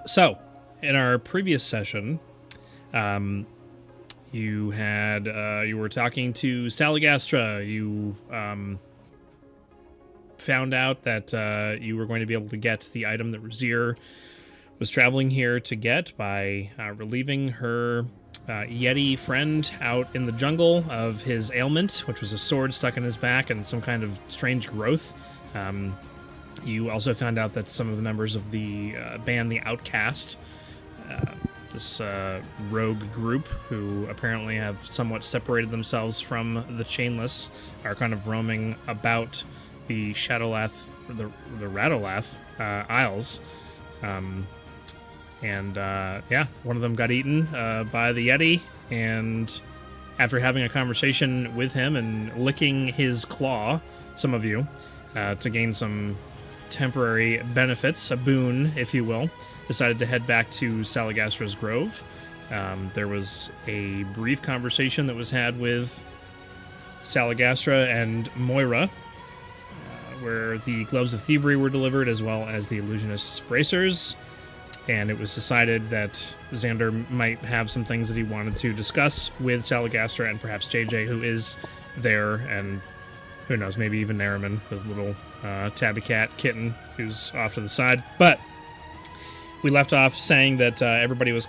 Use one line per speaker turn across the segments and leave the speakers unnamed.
So, in our previous session, you had you were talking to Salagastra. You found out that you were going to be able to get the item that Razir was traveling here to get by relieving her Yeti friend out in the jungle of his ailment, which was a sword stuck in his back and some kind of strange growth. You also found out that some of the members of the band The Outcast, this rogue group who apparently have somewhat separated themselves from the Chainless, are kind of roaming about the Shadowlath, the Radolath Isles. One of them got eaten by the Yeti, and after having a conversation with him and licking his claw, some of you, to gain some temporary benefits, a boon, if you will, decided to head back to Salagastra's Grove. There was a brief conversation that was had with Salagastra and Moira, where the Gloves of Thievery were delivered, as well as the Illusionist's Bracers, and it was decided that Xander might have some things that he wanted to discuss with Salagastra and perhaps JJ, who is there, and who knows, maybe even Nariman, the little tabby cat kitten who's off to the side. But we left off saying that everybody was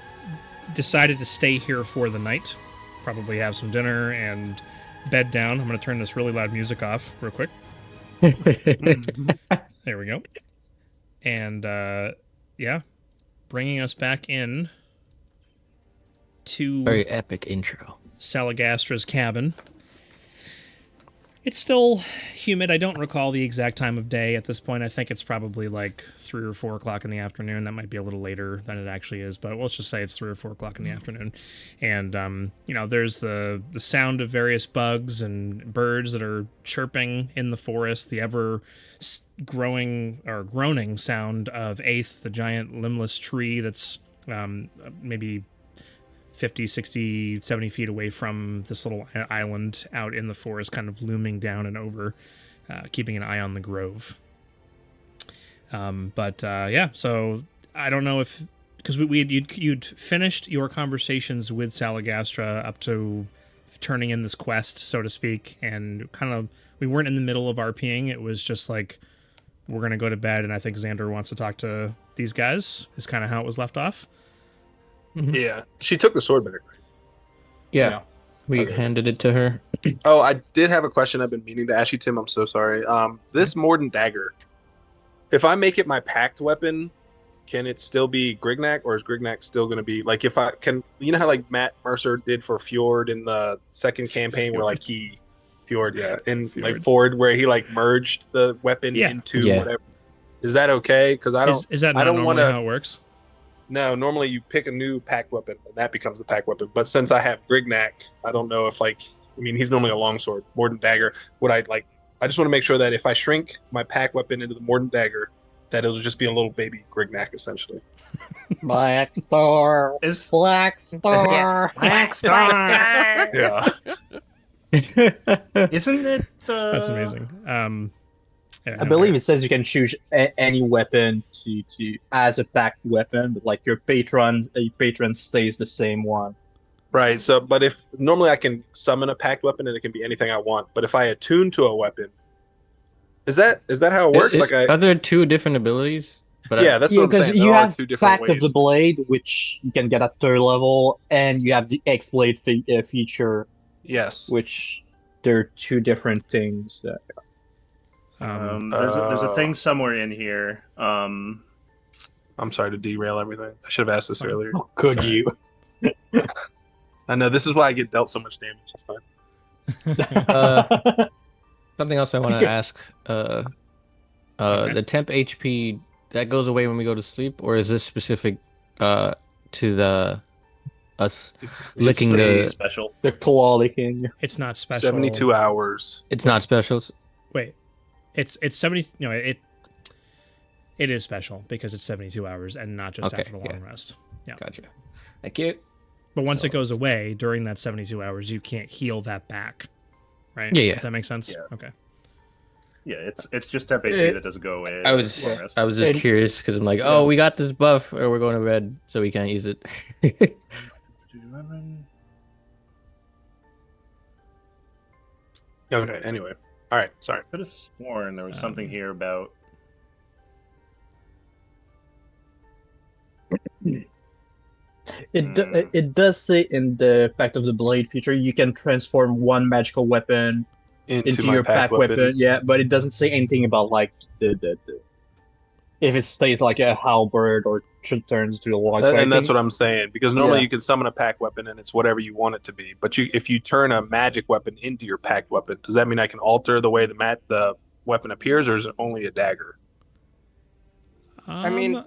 decided to stay here for the night, probably have some dinner and bed down. I'm going to turn this really loud music off real quick. There we go. And bringing us back in to
very epic intro.
Salagastra's cabin. It's still humid. I don't recall the exact time of day at this point. I think it's probably like 3 or 4 o'clock in the afternoon. That might be a little later than it actually is, but let's just say it's 3 or 4 o'clock in the afternoon. And, there's the sound of various bugs and birds that are chirping in the forest, the ever growing or groaning sound of Eighth, the giant limbless tree that's maybe 50, 60, 70 feet away from this little island out in the forest, kind of looming down and over, keeping an eye on the grove. So I don't know if, because you'd finished your conversations with Salagastra up to turning in this quest, so to speak, and kind of, we weren't in the middle of RPing. It was just like, we're going to go to bed, and I think Xander wants to talk to these guys, is kind of how it was left off.
Mm-hmm. Yeah, she took the sword back.
Yeah. We handed it to her.
Oh, I did have a question I've been meaning to ask you, Tim. I'm so sorry. This Mordant dagger, if I make it my packed weapon, can it still be Grignac, or is Grignac still going to be, like, if I can, you know how like Matt Mercer did for Fjord in the second campaign, where like Fjord, like Ford, where he like merged the weapon into whatever. Is that okay? Because I don't.
Is that not normally how it works?
No, normally you pick a new pack weapon, and that becomes the pack weapon. But since I have Grignac, I don't know if, like, I mean, he's normally a longsword, Mordant dagger. Would I, like, I just want to make sure that if I shrink my pack weapon into the Mordant dagger, that it'll just be a little baby Grignac, essentially.
Black Star. Black Star.
Black Star.
Yeah.
Isn't it?
That's amazing.
I believe it says you can choose any weapon to as a packed weapon, but like your patron stays the same one.
Right. So, but if normally I can summon a packed weapon and it can be anything I want, but if I attune to a weapon, is that how it works?
Are there 2 different abilities?
But that's what I'm saying.
You have Pact of the Blade, which you can get at 3rd level, and you have the X-Blade feature.
Yes.
Which they're 2 different things.
There's a thing somewhere in here.
I'm sorry to derail everything. I should have asked this earlier.
Oh, could you?
I know, this is why I get dealt so much damage. It's fine.
Something else I want to ask. The temp HP, that goes away when we go to sleep, or is this specific to the us licking the
special?
The claw licking.
It's not special.
72 hours.
It's not special.
Wait. It's 70. No, it is special because it's 72 hours and not just after the long rest. Yeah.
Gotcha. Thank you.
But once it goes away during that 72 hours, you can't heal that back, right?
Yeah.
Does that make sense?
Yeah.
Okay.
Yeah, it's just temp HP that doesn't go away.
I was
Rest.
I was just
And-
curious because I'm like, oh, we got this buff, or we're going to red, so we can't use it.
Okay. Anyway. All right. Sorry.
Could have sworn there was something here about.
It does say in the Pact of the Blade feature you can transform one magical weapon into
my
your pack weapon. Yeah, but it doesn't say anything about like the if it stays like a halberd or turns to a log.
And that's what I'm saying, because normally
Yeah.
you can summon a pack weapon and it's whatever you want it to be. But if you turn a magic weapon into your packed weapon, does that mean I can alter the way the weapon appears, or is it only a dagger?
I mean,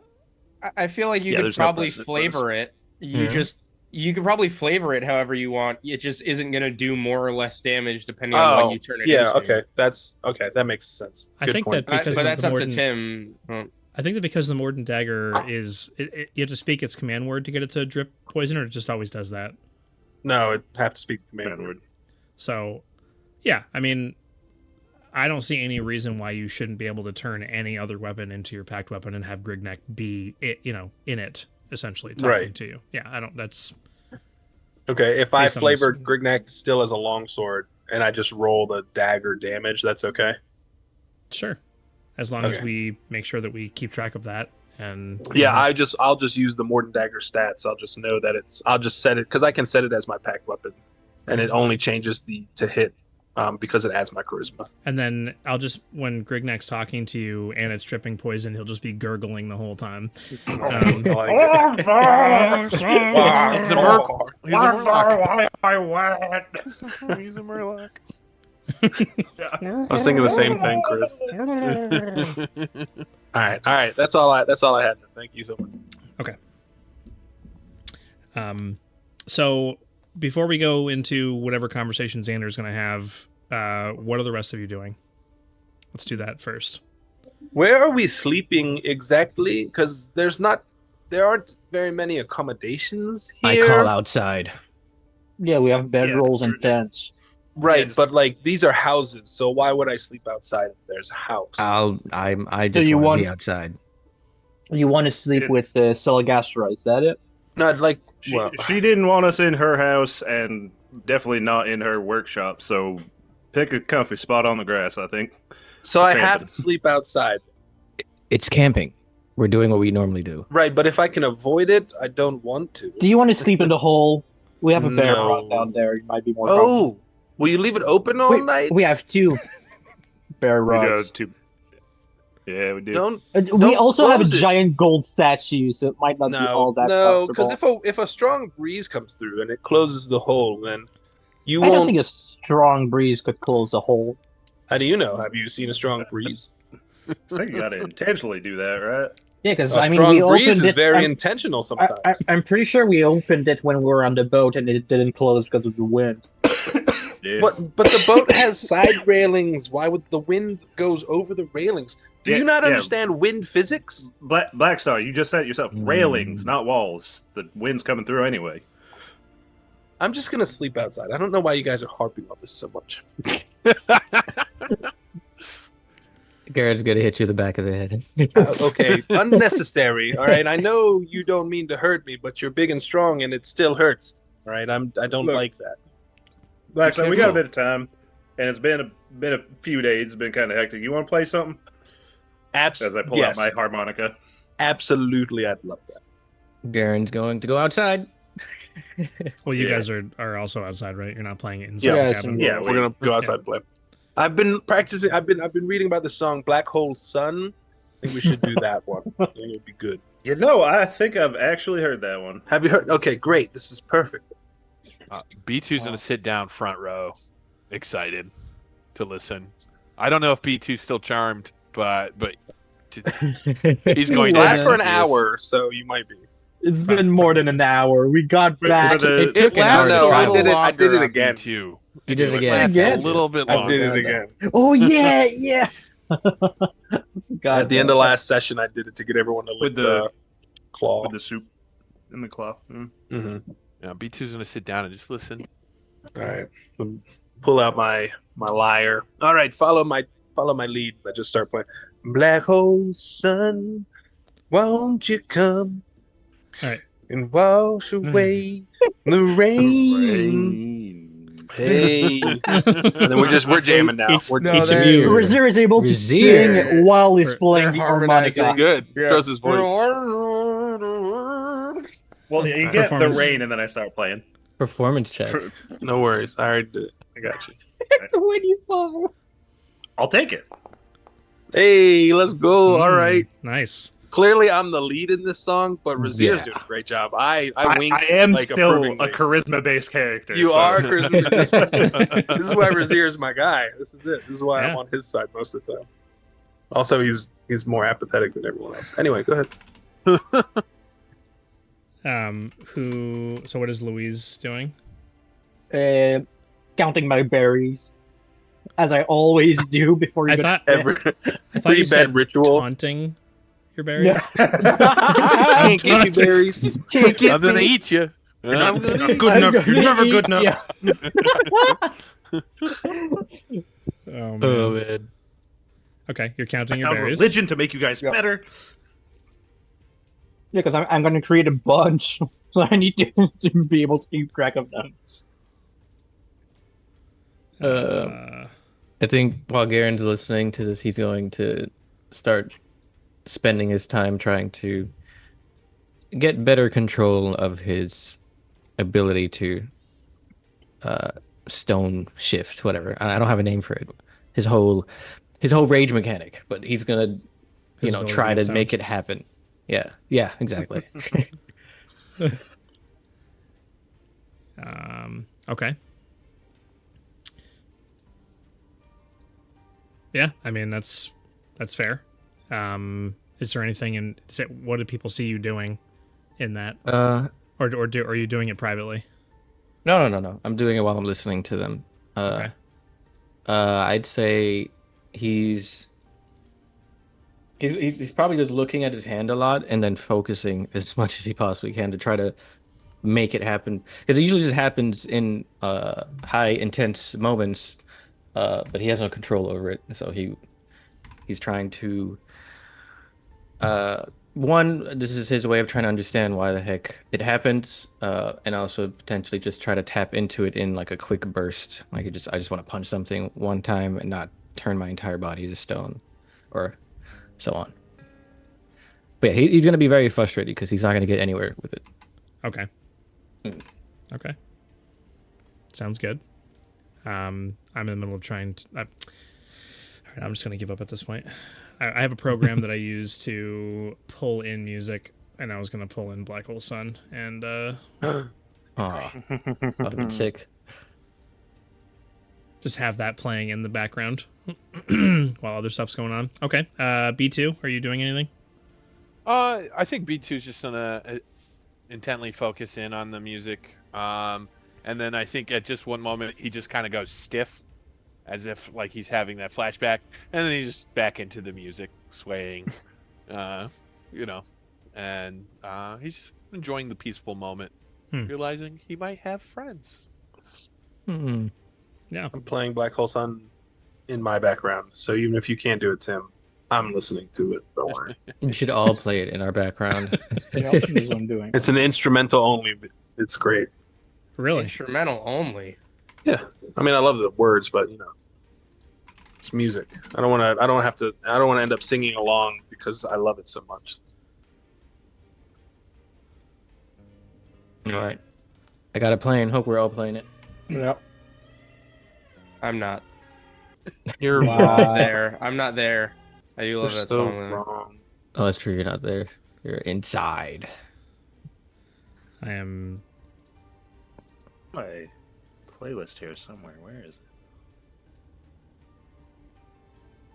I feel like you
Yeah,
could
there's no
probably
precedent for this.
flavor it.
Yeah.
You could probably flavor it however you want. It just isn't going to do more or less damage depending on what you turn it
yeah,
into.
okay, that's okay. That makes sense.
I
Good
think
point.
that because
But
of
that's
the
up to
Morden,
Tim.
I think that because the Morden dagger is you have to speak its command word to get it to drip poison, or it just always does that.
No, it have to speak command word.
So, yeah, I mean, I don't see any reason why you shouldn't be able to turn any other weapon into your packed weapon and have Grignek be it, in it, essentially talking
Right.
to you. Yeah, I don't. That's
Okay, if I
Based on
flavored
this-
Grignek still as a longsword and I just roll the dagger damage, that's okay.
sure, as long as
Okay.
we make sure that we keep track of that. And
Yeah, I'll just use the Morden dagger stats. I'll just know that I'll just set it because I can set it as my packed weapon, and it only changes to hit because it adds my charisma.
And then I'll just, when Grignek's talking to you and it's dripping poison, he'll just be gurgling the whole time.
I like it.
He's a Murloc. He's a Murloc.
I wet?
He's a Murloc.
I was thinking the same thing, Chris. All right. That's all I had. Thank you so much.
So before we go into whatever conversation Xander's going to have, what are the rest of you doing? Let's do that first.
Where are we sleeping exactly? Because there aren't very many accommodations
I
here.
call outside.
Yeah, we have
Yeah,
bedrolls and
we're just-
tents.
Right,
Yeah,
but like these are houses, so why would I sleep outside if there's a house?
I just
you
want to be
want-
outside.
You want to sleep
It's-
with Celegastra, is that it?
Not like
She didn't want us in her house, and definitely not in her workshop. So pick a comfy spot on the grass. I think.
so I
Abandoned.
have to sleep outside.
It's camping. We're doing what we normally do.
Right, but if I can avoid it, I don't want to.
Do you want to sleep in the hole? We have a bear
No.
rug down there. You might be more comfortable.
Oh, will you leave it open all night?
We have two bear
We go
rugs.
to. Yeah, we do.
Don't.
We
don't
also have a
close it.
giant gold statue, so it might not be all that
no,
comfortable.
because if a strong breeze comes through and it closes the hole, then you
I
won't.
don't think a strong breeze could close a hole.
How do you know? Have you seen a strong breeze?
I think you gotta intentionally do that, right?
Yeah, because
A
I mean,
strong
we
breeze
opened
is
it.
very
I'm,
intentional sometimes.
I'm pretty sure we opened it when we were on the boat, and it didn't close because of the wind.
Yeah.
But the boat has side railings. Why would the wind goes over the railings? Do
Yeah,
you not
yeah.
understand wind physics?
Blackstar, you just said it yourself. Railings, not walls. The wind's coming through anyway.
I'm just gonna sleep outside. I don't know why you guys are harping on this so much.
Garrett's gonna hit you in the back of the head.
Okay, unnecessary. All right, I know you don't mean to hurt me, but you're big and strong, and it still hurts. All right, I don't
Look.
like that.
Blackstar, we got a
careful.
bit of time, and it's been a few days. It's been kind of hectic. You want to play something? As I pull
Yes,
out my harmonica.
absolutely, I'd love that.
Garen's going to go outside.
Well, you
Yeah.
guys are also outside, right? You're not playing it inside
Yeah,
the
so
cabin.
Yeah,
We're gonna go outside and play. I've been practicing. I've been reading about the song "Black Hole Sun." I think we should do that one. I think it'd be good.
You know, I think I've actually heard that one.
Have you heard? Okay, great. This is perfect.
B2's gonna sit down front row, excited to listen. I don't know if B2's still charmed, but he's going to
Last for an
Yes.
hour, so you might be.
It's been more than an hour. We got
For
back.
the-
It took
It
an hour
lasted
to
No,
a
I
travel.
little
did it- I did it
longer on
again.
B2.
You did it
It
again.
lasted
Again?
a little bit
I
longer.
did it again.
Oh yeah, yeah.
At the end of last session, I did it to get everyone to lick
With
the,
the-
claw.
With the soup in the cloth. Mm.
Mm-hmm.
Yeah, B2's gonna sit down and just listen.
All right, pull out my lyre. All right, follow my follow my lead. I just start playing. Black hole sun, won't you come
All right.
and wash away the rain? Hey, and then we're jamming now.
Each,
We're
No,
each of
they're-
you.
Razir is able to
Razir.
sing while he's
They're
playing the
harmonizing.
It's
harmonica.
good. He throws his voice.
Well, you get the
Performance.
rain, and then I start playing.
Performance check.
No worries. I already did it. I got you.
25.
I'll take it.
Hey, let's go. All right.
Nice.
Clearly, I'm the lead in this song, but Razir's
Yeah.
doing a great job. I wink.
I am
like
still
approvingly.
a charisma-based character.
You
so-
are charisma. This is why Razir is my guy. This is it. This is why I'm
Yeah.
on his side most of the time. Also, he's more apathetic than everyone else. Anyway, go ahead.
So what is Louise doing?
Counting my berries, as I always do before you
I
go
thought
to
Every
I thought you
bad
said
ritual.
taunting your berries.
Can't get me berries. Can't get
I'm gonna
me.
eat you. I'm
You're
gonna
not
eat
good
I'm
enough. You're
gonna
never
eat
good enough.
ya.
Oh man.
Oh man.
Okay, you're counting
I
your
found
berries.
religion to make you guys
Yeah.
better.
Yeah, because I'm going to create a bunch, so I need to be able to keep track of them.
I think while Garen's listening to this, he's going to start spending his time trying to get better control of his ability to stone shift, whatever. I don't have a name for it. His whole rage mechanic, but he's gonna,
His ability
try
to
to
get
make it happen. Yeah, exactly.
Okay. Yeah, I mean that's fair. Is there anything in what do people see you doing in that,
No.
or are you doing it privately?
No. I'm doing it while I'm listening to them.
Okay.
I'd say he's probably just looking at his hand a lot and then focusing as much as he possibly can to try to make it happen. Because it usually just happens in high intense moments, but he has no control over it. So he's trying to one, this is his way of trying to understand why the heck it happens, and also potentially just try to tap into it in like a quick burst. Like I just want to punch something one time and not turn my entire body to stone, or so on. But yeah, he's going to be very frustrated because he's not going to get anywhere with it.
Okay. Okay. Sounds good. I'm in the middle of trying to. All right, I'm just gonna give up at this point. I have a program that I use to pull in music, and I was gonna pull in Black Hole Sun, and
Oh, that would have been sick.
just have that playing in the background while other stuff's going on. Okay. B2, are you doing anything?
I think B2's just gonna intently focus in on the music. And then I think at just one moment he just kind of goes stiff, as if like he's having that flashback, and then he's just back into the music, swaying, and he's just enjoying the peaceful moment, realizing he might have friends.
Hmm.
Yeah.
I'm playing Black Hole Sun in my background, so even if you can't do it, Tim, I'm listening to it. Don't worry.
We should all play it in our background.
Yeah, that's what I'm doing.
It's an instrumental only, but it's great.
Really?
Instrumental only.
Yeah, I mean, I love the words, but it's music. I don't want to end up singing along because I love it so much.
All right. I got it playing. Hope we're all playing it.
Yep.
I'm not.
You're
Wow.
wrong.
There. I'm not there. I do
You're
love that
so
song. though.
wrong.
Oh, that's true. You're not there. You're inside.
I am.
My playlist here somewhere. Where is it?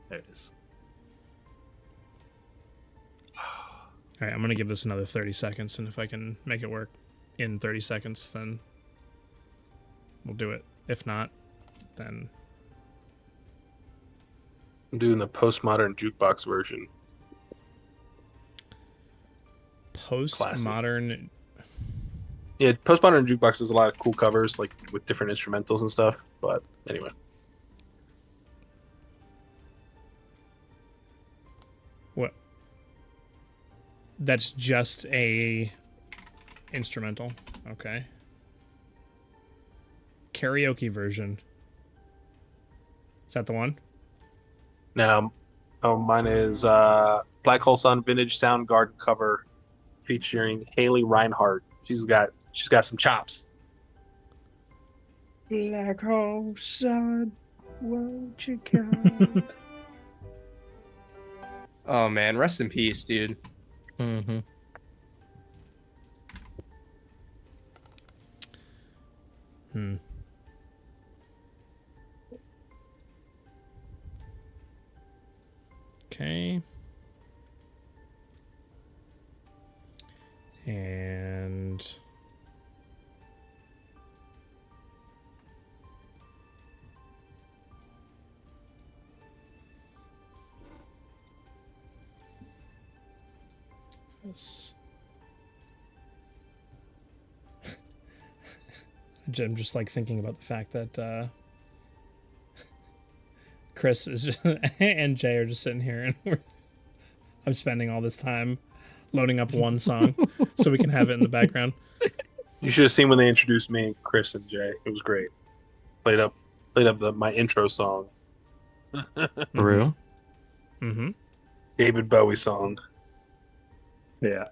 There it is.
All right, I'm going to give this another 30 seconds, and if I can make it work in 30 seconds, then we'll do it. If not, then...
I'm doing the postmodern jukebox version.
Postmodern...
Yeah, postmodern jukebox has a lot of cool covers, like with different instrumentals and stuff. But anyway,
That's just a instrumental. Okay. Karaoke version. Is that the one?
No. Oh, mine is Black Hole Sun Vintage Soundgarden cover featuring Haley Reinhardt. She's got some chops.
Black hole sun, won't you come?
Oh man, rest in peace, dude.
Mm-hmm.
Okay. And this. I'm just like thinking about the fact that Chris is just and Jay are just sitting here, and I'm spending all this time loading up one song so we can have it in the background.
You should have seen when they introduced me, Chris and Jay. It was great. Played up my intro song.
For real?
Mm-hmm.
David Bowie song.
Yeah.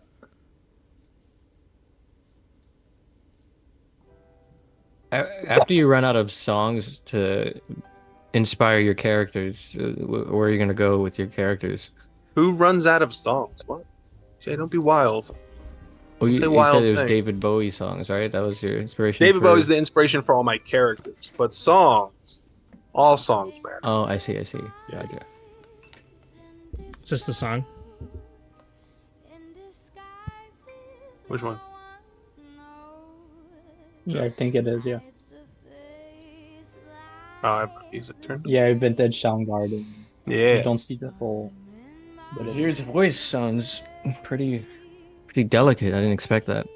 After you run out of songs to inspire your characters, where are you gonna go with your characters?
Who runs out of songs? What? Jay, don't be wild.
Well,
Say
you
wild
said it was
thing.
David Bowie songs, right? That was your inspiration.
David
for...
Bowie's the inspiration for all my characters, but songs, all songs matter.
Oh, I see. Gotcha.
Is this the song?
Which one?
Yeah, I think it is, yeah.
Oh, I have music turned.
Yeah, Vintage Soundgarden.
Yeah.
You don't see the whole... But it-
Your voice sounds pretty delicate. I didn't expect that.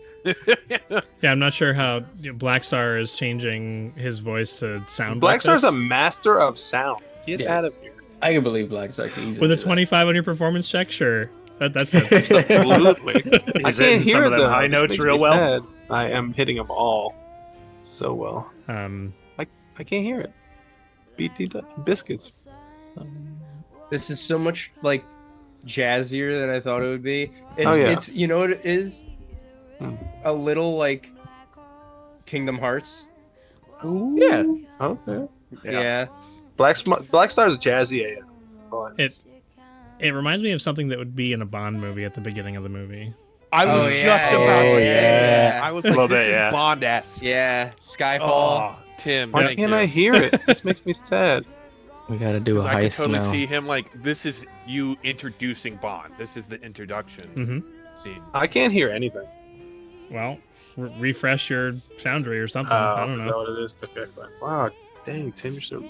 Yeah, I'm not sure how Black Star is changing his voice to sound
Black
like
Star's
this.
a master of sound. Get
Yeah.
out of here.
I can believe Black Star can easily
With a
do that.
25 on your performance check, sure. That fits.
Absolutely. I
He's
can't
hitting
hear
some of them
them.
high
This
notes
makes
real
me
well.
sad. I am hitting them all so well. I can't hear it. BT biscuits.
This is so much like jazzier than I thought it would be. It's
Oh, yeah.
it's you know what it is?
Hmm.
A little like Kingdom Hearts.
Yeah.
Okay.
Yeah.
Black Star's jazzy AF. Fine.
It reminds me of something that would be in a Bond movie at the beginning of the movie.
I was
Oh,
just
yeah,
about to say
yeah.
that. I was
A
like,
little
this
bit,
is
yeah.
Bond-esque.
Yeah. Skyfall.
Oh, Tim,
Why
thank
can't
you.
I hear it? This makes me sad.
We gotta do a
'Cause I can
heist
totally
now.
see him like, this is you introducing Bond. This is the introduction
Mm-hmm.
scene.
I can't hear anything.
Well, refresh your Foundry or something. I don't
Is that
know.
what it is? Okay, fine. Wow, dang, Tim, you're so.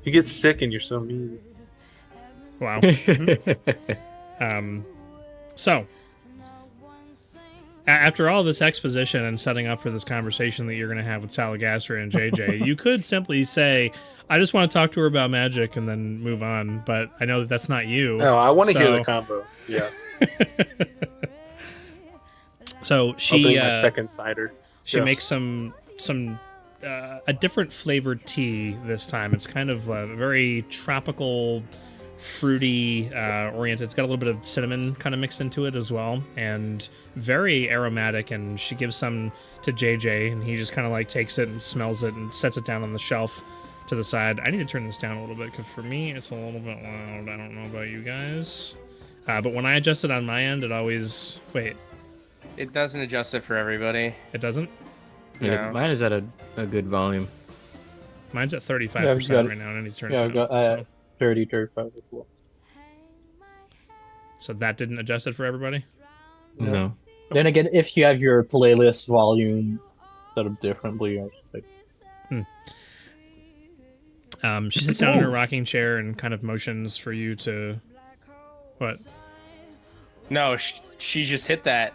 You get sick and you're so mean.
Wow. So, after all this exposition and setting up for this conversation that you're going to have with Salagastra and JJ, you could simply say, I just want to talk to her about magic and then move on, but I know that that's not you.
No, I want to hear
So-
the combo. Yeah.
So she
Opening my second cider.
she makes some a different flavored tea this time. It's kind of very tropical, fruity oriented. It's got a little bit of cinnamon kind of mixed into it as well, and very aromatic. And she gives some to JJ, and he just kind of like takes it and smells it and sets it down on the shelf to the side. I need to turn this down a little bit because for me it's a little bit loud. I don't know about you guys, but when I adjust it on my end, it always
It doesn't adjust it for everybody.
it doesn't.
Yeah,
No.
mine is at a good volume.
Mine's at 35%
Yeah, I've got-
right now, and I need to turn
Yeah,
it
I've
down.
got 30, 35 as well.
So that didn't adjust it for everybody?
No.
Then again, if you have your playlist volume set up differently, or like,
She sits down in her rocking chair and kind of motions for you to... What?
No, she just hit that.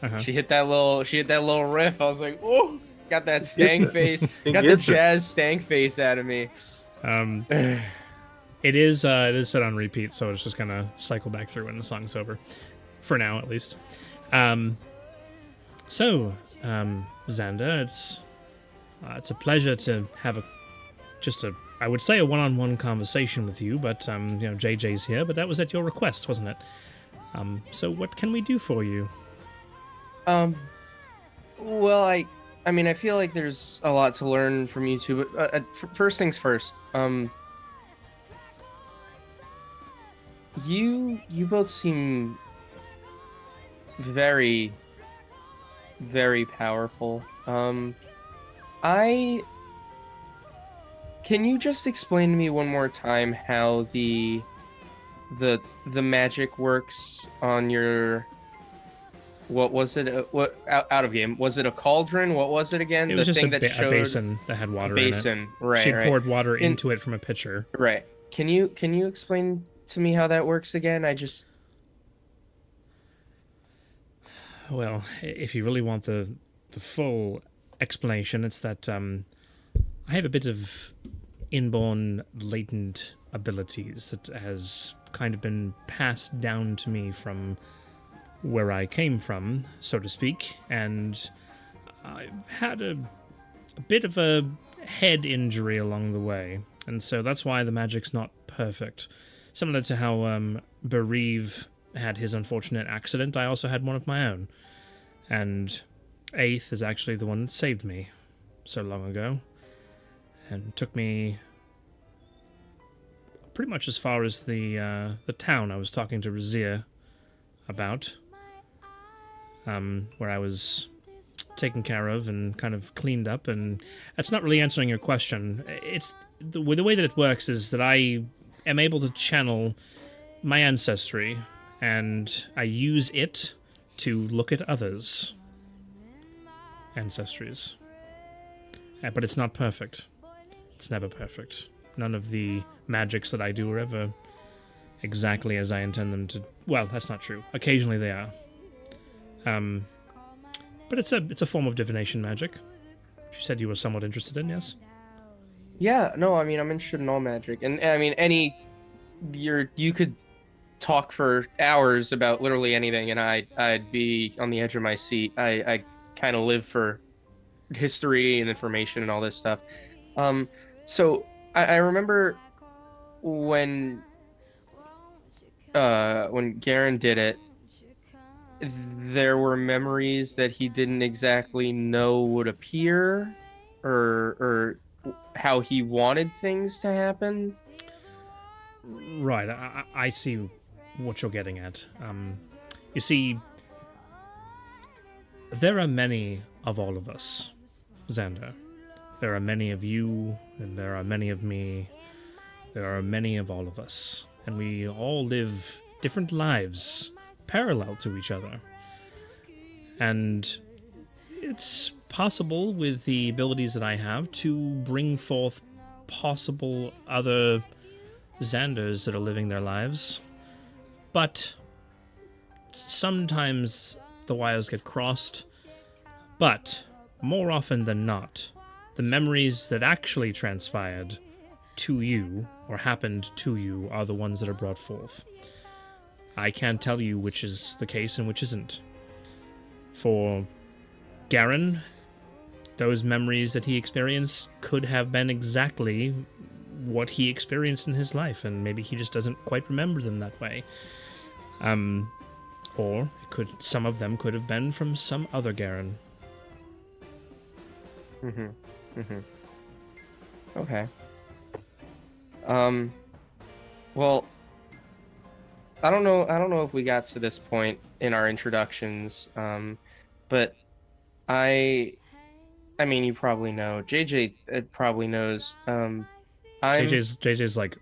Uh-huh.
She hit that little riff. I was like, oh, got that stank
it.
face.
He
Got the
gets it.
jazz stank face out of me.
It is set on repeat, so it's just gonna cycle back through when the song's over, for now at least. Xander, it's a pleasure to have I would say a one-on-one conversation with you, but JJ's here, but that was at your request, wasn't it? So what can we do for you?
Well, I mean, I feel like there's a lot to learn from you two, but first things first. You both seem very, very powerful. Can you just explain to me one more time how the magic works on your, what was it? What out of game? Was it a cauldron? What was it again?
It was
the
just
thing
a
that showed
basin that had water in it.
Right.
She
right.
poured water into it from a pitcher.
Right. Can you explain to me how that works again?
Well, if you really want the full explanation, it's that I have a bit of inborn latent abilities that has kind of been passed down to me from where I came from, so to speak, and I had a bit of a head injury along the way, and so that's why the magic's not perfect. Similar to how Bereave had his unfortunate accident, I also had one of my own. And Eighth is actually the one that saved me so long ago, and took me pretty much as far as the town I was talking to Razir about, where I was taken care of and kind of cleaned up. And that's not really answering your question. It's the way that it works is that I am able to channel my ancestry, and I use it to look at others' ancestries. But it's not perfect. It's never perfect. None of the magics that I do are ever exactly as I intend them to. Well, that's not true. Occasionally they are. But it's a form of divination magic. You said you were somewhat interested in, yes?
Yeah, no, I mean, I'm interested in all magic. And I mean, you could talk for hours about literally anything, and I'd be on the edge of my seat. I kind of live for history and information and all this stuff. So I remember when Garen did it, there were memories that he didn't exactly know would appear, or how he wanted things to happen.
Right, I see what you're getting at. You see, there are many of all of us, Xander. There are many of you, and there are many of me. There are many of all of us, and we all live different lives parallel to each other. And it's possible with the abilities that I have to bring forth possible other Xanders that are living their lives. But sometimes the wires get crossed. But more often than not, the memories that actually transpired to you or happened to you are the ones that are brought forth. I can't tell you which is the case and which isn't. For Garen, those memories that he experienced could have been exactly what he experienced in his life, and maybe he just doesn't quite remember them that way. Or some of them could have been from some other Garen.
Okay. Well, I don't know if we got to this point in our introductions, but I mean, you probably know. JJ probably knows.
JJ's like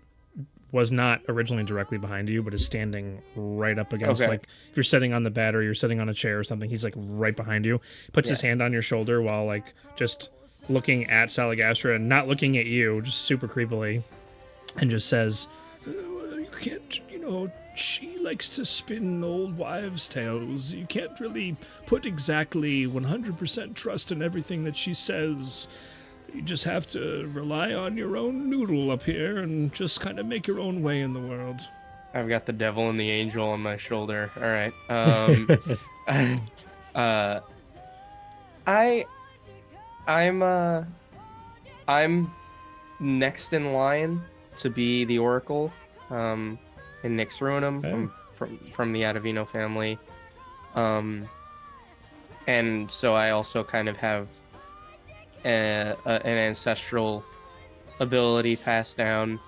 was not originally directly behind you, but is standing right up against,
Okay.
like, if you're sitting on the bed or you're sitting on a chair or something, he's like right behind you. Puts his hand on your shoulder while like just looking at Salagastra and not looking at you, just super creepily, and just says, "You can't, she likes to spin old wives' tales. You can't really put exactly 100% trust in everything that she says. You just have to rely on your own noodle up here and just kind of make your own way in the world.
I've got the devil and the angel on my shoulder. All right. Uh, I, I'm next in line to be the Oracle. In Nyx Ruinum.
Oh.
I'm from the Adavino family. And so I also kind of have an ancestral ability passed down.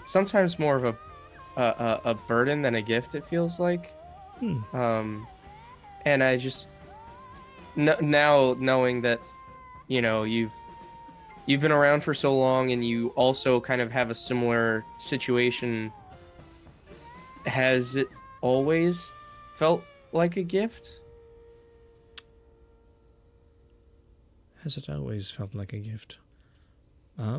Sometimes more of a burden than a gift, it feels like. And I just now knowing that, you know, you've been around for so long and you also kind of have a similar situation. Has it always felt like a gift?
Has it always felt like a gift? I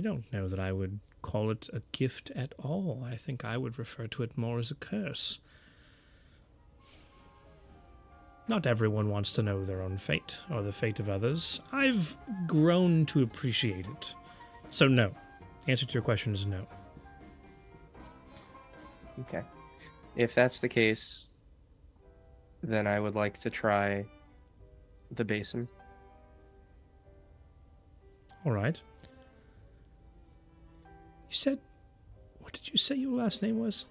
don't know that I would call it a gift at all. I think I would refer to it more as a curse. Not everyone wants to know their own fate, or the fate of others. I've grown to appreciate it. So no. The answer to your question is no.
Okay. If that's the case, then I would like to try the basin.
All right. You said... What did you say your last name was?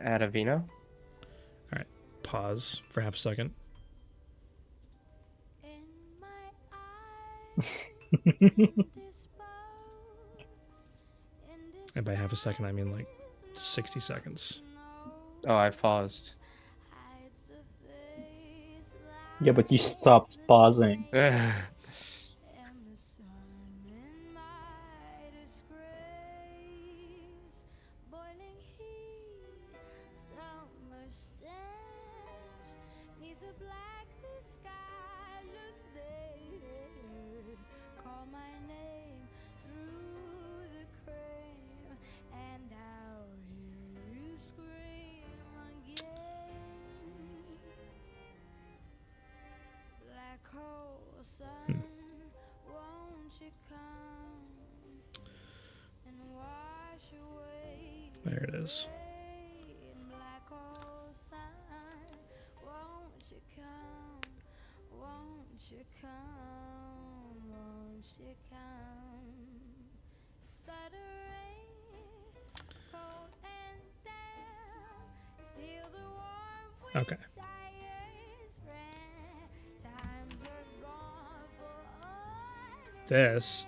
Adavino?
Pause for half a second. And by half a second, I mean like 60 seconds.
Oh, I paused.
Yeah, but you stopped pausing.
There it is. Okay. This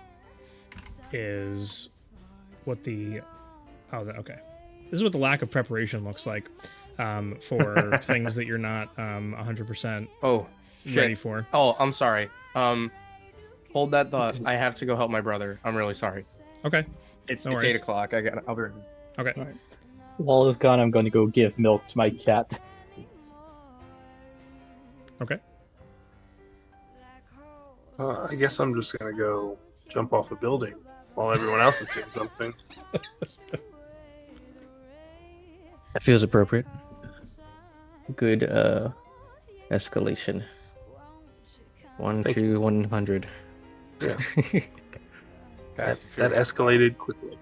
is what the... Oh, okay. This is what the lack of preparation looks like for things that you're not 100%
Oh,
ready
shit.
for.
Oh, I'm sorry. Hold that thought. I have to go help my brother. I'm really sorry.
Okay.
It's
No
8
worries.
o'clock. I'll be right back.
Okay.
All right. While it's gone, I'm going to go give milk to my cat.
Okay.
I guess I'm just gonna go jump off a building while everyone else is doing something.
That feels appropriate. Good escalation. 1
Thank
to 100.
Yeah. that escalated quickly.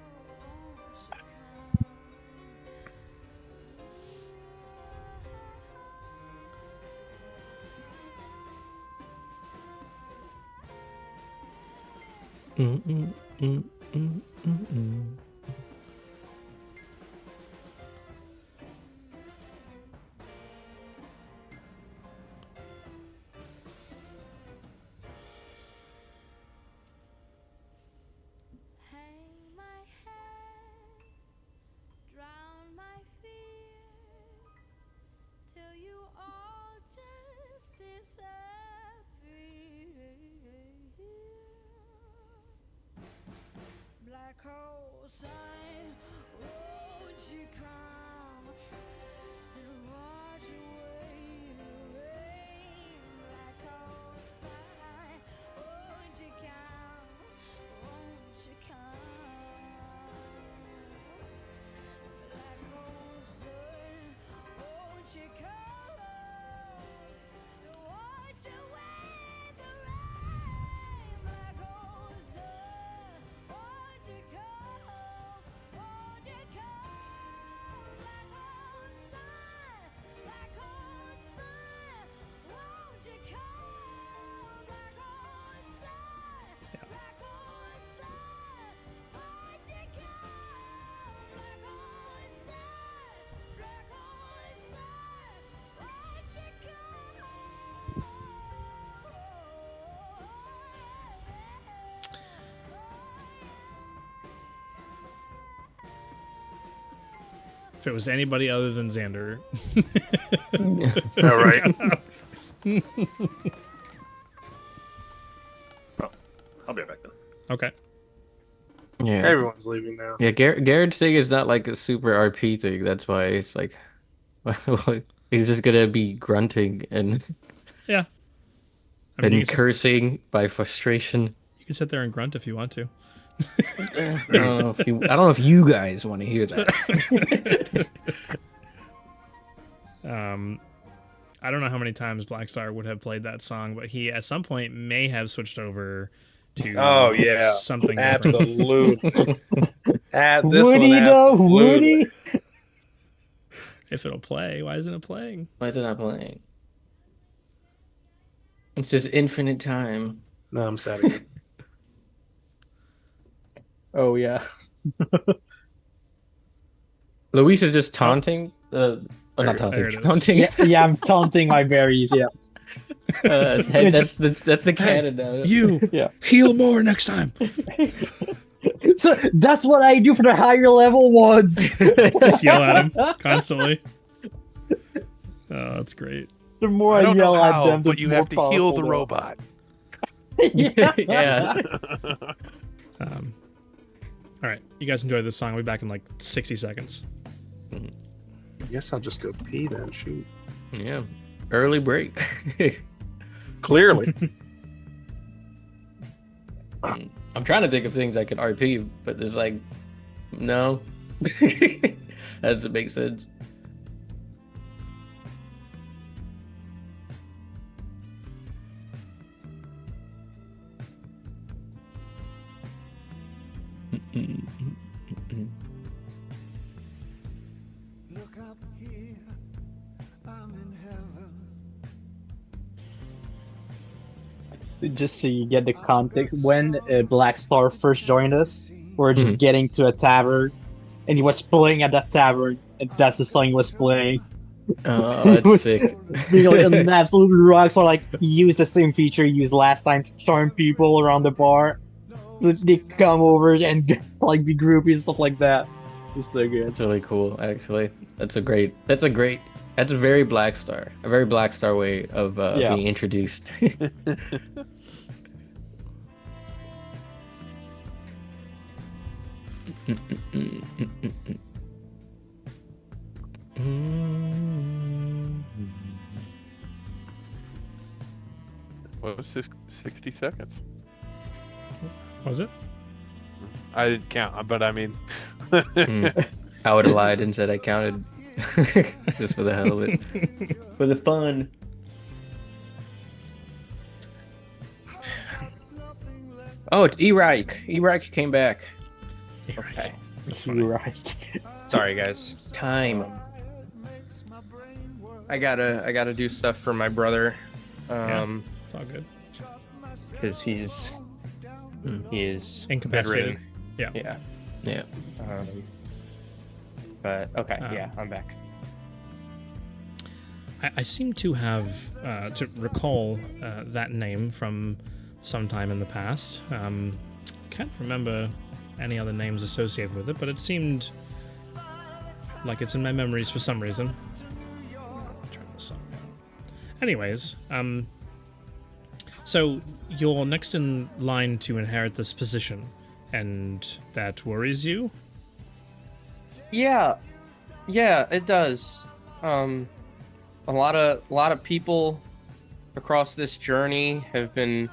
If it was anybody other than Xander.
All right.
I'll be right back then.
Okay.
Yeah.
Everyone's leaving now.
Yeah, Garrett's thing is not like a super RP thing. That's why it's like he's just gonna be grunting and
Yeah. I mean,
and cursing by frustration.
you can sit there and grunt if you want to.
I don't know if you guys want to hear that.
I don't know how many times Blackstar would have played that song, but he at some point may have switched over to something different.
Absolutely.
Woody?
If it'll play, why isn't it playing?
Why is it not playing? It's just infinite time.
No, I'm sad again.
Oh yeah.
Luis is just taunting. Not
There
taunting.
it is.
Taunting.
Yeah, I'm taunting my berries. Yeah.
That's the canon now.
You
Yeah.
heal more next time.
So that's what I do for the higher level ones.
Just yell at him constantly. Oh, that's great.
The more
I
I,
don't
yell
know
at
how,
them, the
but you
more
have to heal the
powerful
robot.
they are.
Yeah.
All right, you guys enjoy this song. I'll be back in like 60 seconds.
I guess I'll just go pee then. Shoot.
Yeah. Early break.
Clearly.
I'm trying to think of things I could RP, but there's like, no. That doesn't make sense.
Look up here, I'm in heaven.
Just so you get the context, when Black Star first joined us, we were just getting to a tavern, and he was playing at that tavern, and that's the song he was playing.
Oh, that's sick.
Being like an absolute rock star, like he used the same feature he used last time to charm people around the bar. So they come over and like be groupie and stuff like that. It's so good.
That's really cool, actually. That's a very Black Star. A very Black Star way of being introduced.
What was 60 seconds?
Was it?
I didn't count, but I mean,
I would have lied and said I counted just for the hell of it. For the fun. Oh, it's E-Reich. E-Reich came back.
Okay. That's
You're
funny.
right.
Sorry, guys.
Time.
I gotta do stuff for my brother.
It's all good.
Because he is
Incapacitated.
bedridden.
Yeah.
Yeah.
Yeah.
But okay, yeah, I'm back.
I seem to have to recall that name from sometime in the past. Can't remember any other names associated with it, but it seemed like it's in my memories for some reason. Turn this song down. Anyways, so you're next in line to inherit this position, and that worries you?
Yeah, it does. A lot of people across this journey have been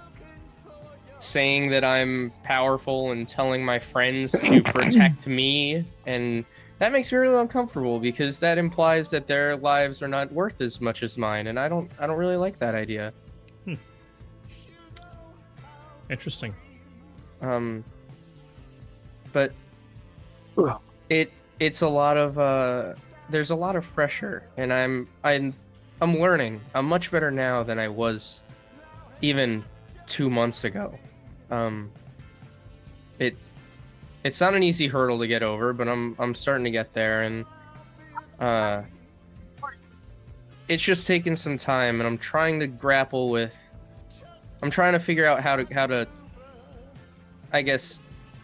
saying that I'm powerful and telling my friends to protect me, and that makes me really uncomfortable because that implies that their lives are not worth as much as mine, and I don't really like that idea.
Interesting.
But it's a lot of there's a lot of pressure, and I'm learning. I'm much better now than I was even 2 months ago. It's not an easy hurdle to get over, but I'm starting to get there, and it's just taking some time, and I'm trying to grapple with. I'm trying to figure out how to I guess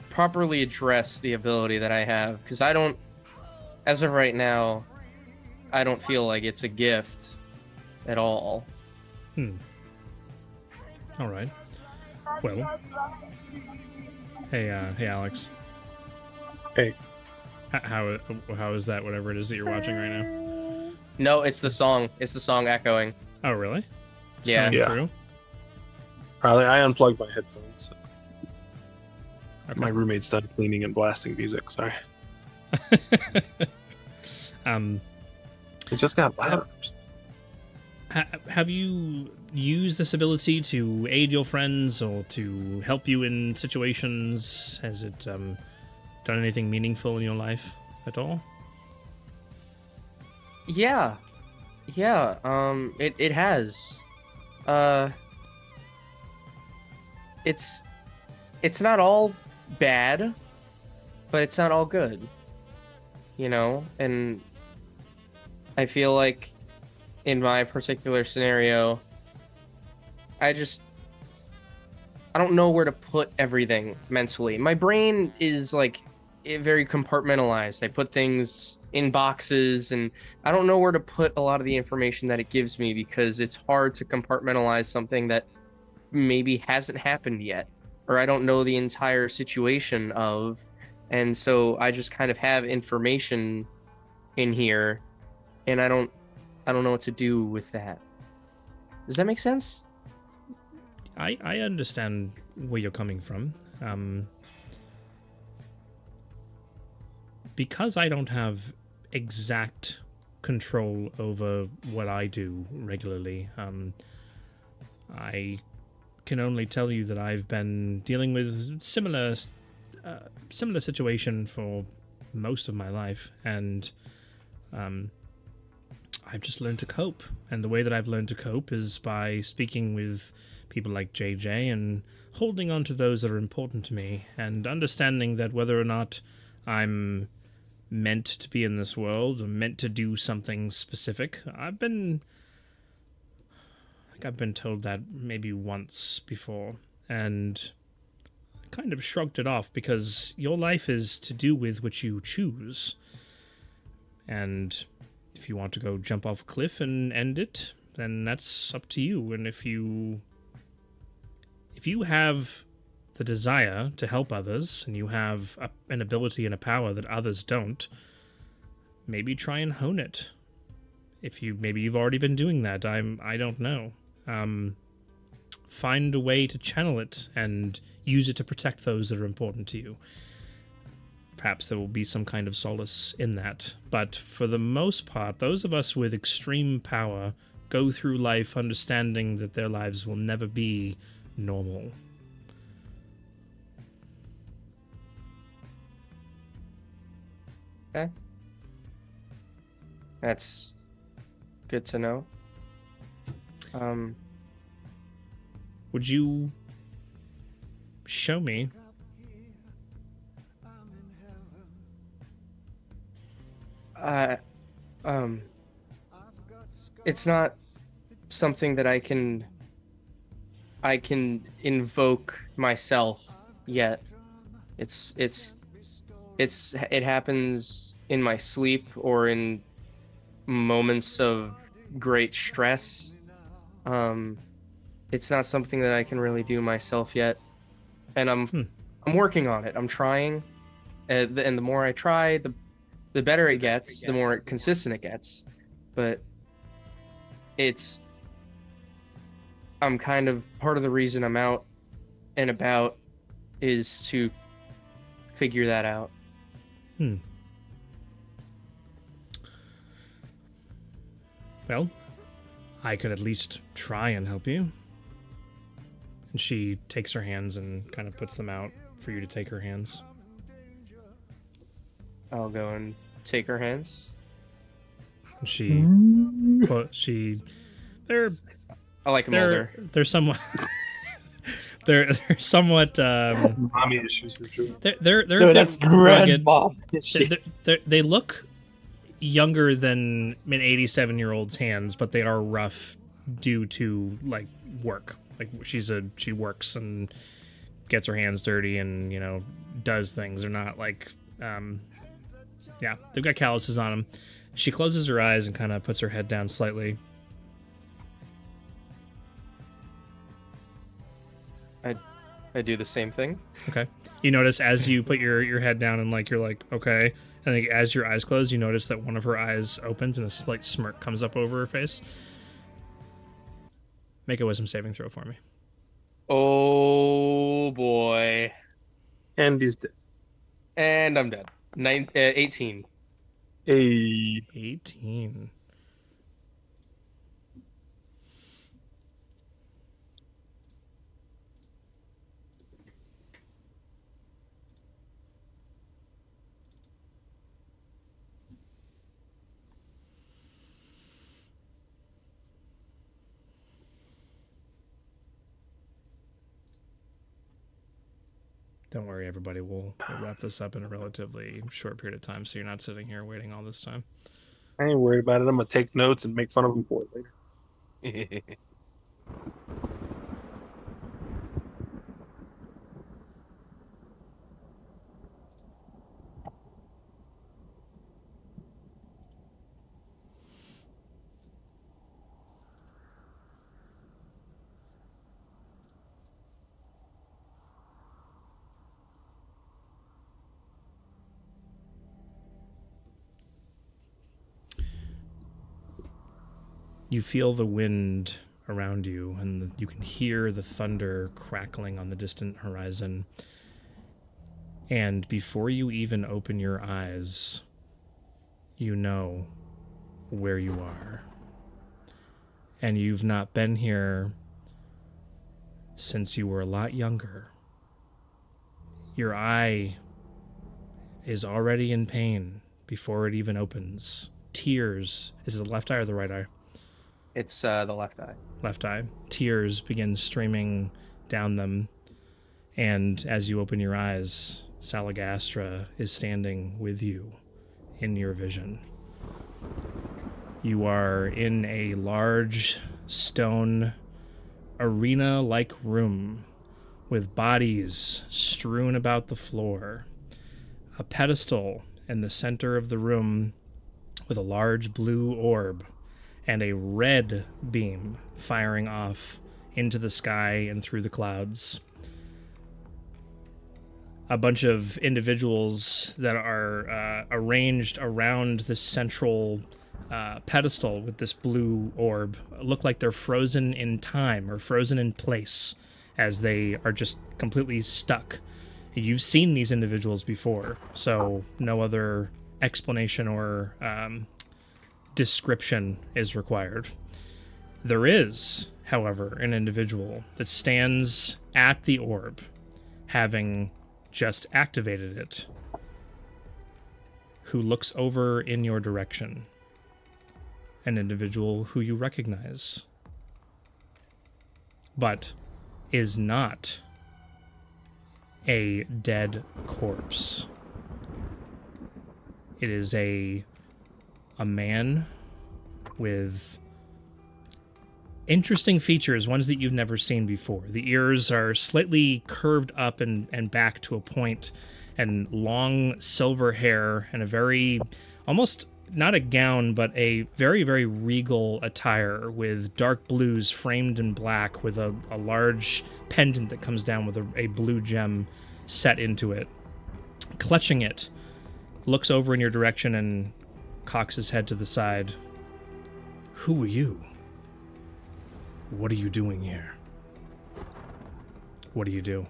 properly address the ability that I have, because I don't as of right now, I don't feel like it's a gift at all.
All right. Well. Hey, Alex.
Hey.
How is that? Whatever it is that you're watching right now.
No, it's the song. It's the song echoing.
Oh, really? It's
Yeah.
coming
Yeah.
through.
Probably I unplugged my headphones.
Okay.
My roommate's done cleaning and blasting music. Sorry. It just got louder.
Have you used this ability to aid your friends or to help you in situations? Has it done anything meaningful in your life at all?
Yeah. It has. It's not all bad, but it's not all good. You know, and I feel like in my particular scenario, I don't know where to put everything mentally. My brain is like very compartmentalized. I put things in boxes and I don't know where to put a lot of the information that it gives me because it's hard to compartmentalize something that maybe hasn't happened yet or I don't know the entire situation of, and so I just kind of have information in here and I don't know what to do with that. Does that make sense?
I understand where you're coming from. Because I don't have exact control over what I do regularly, I can only tell you that I've been dealing with similar situation for most of my life, and I've just learned to cope. And the way that I've learned to cope is by speaking with people like JJ and holding on to those that are important to me, and understanding that whether or not I'm meant to be in this world or meant to do something specific, I've been told that maybe once before, and I kind of shrugged it off because your life is to do with what you choose. And if you want to go jump off a cliff and end it, then that's up to you. And if you have the desire to help others, and you have an ability and a power that others don't, maybe try and hone it. Maybe you've already been doing that. I don't know. Find a way to channel it and use it to protect those that are important to you. Perhaps there will be some kind of solace in that. But for the most part, those of us with extreme power go through life understanding that their lives will never be normal.
Okay. That's good to know.
Would you show me?
It's not something that I can invoke myself yet. It happens in my sleep or in moments of great stress. It's not something that I can really do myself yet, and I'm working on it. I'm trying, and the more I try, the better it gets, the more consistent it gets. But I'm kind of part of the reason I'm out and about is to figure that out.
Well, I could at least try and help you. And she takes her hands and kind of puts them out for you to take her hands.
I'll go and take her hands.
And they're
I like them older.
They're somewhat they're somewhat
Mommy issues for sure.
they're
No, that's
rugged.
grandma.
They look younger than an 87-year-old's hands, but they are rough due to like work. Like she works and gets her hands dirty and does things. They're not like Yeah, they've got calluses on them. She closes her eyes and kind of puts her head down slightly.
I do the same thing.
Okay. You notice as you put your head down and you're like, okay, and then as your eyes close, you notice that one of her eyes opens and a slight smirk comes up over her face. Make a wisdom saving throw for me.
Oh boy.
And he's dead.
And I'm dead. 18.
Hey.
18. Don't worry, everybody. We'll wrap this up in a relatively short period of time, so you're not sitting here waiting all this time.
I ain't worried about it. I'm gonna take notes and make fun of him for it later.
You feel the wind around you, and you can hear the thunder crackling on the distant horizon. And before you even open your eyes, you know where you are. And you've not been here since you were a lot younger. Your eye is already in pain before it even opens. Tears. Is it the left eye or the right eye?
It's the left eye.
Left eye. Tears begin streaming down them. And as you open your eyes, Salagastra is standing with you in your vision. You are in a large stone arena-like room with bodies strewn about the floor. A pedestal in the center of the room with a large blue orb and a red beam firing off into the sky and through the clouds. A bunch of individuals that are arranged around this central pedestal with this blue orb look like they're frozen in time or frozen in place as they are just completely stuck. You've seen these individuals before, so no other explanation or description is required. There is, however, an individual that stands at the orb, having just activated it, who looks over in your direction. An individual who you recognize, but is not a dead corpse. It is a man with interesting features, ones that you've never seen before. The ears are slightly curved up and back to a point, and long silver hair, and a very, almost not a gown, but a very, very regal attire with dark blues framed in black with a large pendant that comes down with a blue gem set into it. Clutching it, looks over in your direction and cocks his head to the side. Who are you? What are you doing here? What do you do?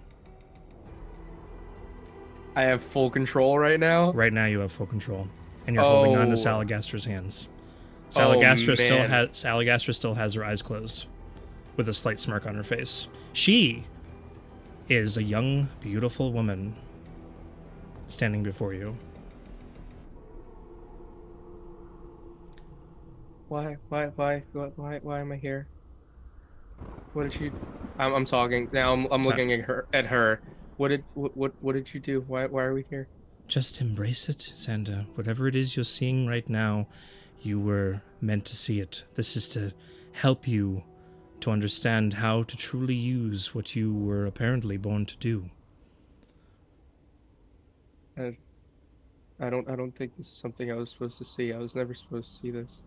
I have full control right now.
Right now you have full control. And you're holding on to Salagastra's hands. Salagastra still has her eyes closed, with a slight smirk on her face. She is a young, beautiful woman standing before you.
Why am I here? What did you? I'm talking now. I'm looking at her. What did you do? Why are we here?
Just embrace it, Xander. Whatever it is you're seeing right now, you were meant to see it. This is to help you to understand how to truly use what you were apparently born to do.
I don't think this is something I was supposed to see. I was never supposed to see this.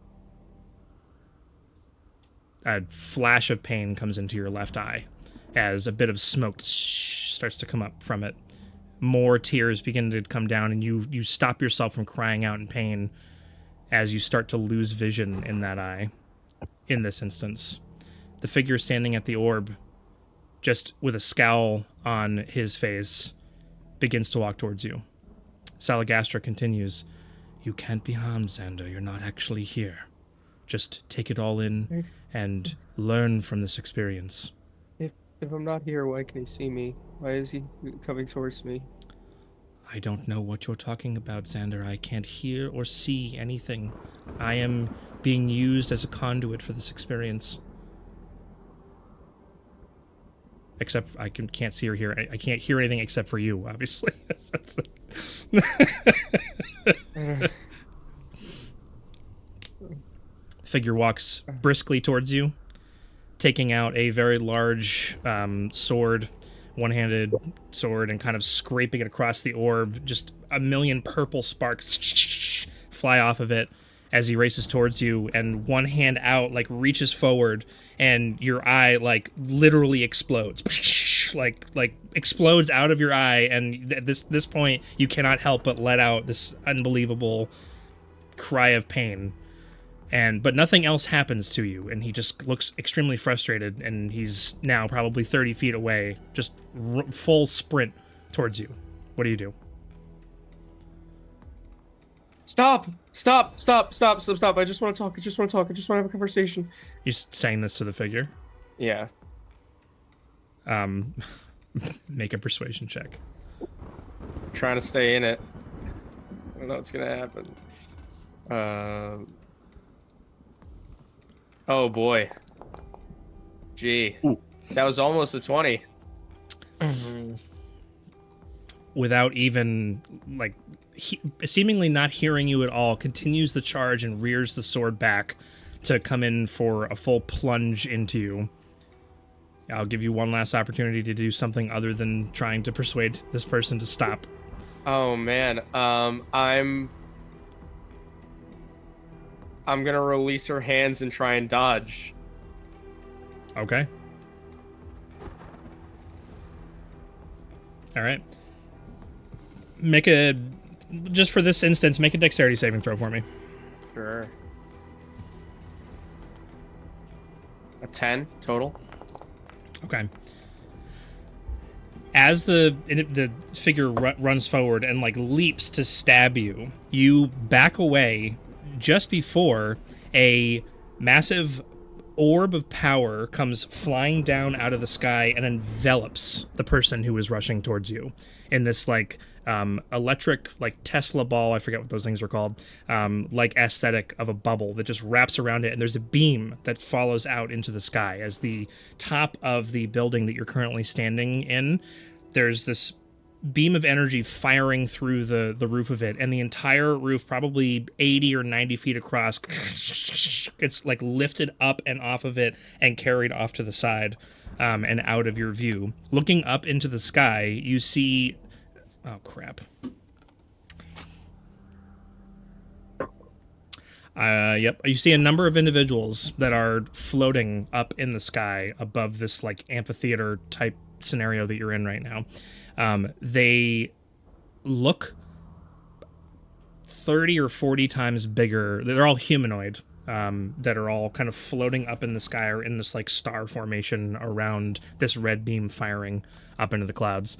A flash of pain comes into your left eye as a bit of smoke starts to come up from it. More tears begin to come down, and you stop yourself from crying out in pain as you start to lose vision in that eye. In this instance, the figure standing at the orb, just with a scowl on his face, begins to walk towards you. Salagastra continues, "You can't be harmed, Xander. You're not actually here. Just take it all in and learn from this experience."
If I'm not here, why can he see me? Why is he coming towards me?
I don't know what you're talking about, Xander. I can't hear or see anything. I am being used as a conduit for this experience. Except I can't see or hear. I can't hear anything except for you, obviously. Figure walks briskly towards you, taking out a very large sword, one-handed sword, and kind of scraping it across the orb. Just a million purple sparks fly off of it as he races towards you, and one hand out, like, reaches forward, and your eye, like, literally explodes. like explodes out of your eye, and at this point, you cannot help but let out this unbelievable cry of pain. But nothing else happens to you, and he just looks extremely frustrated, and he's now probably 30 feet away, just full sprint towards you. What do you do?
Stop! Stop! Stop! Stop! Stop! Stop! I just want to talk. I just want to talk. I just want to have a conversation.
You're saying this to the figure?
Yeah.
Make a persuasion check.
I'm trying to stay in it. I don't know what's gonna happen. Oh boy. Gee.
Ooh.
That was almost a 20.
Without even, like, seemingly not hearing you at all, continues the charge and rears the sword back to come in for a full plunge into you. I'll give you one last opportunity to do something other than trying to persuade this person to stop.
Oh man. I'm gonna release her hands and try and dodge.
Okay. All right. Just for this instance, make a dexterity saving throw for me.
Sure. A 10 total.
Okay. As the figure runs forward and, like, leaps to stab you, you back away just before a massive orb of power comes flying down out of the sky and envelops the person who is rushing towards you in this, like, electric, like, Tesla ball, I forget what those things are called, like, aesthetic of a bubble that just wraps around it, and there's a beam that follows out into the sky. As the top of the building that you're currently standing in, there's this beam of energy firing through the roof of it, and the entire roof, probably 80 or 90 feet across, it's, like, lifted up and off of it and carried off to the side and out of your view. Looking up into the sky, you see... Oh, crap. Yep. You see a number of individuals that are floating up in the sky above this, like, amphitheater type scenario that you're in right now. They look 30 or 40 times bigger. They're all humanoid, that are all kind of floating up in the sky or in this, like, star formation around this red beam firing up into the clouds.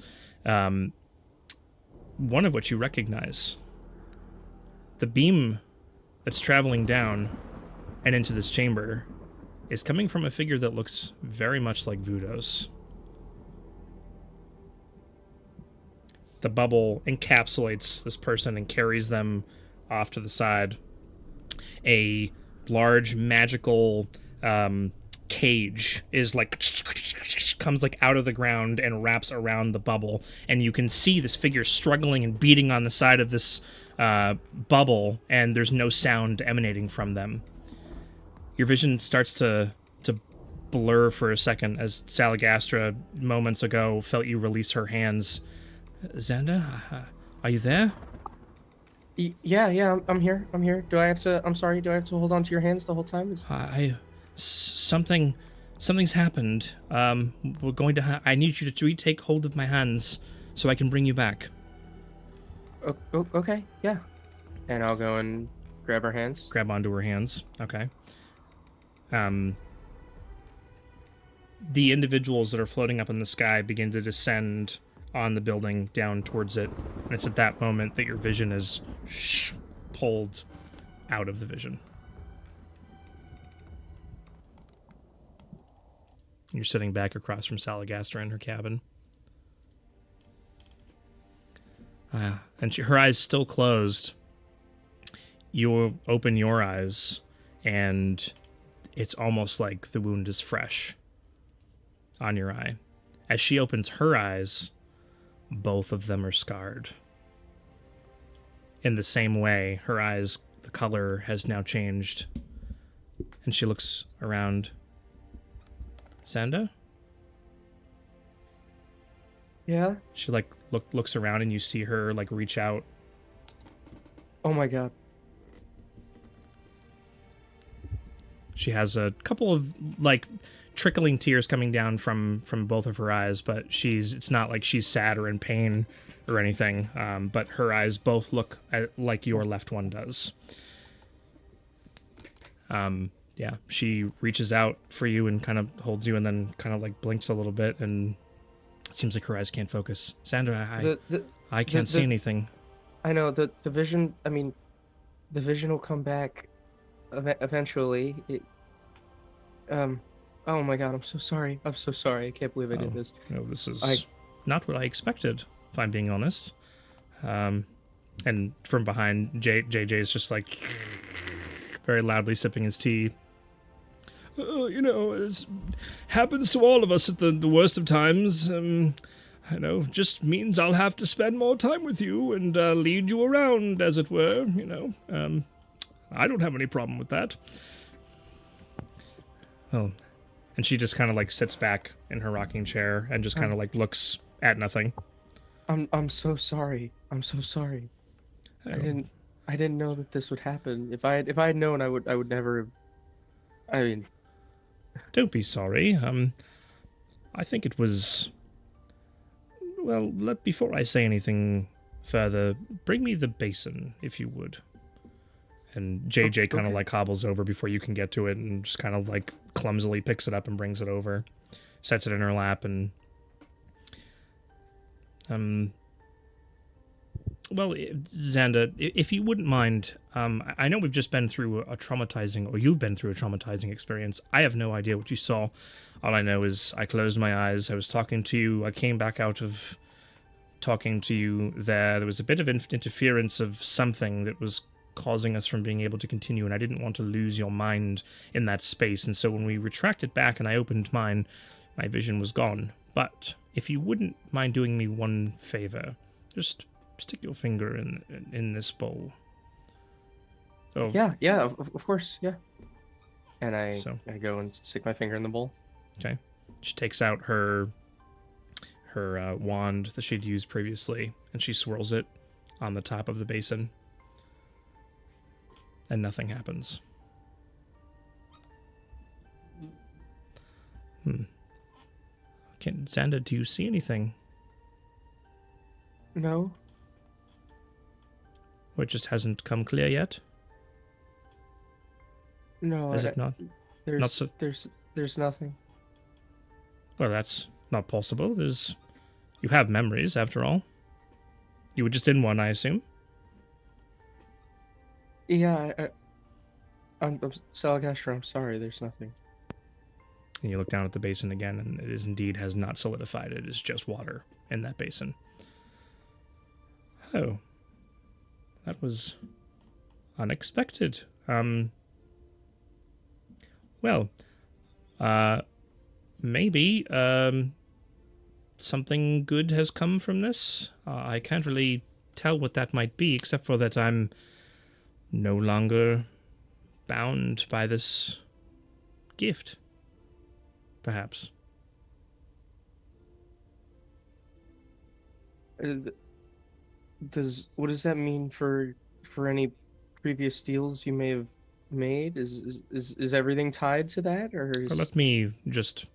One of which you recognize. The beam that's traveling down and into this chamber is coming from a figure that looks very much like Vudos. The bubble encapsulates this person and carries them off to the side. A large magical cage is, like, comes, like, out of the ground and wraps around the bubble, and you can see this figure struggling and beating on the side of this bubble, and there's no sound emanating from them. Your vision starts to blur for a second as Salagastra moments ago felt you release her hands. Xander, are you there?
Yeah, I'm here. I'm here. Do I have to? I'm sorry. Do I have to hold on to your hands the whole time?
Something's happened. We're going to. I need you to retake hold of my hands so I can bring you back.
Okay. Yeah. And I'll go and grab her hands.
Grab onto her hands. Okay. The individuals that are floating up in the sky begin to descend on the building down towards it, and it's at that moment that your vision is pulled out of the vision. You're sitting back across from Salagastra in her cabin. And her eyes still closed. You open your eyes, and it's almost like the wound is fresh on your eye. As she opens her eyes, both of them are scarred. In the same way, her eyes, the color has now changed. And she looks around. Xander?
Yeah.
She looks around, and you see her reach out.
Oh my god.
She has a couple of trickling tears coming down from both of her eyes, but it's not like she's sad or in pain or anything. But her eyes both look like your left one does. Yeah, she reaches out for you and kind of holds you, and then kind of blinks a little bit, and it seems like her eyes can't focus. Sandra, I can't see anything.
I know the vision. I mean, the vision will come back eventually. Oh my god, I'm so sorry. I'm so sorry. I can't believe I did this.
No, this is not what I expected, if I'm being honest. And from behind, JJ is just very loudly sipping his tea. It happens to all of us at the worst of times. I know, just means I'll have to spend more time with you and lead you around, as it were, I don't have any problem with that. Oh, and she just kind of sits back in her rocking chair and just kind of looks at nothing.
I'm so sorry. I'm so sorry.
Oh.
I didn't know that this would happen. If I had known, I would never. I mean,
don't be sorry. I think it was. Well, before I say anything further, bring me the basin, if you would. And JJ kind of hobbles over before you can get to it, and just kind of clumsily picks it up and brings it over, sets it in her lap, and well, Xander, if you wouldn't mind, I know we've just been through a traumatizing, or you've been through a traumatizing experience. I have no idea what you saw. All I know is I closed my eyes, I was talking to you, I came back out of talking to you there. There was a bit of interference of something that was causing us from being able to continue, and I didn't want to lose your mind in that space, and so when we retracted back and I opened mine, my vision was gone. But if you wouldn't mind doing me one favor, just stick your finger in this bowl. Oh
yeah, of course, yeah. And I go and stick my finger in the bowl.
Okay. She takes out her wand that she'd used previously, and she swirls it on the top of the basin. And nothing happens. Xander, do you see anything?
No.
Or it just hasn't come clear yet?
No.
Is it not?
There's nothing.
Well, that's not possible. You have memories, after all. You were just in one, I assume?
Yeah, I'm Salagastra, I'm sorry, there's nothing.
And you look down at the basin again, and it is indeed has not solidified. It is just water in that basin. Oh. That was unexpected. Well, maybe, something good has come from this. I can't really tell what that might be, except for that I'm no longer bound by this gift, perhaps.
What does that mean for for any previous deals you may have made? Is everything tied to that, or is...
Let me just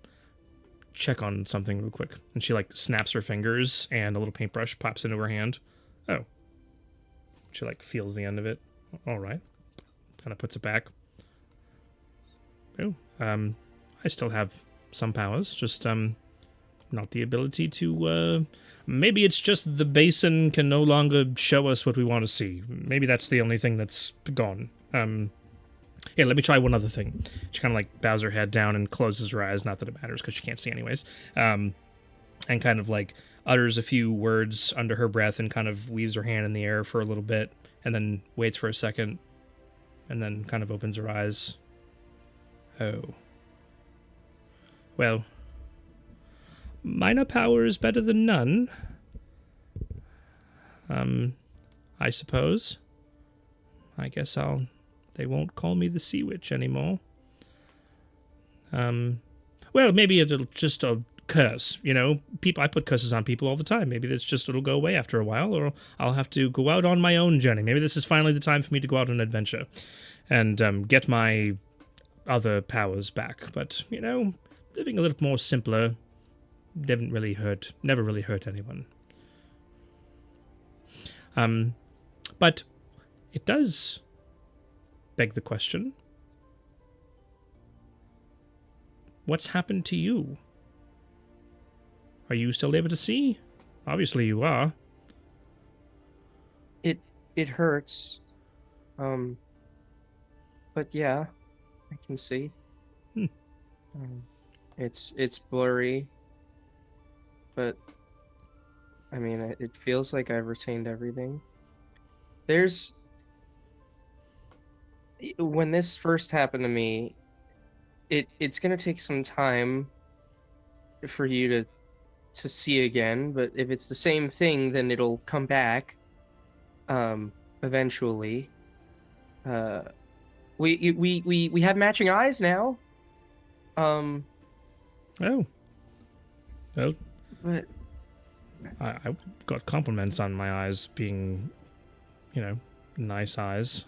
check on something real quick. And she like snaps her fingers and a little paintbrush pops into her hand. Oh. She like feels the end of it. All right. Kind of puts it back. Oh, I still have some powers, just not the ability to maybe it's just the basin can no longer show us what we want to see. Maybe that's the only thing that's gone. Yeah, let me try one other thing. She kind of like bows her head down and closes her eyes, not that it matters because she can't see anyways. And kind of like utters a few words under her breath and kind of weaves her hand in the air for a little bit and then waits for a second and then kind of opens her eyes. Oh. Well, minor power is better than none. I suppose. I guess they won't call me the Sea Witch anymore. Well, maybe it'll just a curse, you know? I put curses on people all the time. Maybe it'll go away after a while, or I'll have to go out on my own journey. Maybe this is finally the time for me to go out on an adventure and get my other powers back. But, you know, living a little more simpler never really hurt anyone. But it does beg the question, what's happened to you? Are you still able to see? Obviously you are.
It hurts. But yeah, I can see. It's blurry, but I mean, it feels like I've retained everything. When this first happened to me, it's gonna take some time for you to see again, but if it's the same thing, then it'll come back eventually. We have matching eyes now.
Oh. Well,
but
I got compliments on my eyes being, you know, nice eyes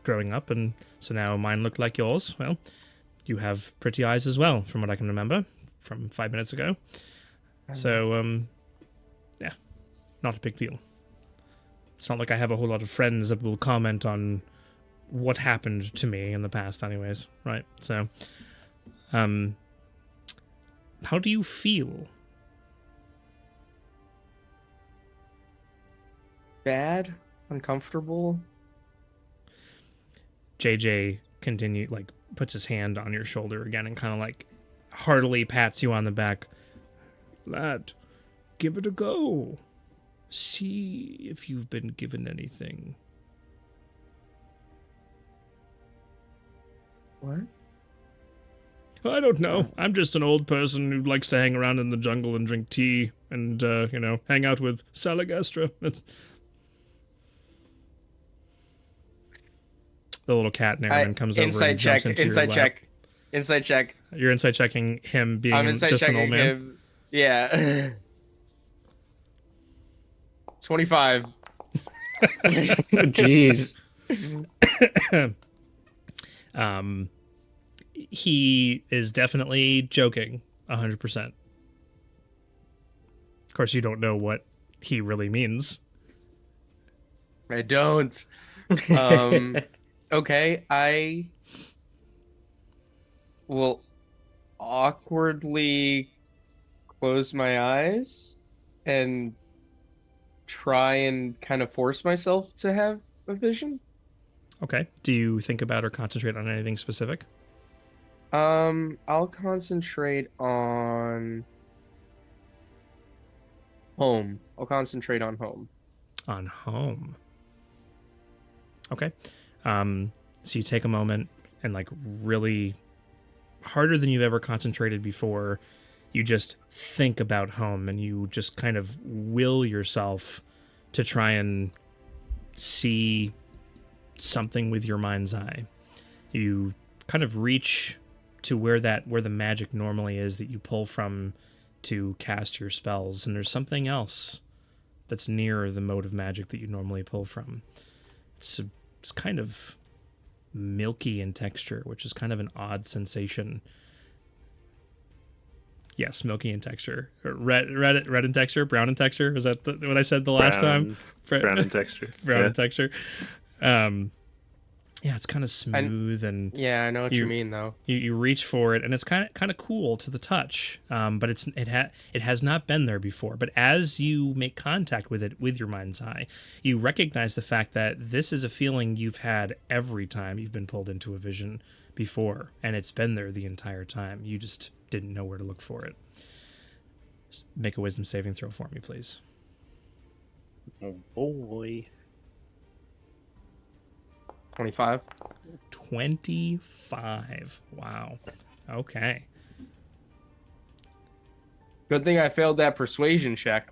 growing up, and so now mine look like yours. Well, you have pretty eyes as well, from what I can remember from 5 minutes ago. So, yeah, not a big deal. It's not like I have a whole lot of friends that will comment on what happened to me in the past anyways, right? So, how do you feel?
Bad, uncomfortable.
JJ puts his hand on your shoulder again and kind of like heartily pats you on the back. Lad, give it a go. See if you've been given anything.
What?
I don't know. I'm just an old person who likes to hang around in the jungle and drink tea and, hang out with Salagastra. The little cat Nairman comes over and jumps into your lap.
Inside check.
You're inside checking him being
I'm inside
just an
checking
old man?
him. Yeah. 25.
Jeez.
He is definitely joking 100%. Of course, you don't know what he really means.
I don't. Okay, I will awkwardly close my eyes and try and kind of force myself to have a vision.
Okay. Do you think about or concentrate on anything specific?
I'll concentrate on home. I'll concentrate on home.
On home. Okay. So you take a moment and really harder than you've ever concentrated before, you just think about home and you just kind of will yourself to try and see something with your mind's eye. You kind of reach to where the magic normally is that you pull from to cast your spells, and there's something else that's near the mode of magic that you normally pull from. it's kind of milky in texture, which is kind of an odd sensation. Yes, milky in texture. Red in texture, brown in texture. Was that what I said the last time?
Brown in texture.
Brown in texture. Yeah, it's kind of smooth and
Yeah, I know what you mean though.
you reach for it and it's kind of cool to the touch. But it has not been there before. But as you make contact with it with your mind's eye, you recognize the fact that this is a feeling you've had every time you've been pulled into a vision before, and it's been there the entire time. You just didn't know where to look for it. Just make a wisdom saving throw for me, please.
Oh boy.
25.
25. Wow. Okay.
Good thing I failed that persuasion check.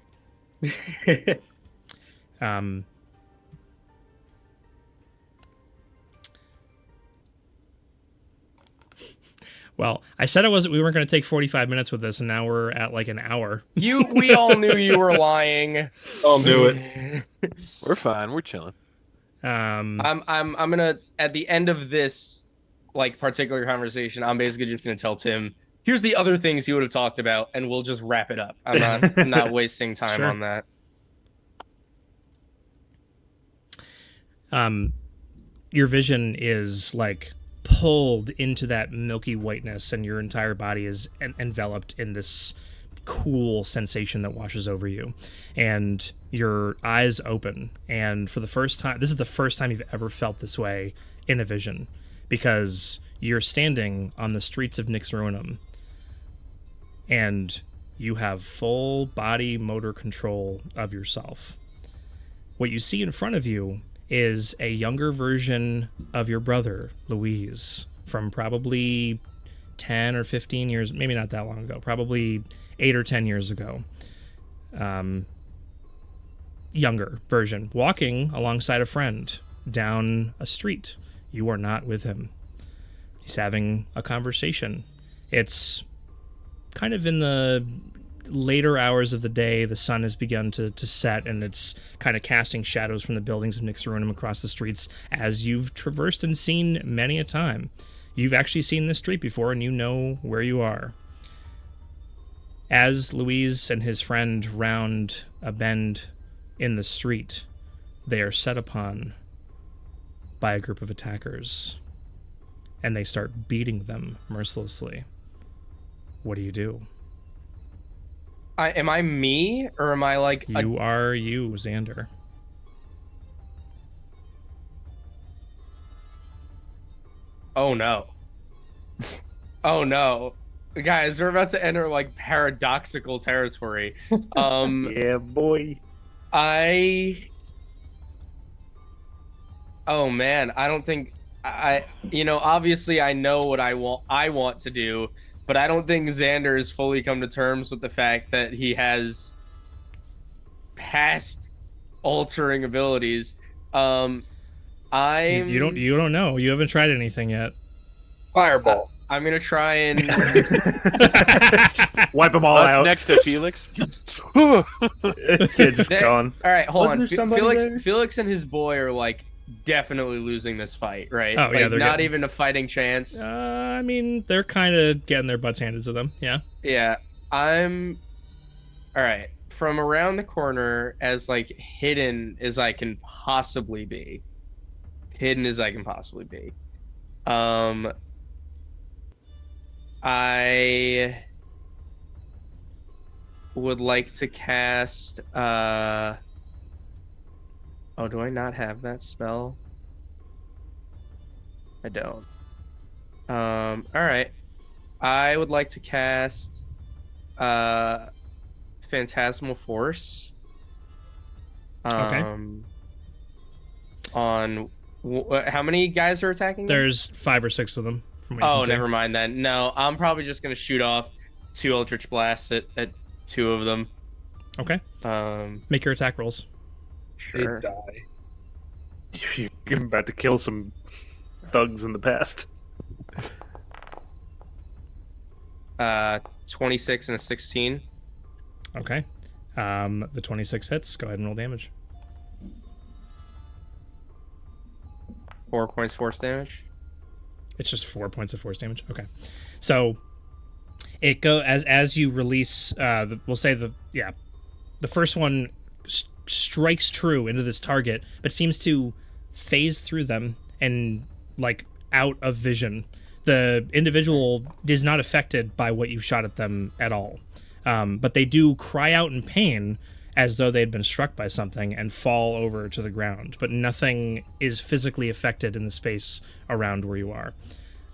Well, I said we weren't going to take 45 minutes with this, and now we're at like an hour.
We all knew you were lying.
I'll do it.
We're fine. We're chilling.
I'm gonna, at the end of this like particular conversation, I'm basically just gonna tell Tim, here's the other things he would have talked about, and we'll just wrap it up. I'm not wasting time on that.
Your vision is like pulled into that milky whiteness, and your entire body is enveloped in this cool sensation that washes over you, and your eyes open, and for the first time, this is the first time you've ever felt this way in a vision, because you're standing on the streets of Nyx Ruinum, and you have full body motor control of yourself. What you see in front of you is a younger version of your brother, Louise, from probably 10 or 15 years, maybe not that long ago, probably 8 or 10 years ago. Younger version, walking alongside a friend down a street. You are not with him. He's having a conversation. It's kind of in the later hours of the day. The sun has begun to set, and it's kind of casting shadows from the buildings of Nyx Ruinum across the streets, as you've traversed and seen many a time. You've actually seen this street before, and you know where you are. As Louise and his friend round a bend in the street, they are set upon by a group of attackers, and they start beating them mercilessly. What do you do?
Am I me, or am I like...
You are you, Xander.
Oh no. Oh no. Guys, we're about to enter like paradoxical territory.
Yeah, boy.
Oh man, I don't think obviously I know what I want to do, but I don't think Xander has fully come to terms with the fact that he has past altering abilities.
You don't know. You haven't tried anything yet.
Fireball.
I'm gonna try and
wipe them all
Us
out.
next to Felix.
Yeah, just gone.
All right, hold on.
Wasn't there somebody there?
Felix and his boy are like definitely losing this fight, right?
Oh, yeah,
like,
they're
not
getting-
even a fighting chance.
I mean, they're kind of getting their butts handed to them. Yeah.
Yeah, I'm. All right, from around the corner, as like hidden as I can possibly be. I would like to cast. Oh, do I not have that spell? I don't. All right. I would like to cast Phantasmal Force.
Okay.
On how many guys are attacking?
There's 5 or 6 of them. From what you
Oh,
can see.
never mind then. No, I'm probably just gonna shoot off 2 Eldritch Blasts at 2 of them.
Okay. Make your attack rolls.
Sure.
They die.
You're about to kill some thugs in the past.
26 and a 16.
Okay. The 26 hits. Go ahead and roll damage.
4 points force damage.
It's just 4 points of force damage. Okay, so it go as you release. We'll say the first one strikes true into this target, but seems to phase through them and like out of vision. The individual is not affected by what you shot at them at all, but they do cry out in pain as though they'd been struck by something and fall over to the ground. But nothing is physically affected in the space around where you are.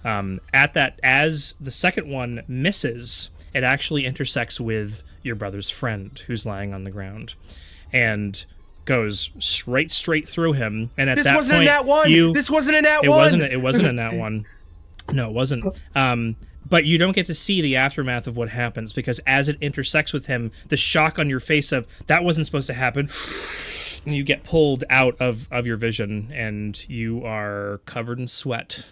As the second one misses, it actually intersects with your brother's friend who's lying on the ground, and goes straight through him. And at that point,
This wasn't a nat
it
one.
It wasn't a nat one. No, it wasn't. But you don't get to see the aftermath of what happens, because as it intersects with him, the shock on your face of that wasn't supposed to happen, and you get pulled out of your vision, and you are covered in sweat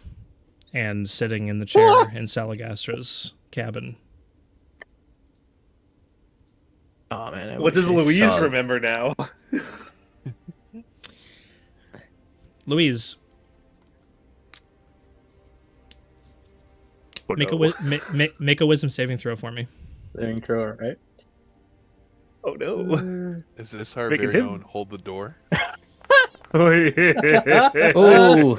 and sitting in the chair in Salagastra's cabin.
Oh man,
What does Louise remember now?
Louise, make a wisdom saving throw for me.
Saving throw, right?
Oh no!
Is this our
Making
very
him-
own hold the door?
Oh yeah!
Oh,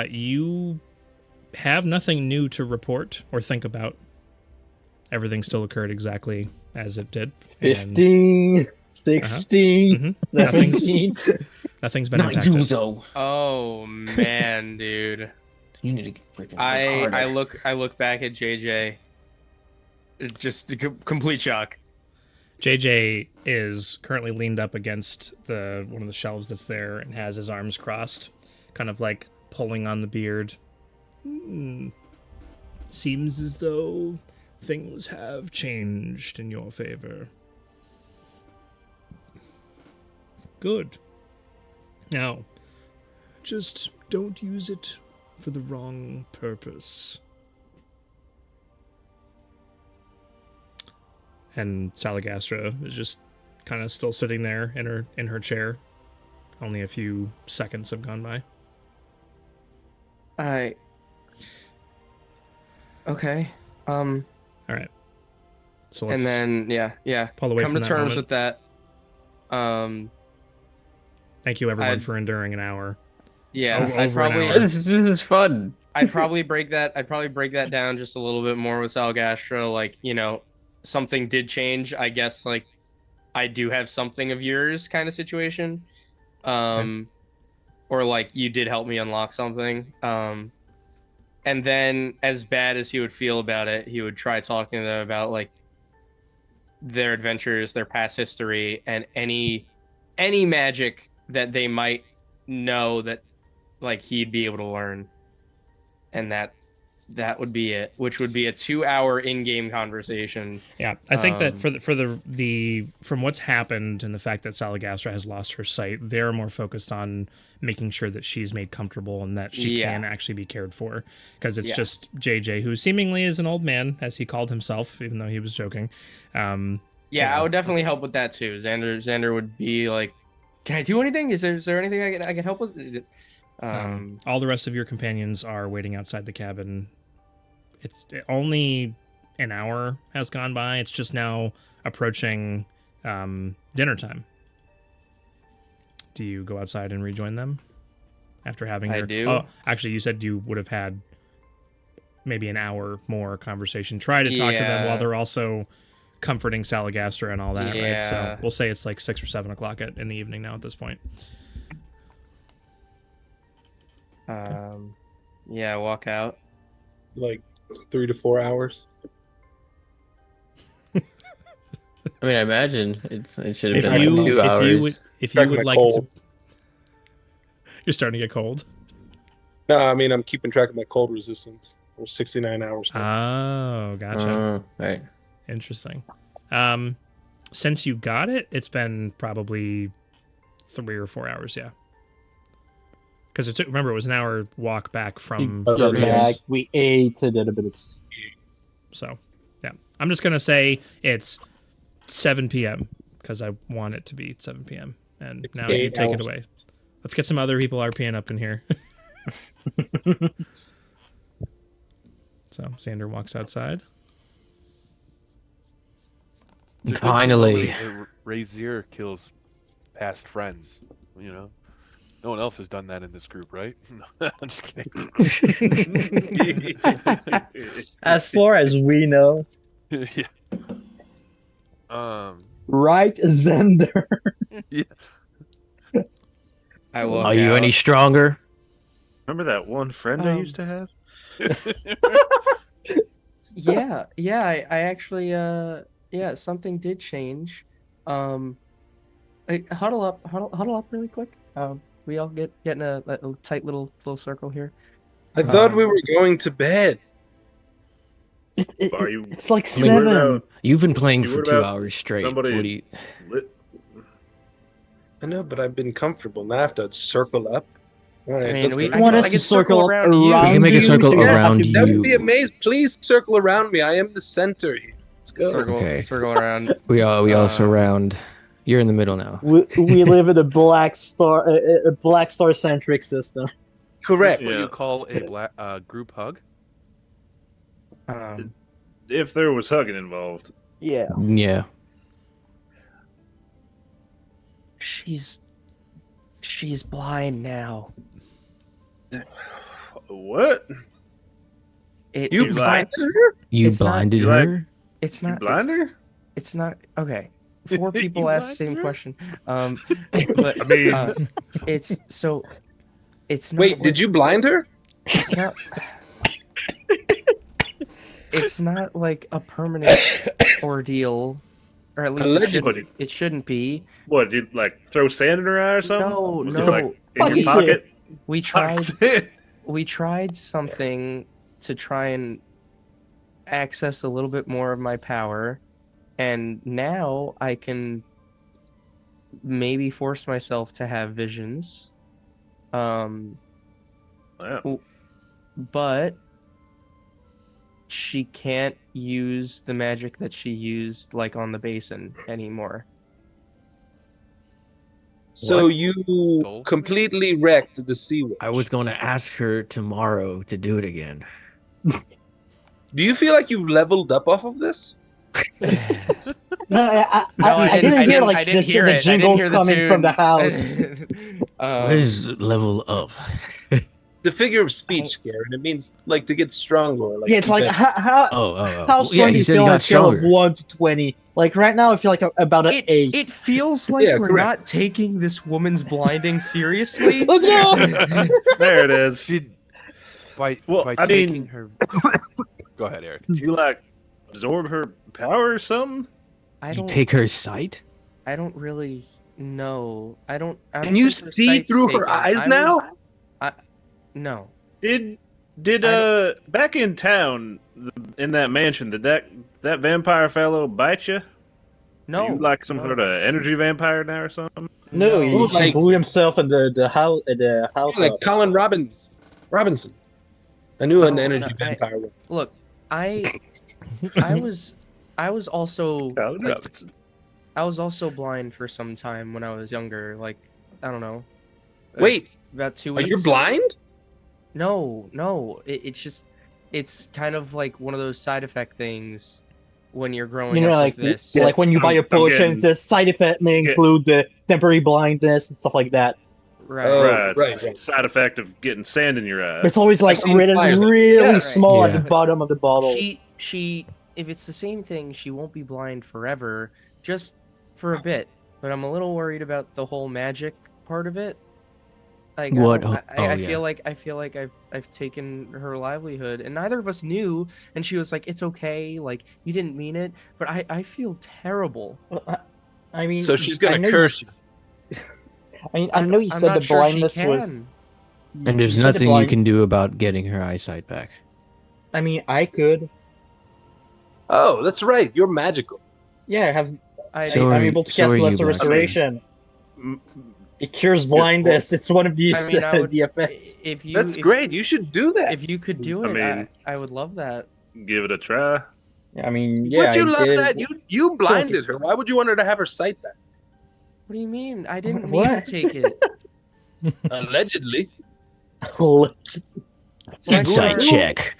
You have nothing new to report or think about. Everything still occurred exactly as it did. and
15, 16, 17.
Nothing's been
not you
impacted.
though.
Oh man, dude.
You need to freaking work
I
harder.
look back at JJ. Just a complete shock.
JJ is currently leaned up against one of the shelves that's there and has his arms crossed, kind of like pulling on the beard. Seems as though things have changed in your favor. Good. Now, just don't use it for the wrong purpose. And Salagastra is just kind of still sitting there in her chair. Only a few seconds have gone by.
Okay.
All right. So let's
And then yeah.
pull away
Come
from
to
that
terms
moment.
with that.
Thank you, everyone,
I'd-
for enduring an hour.
Yeah,
Over
I'd
an
probably
hour.
This is fun.
I'd probably break that down just a little bit more with Salgastra. Like, something did change. I guess like I do have something of yours kind of situation. Or like you did help me unlock something. And then as bad as he would feel about it, he would try talking to them about like their adventures, their past history, and any magic that they might know that like he'd be able to learn. And that would be it, which would be a 2-hour in-game conversation.
Yeah, I think that for the from what's happened and the fact that Salagastra has lost her sight, they're more focused on making sure that she's made comfortable and that she can actually be cared for, because it's just JJ, who seemingly is an old man, as he called himself, even though he was joking.
I would definitely help with that too. Xander would be like, "Can I do anything? Is there anything I can help with?"
All the rest of your companions are waiting outside the cabin. It's only an hour has gone by. It's just now approaching dinner time. Do you go outside and rejoin them after having
I
your...
do.
Oh, actually, you said you would have had maybe an hour more conversation. Try to talk to them while they're also comforting Salagastra and all that, right? So we'll say it's like 6 or 7 o'clock in the evening now at this point.
Walk out.
Like 3 to 4 hours.
I mean, I imagine it should have
If
been
you
like 2 hours.
if you
Tracking
would
my
like
cold.
to... You're starting to get cold.
No, I mean I'm keeping track of my cold resistance. We're 69 hours.
Oh, gotcha.
Right.
Interesting. Since you got it, it's been probably 3 or 4 hours, yeah. Because remember, it was an hour walk back from
Oh,
your
yeah.
use.
We ate and did a bit of...
So, yeah. I'm just gonna say it's 7 p.m. because I want it to be 7 p.m. And now you take it away. Let's get some other people RPing up in here. So Xander walks outside.
Finally.
Razier kills past friends. You know, no one else has done that in this group, right? I'm just kidding.
As far as we know.
Yeah.
Right, Xander?
Yeah.
I walk
Are you
out.
any stronger?
Remember that one friend I used to have?
Yeah, I actually, yeah, something did change. Huddle up really quick. We all get in a tight little circle here.
I thought we were going to bed.
It's like
You worried
7.
about-
You've been playing
You
for
worried
2
about
hours straight.
somebody-
What do you?
I know, but I've been comfortable. Now I have to circle up. All right,
I mean,
let's
we-
go.
I
want
can-
us
I
to
can
circle
circle
around
around you.
We can make a
you,
circle
so you don't
around
have to-
That would be
you.
amazing. Please circle around me. I am the center here. Let's go.
Okay.
Circle around.
We all surround. You're in the middle now.
We live in a Black Star, a Black Star centric system.
Correct.
What do
Yeah.
you call a group hug?
If there was hugging involved.
Yeah.
Yeah.
She's blind now.
What?
You
It's
blinded
not,
her?
You
It's not-
blinded
You like-
her?
it's
You
not.
blinder?
It's not okay. 4
You
people asked the same
blind her?
question. But
I mean,
it's so. It's not.
Wait, did you blind her?
It's not. It's not like a permanent ordeal, or at least
Allegedly.
it shouldn't be.
what, did you like throw sand in her eye or something?
No,
Was
no.
it like in
Fucking
your pocket?
We tried.
Pocket?
We tried something to try and access a little bit more of my power, and now I can maybe force myself to have visions.
Wow.
But she can't use the magic that she used like on the basin anymore.
So
What?
you completely wrecked the sea witch.
I was going to ask her tomorrow to do it again.
Do you feel like you've leveled up off of this?
No, I didn't hear like the jingle coming from the house.
What is level up?
The figure of speech, Garen. It means like to get stronger. Like
Yeah, it's like
better.
how
Oh.
strong
Yeah,
do
he
you
said
feel
he
on a
got
scale of
stronger.
1 to 20? Like right now, I feel like about an 8.
It feels like
Yeah,
we're
correct.
not taking this woman's blinding seriously.
Let's go.
There it is.
Did by
Well,
by
I
taking
mean-
her. Go ahead, Eric.
Did you like absorb her power or something?
I
You
don't.
take her sight?
I don't really know. I don't
Can you
think her
see
sight's
through her
taken.
eyes now?
No.
Did
I
back in town in that mansion, did that vampire fellow bite you?
No.
Are you like some
no.
sort of energy vampire now or something?
No,
No,
he
like-
blew himself in the house.
Like
up.
Colin Robinson. I knew an
No,
energy
no,
vampire was.
Look, I was also
Colin
like,
Robinson.
I was also blind for some time when I was younger. Like I don't know.
Wait,
About 2
are
weeks.
you blind?
No. It's just it's kind of like one of those side effect things when you're growing
You know,
up
like
with this.
like when you buy a
I'm
potion,
getting-
it says side effect may
get-
include the temporary blindness and stuff like that.
Right.
Oh,
right,
right,
it's a
right.
side effect of getting sand in your eye.
It's always like
I've seen
written
flyers.
really
Yeah, right.
small at
Yeah.
the bottom of the bottle.
She if it's the same thing, she won't be blind forever, just for a bit. But I'm a little worried about the whole magic part of it. Like
What?
I
Yeah.
feel like I've taken her livelihood, and neither of us knew. And she was like, "It's okay, like you didn't mean it." But I feel terrible.
I mean,
So she's
I
gonna
know
curse you.
I mean, I know you
I'm
said
not
the
sure she
blindness was.
can.
And there's
you said the
nothing you
blind-
can do about getting her eyesight back.
I mean, I could.
Oh, that's right. You're magical.
Yeah, I have.
So
I'm
are-
able to
so
cast
are you,
lesser
Black.
restoration.
M-
It cures blindness. It's one of these
I mean, I would-
the effects.
If you
That's
if,
great. You should do that.
If you could do
I
it,
mean-
I would love that.
Give it a try.
I mean, yeah,
Would you
I
love
did.
that? You blinded her. Why would you want her to have her sight back?
What do you mean? I didn't mean to
What?
take it.
Allegedly.
Insight
Blackstar,
check.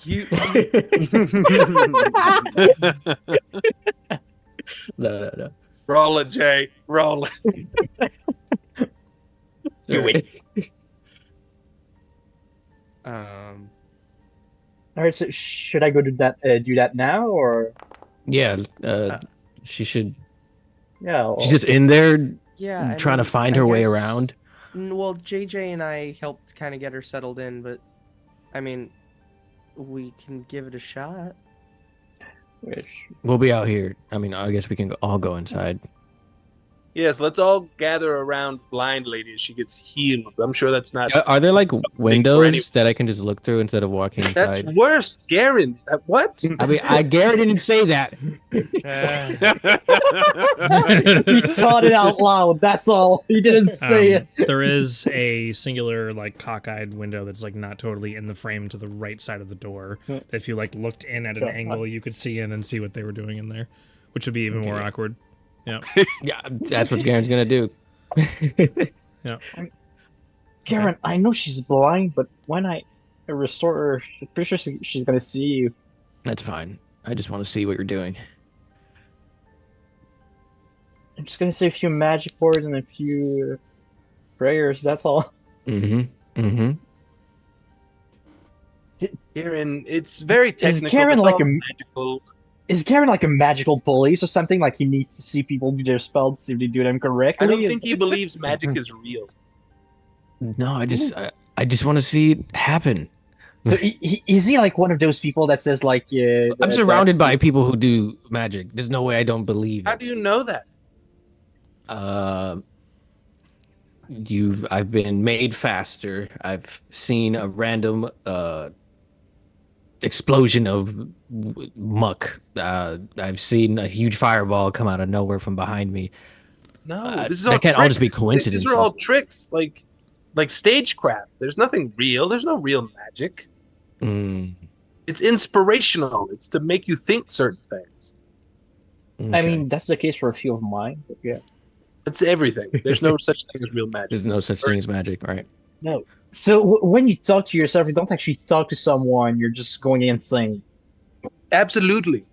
You.
No.
Roll it, Jay. Roll it.
Do it.
Um.
All right, so should I go do that now, or
Yeah, she should.
yeah?
She's just in there
Yeah. I
trying to
mean,
find
I
her way
guess-
around.
Well, JJ and I helped kind of get her settled in, but I mean, we can give it a shot.
We'll be out here. I mean, I guess we can all go inside.
Yes, let's all gather around Blind Lady as she gets healed. I'm sure that's not.
Are there like
any-
windows that I can just look through instead of walking
That's
inside?
worse, Garen. What?
I mean, Garrett didn't say that.
He thought it out loud. That's all. He didn't say it.
There is a singular, like, cockeyed window that's, like, not totally in the frame to the right side of the door. That if you, like, looked in at an angle, you could see in and see what they were doing in there, which would be even more awkward. Yeah.
Yeah, that's what Garen's gonna do.
Yeah.
Garen, I know she's blind, but when I restore her, I'm pretty sure she's gonna see you.
That's fine. I just want to see what you're doing.
I'm just gonna say a few magic words and a few prayers. That's all.
Mm-hmm.
Garen, it's very technical.
Garen
but
like
all
a-
magical.
Is Garen like a magical police or something? Like he needs to see people do their spells to see if they do them correctly?
I don't think he believes magic is real.
No, I just want to see it happen.
So is he like one of those people that says like?
I'm surrounded by people who do magic. There's no way I don't believe
How
it.
do you know that?
I've been made faster. I've seen a random explosion of muck. I've seen a huge fireball come out of nowhere from behind me.
No, this is
that
all
can't all just be
tricks.
coincidences.
These are all tricks, like stagecraft. There's nothing real. There's no real magic.
Mm,
It's inspirational. It's to make you think certain things.
I
okay.
mean, that's the case for a few of mine. But yeah.
It's everything. There's no such thing as real magic.
There's no such thing as magic, right?
No.
So when you talk to yourself, you don't actually talk to someone. You're just going insane.
Absolutely.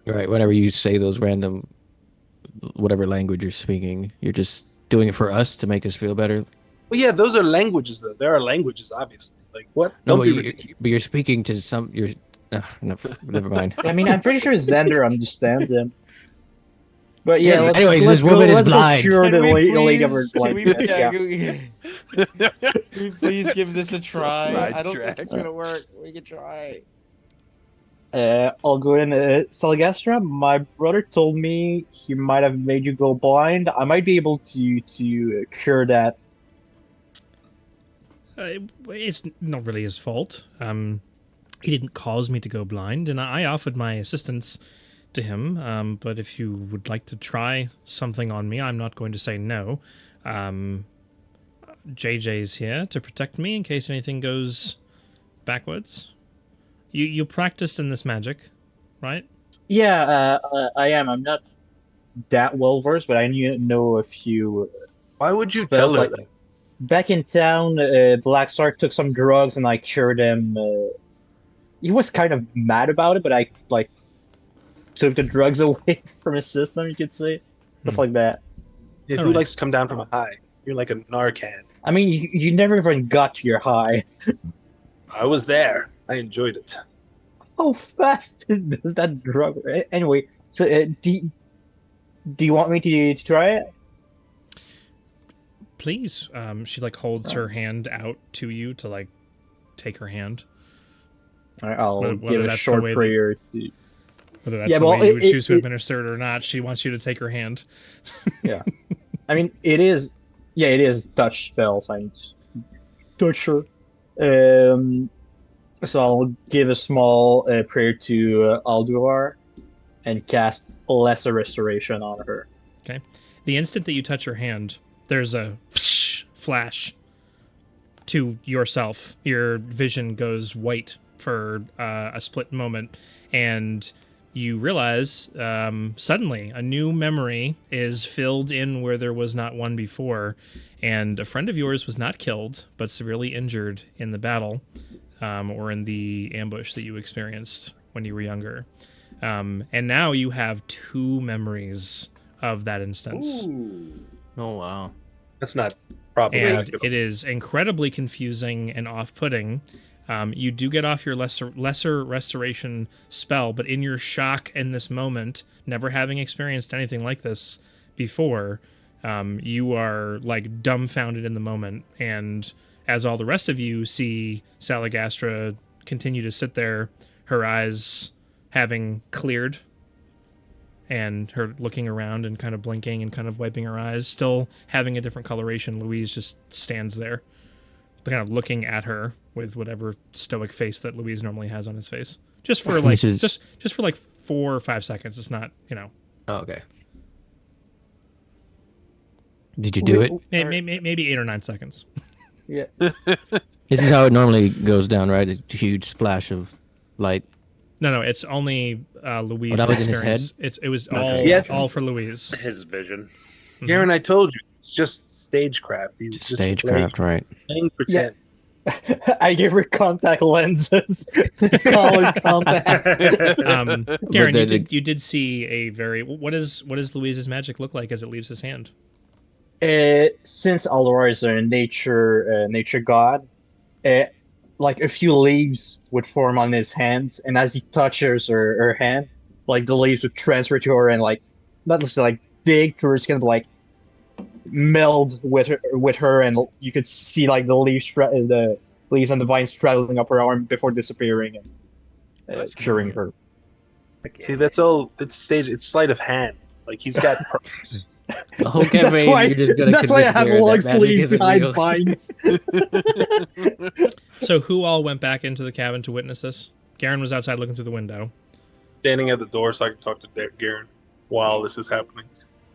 Right. Whenever you say those random, whatever language you're speaking, you're just doing it for us to make us feel better.
Well, yeah, those are languages, though. There are languages, obviously. Like, what?
No,
Don't
but,
be
you,
ridiculous.
but you're speaking to some. You're. Never mind.
I mean, I'm pretty sure Xander understands him. But yeah,
Yes,
let's,
anyways,
let's
this woman is
let's go
blind.
cure the
Can we
lady of her
please- can we-
blindness.
yeah,
Yeah.
Can we please give this a try? I don't think
Sidetrack.
it's gonna work. We can try.
I'll go in. Salgastra, my brother told me he might have made you go blind. I might be able to cure that.
It's not really his fault. He didn't cause me to go blind, and I offered my assistance to him. But if you would like to try something on me, I'm not going to say no. JJ's here to protect me in case anything goes backwards. You practiced in this magic, right?
Yeah, I am. I'm not that well versed, but I know a few.
Why would you
spells
tell her
like
that?
Back in town, Black Star took some drugs and I cured him. He was kind of mad about it, but I like took the drugs away from his system. You could say stuff like that.
Yeah, who
Alright.
likes to come down from a high? You're like a Narcan.
I mean, you never even got to your high.
I was there. I enjoyed it.
How fast does that drug? Anyway, so do you want me to try it?
Please. She like holds her hand out to you to like take her hand.
All right, I'll
Whether
give a
that's the
short
way that-
prayer. To...
Whether that's
Yeah,
the
well,
way you would
it-
choose to
it-
administer it or not, she wants you to take her hand.
I mean, it is. Yeah, it is touch spell science. Touch her. So I'll give a small prayer to Alduar and cast Lesser Restoration on her.
The instant that you touch her hand, there's a flash to yourself. Your vision goes white for a split moment, and you realize suddenly a new memory is filled in where there was not one before, and a friend of yours was not killed but severely injured in the battle or in the ambush that you experienced when you were younger. And now you have 2 memories of that instance.
Oh wow.
That's not probably.
And it is incredibly confusing and off-putting. You do get off your lesser restoration spell, but in your shock in this moment, never having experienced anything like this before, you are like dumbfounded in the moment. And as all the rest of you see Salagastra continue to sit there, her eyes having cleared, and her looking around and kind of blinking and kind of wiping her eyes, still having a different coloration, Louise just stands there, kind of looking at her with whatever stoic face that Louise normally has on his face. Just for like just for like 4 or 5 seconds. It's not,
Oh, okay. Did you do it?
Maybe 8 or 9 seconds.
Yeah.
This is how it normally goes down, right? A huge splash of light.
No, it's only Louise.
That was in his
experience. It was all
Yes.
all for Louise.
His vision.
Garen, I told you, it's just stagecraft. He's just
Stagecraft, right?
playing pretend.
I gave her contact lenses. Color contact.
Garen, you did see a very what does Louise's magic look like as it leaves his hand?
Since Alora is a nature god, like a few leaves would form on his hands, and as he touches her hand, like the leaves would transfer to her and like not just like dig to her skin, but like meld with her, and you could see like the leaves and the vines straddling up her arm before disappearing and curing her.
See, that's all. It's sleight of hand. Like he's got purpose.
The whole campaign, you're just gonna
that's why I have
convince
long
Garen that magic
sleeves
isn't
behind
real.
vines.
So who all went back into the cabin to witness this? Garen was outside looking through the window.
Standing at the door so I can talk to Garen while this is happening.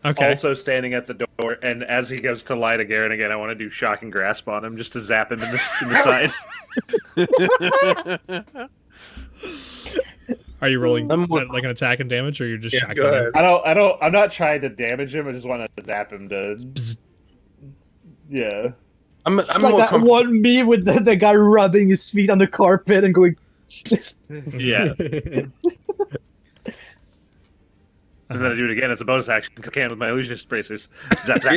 Okay.
Also standing at the door, and as he goes to lie to Garen again, I want to do shock and grasp on him just to zap him in the side.
Are you rolling like an attack and damage, or you're just shocking
go
him?
ahead.
I'm not trying to damage him. I just want to zap him to. Yeah.
I'm
It's
more
like that one meme with the guy rubbing his feet on the carpet and going.
Yeah. And then I do it again. It's a bonus action. I can with my illusionist bracers. Zap, zap.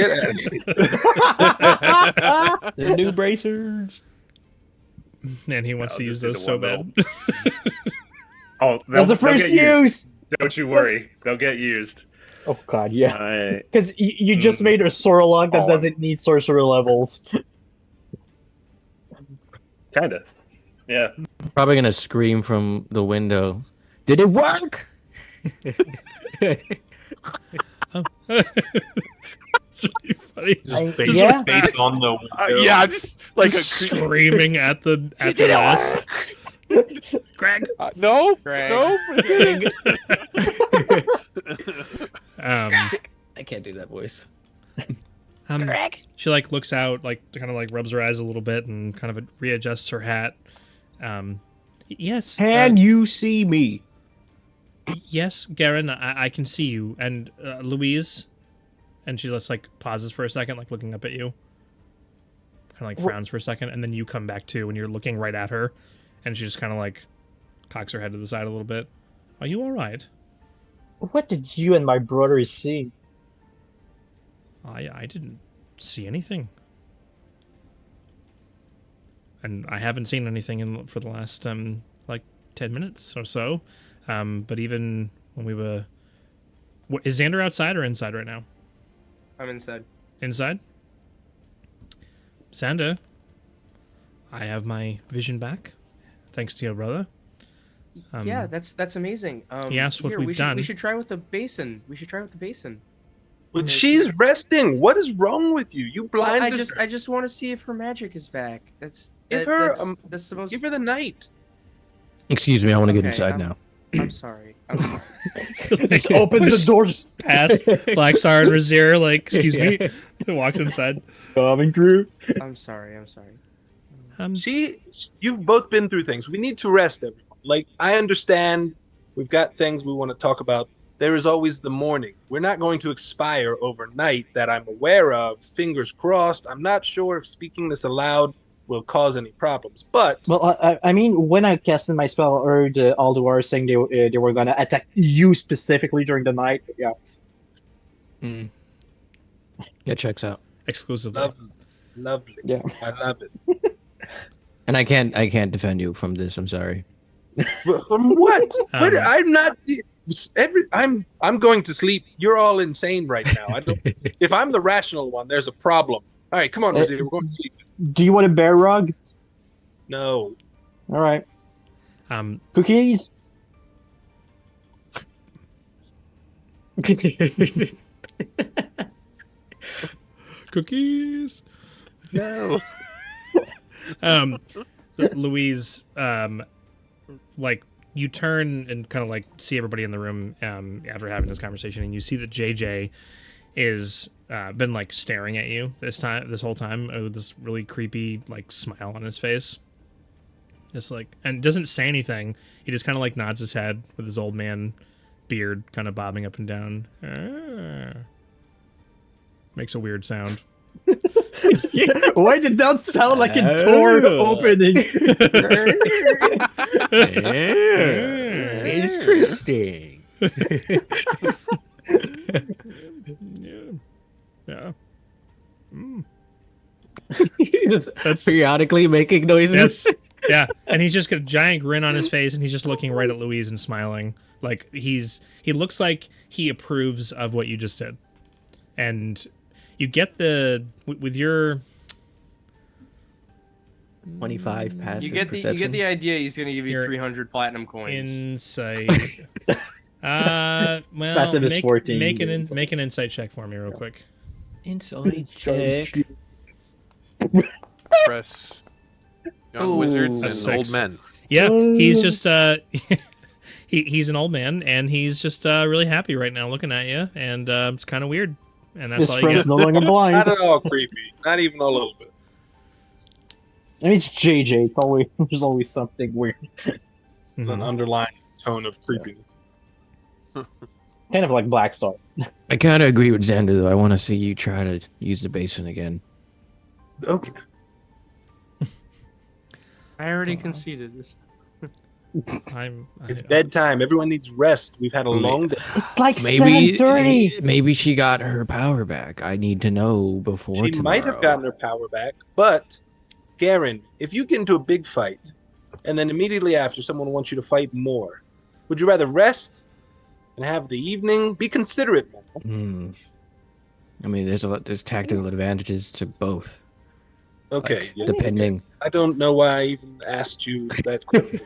The new bracers.
Man, he wants
I'll
to
just
use
do
those
the
so
one
bad.
Oh,
That's the first use.
Don't you worry. They'll get used.
Oh god, yeah.
I...
Because you just made a Sorolog that doesn't need sorcerer levels.
Kinda. Yeah.
Probably gonna scream from the window. Did it work?
It's really funny.
Yeah.
based on the
Yeah, I'm just like
Just screaming at the glass. Greg.
no,
Greg.
no.
I can't do that voice.
She like looks out, like kind of like rubs her eyes a little bit, and kind of readjusts her hat. Yes.
Can you see me?
Yes, Garen, I can see you. And Louise, and she just like pauses for a second, like looking up at you. Kind of like frowns for a second, and then you come back too, and you're looking right at her, and she just kind of like cocks her head to the side a little bit. Are you all right?
What did you and my brother see?
I didn't see anything, and I haven't seen anything for the last like 10 minutes or so. But even when we were, is Xander outside or inside right now?
I'm inside.
Inside. Xander, I have my vision back, thanks to your brother.
Yeah, that's amazing.
He asked what
here,
we've done.
We should try with the basin.
But she's resting. What is wrong with you? You blinded
I just want to see if her magic is back. That's
Give
that-
her,
that's the most.
give her the night.
Excuse me, I want to get
Okay,
inside now.
I'm sorry. I'm sorry.
Just opens the door. Just
Past Blackstar and Razier, like, excuse me, walks inside.
coming through.
I'm sorry.
You've both been through things. We need to rest everyone. Like, I understand We've got things we want to talk about. There is always the morning. We're not going to expire overnight that I'm aware of. Fingers crossed. I'm not sure if speaking this aloud will cause any problems, but
Well, I mean, when I casted my spell, I heard all the warriors saying they were gonna attack you specifically during the night. Yeah.
Mm. That checks out.
Exclusively.
lovely.
Yeah.
I love it.
And I can't defend you from this. I'm sorry.
From what? What?
Um,
I'm not. I'm going to sleep. You're all insane right now. I don't. If I'm the rational one, there's a problem. All right, come on, Rizzy. We're going to sleep.
Do you want a bear rug?
No.
All right.
um,
Cookies.
cookies.
No.
Louise, like you turn and kind of like see everybody in the room after having this conversation, and you see that JJ is been like staring at you this whole time with this really creepy like smile on his face. Just like, and doesn't say anything. He just kind of like nods his head with his old man beard kind of bobbing up and down. Makes a weird sound.
Why did that sound like a door opening?
Interesting.
Yeah.
That's periodically making noises.
Yes. Yeah. And he's just got a giant grin on his face, and he's just looking right at Louise and smiling. Like he looks like he approves of what you just did. And you get with your
25 passive
You get
perception.
the idea. He's gonna give you
Your
300 platinum coins.
insight. Well,
Passive is 14.
make an insight check for me real quick.
Insight check.
Press young wizards
That's
and old
6.
men.
Yeah, he's just he's an old man, and he's just really happy right now looking at you, and it's kind of weird, and that's
His
all you
friend's
get.
no longer blind.
Not at all creepy. Not even a little bit.
I mean, it's JJ. It's always there's always something weird.
It's an
Mhm.
underlying tone of creepiness.
Kind of like Black Star.
I kind of agree with Xander, though. I want to see you try to use the basin again.
Okay.
I already conceded this.
It's bedtime. Everyone needs rest. We've had a long day.
It's like
Maybe
7:30.
maybe she got her power back. I need to know before
She
tomorrow.
might have gotten her power back, but Garen, if you get into a big fight, and then immediately after someone wants you to fight more, would you rather rest and have the evening? Be considerate, man.
I mean, there's tactical advantages to both.
Okay,
Like,
yeah.
depending.
I don't know why I even asked you that question.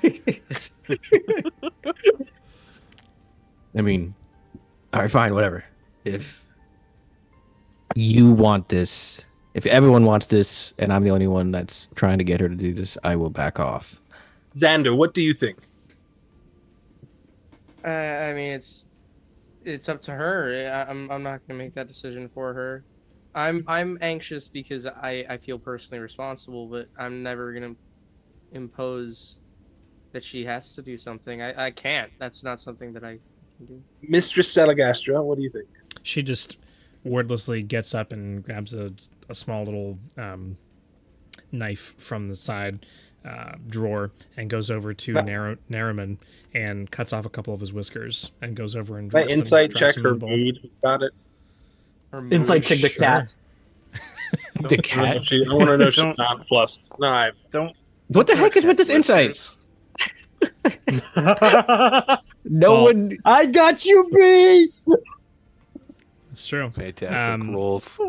I mean, all right, fine, whatever. If you want this, if everyone wants this, and I'm the only one that's trying to get her to do this, I will back off.
Xander, what do you think?
I mean, it's up to her. I'm not gonna make that decision for her. I'm anxious because I feel personally responsible, but I'm never gonna impose that she has to do something. I can't. That's not something that I can do.
Mistress Salagastra, what do you think?
She just wordlessly gets up and grabs a small little knife from the side drawer and goes over to Nariman and cuts off a couple of his whiskers and goes over and
My
drops them-
insight
drops
check
them in
her
the bowl.
mood. Got it.
Her mood.
Inside check the
Sure.
cat.
The cat.
I want to know if she's
Don't-
nonplussed. No, I
Don't.
What the heck is with this insight? No
Well,
one.
I got you beat.
It's true.
Fantastic rolls.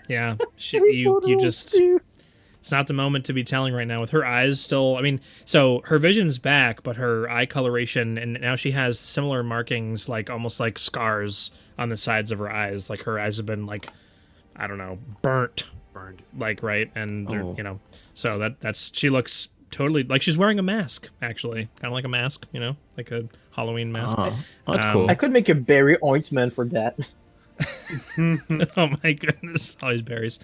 Yeah, you just. It's not the moment to be telling right now with her eyes still. I mean, so her vision's back, but her eye coloration, and now she has similar markings, like almost like scars on the sides of her eyes. Like her eyes have been like, I don't know, burnt, like right, and they're,
Oh.
you know, so that's she looks totally like she's wearing a mask, actually, kind of like a mask, you know, like a Halloween mask.
That's
Um,
cool.
I could make a berry ointment for that.
Oh my goodness, all these berries.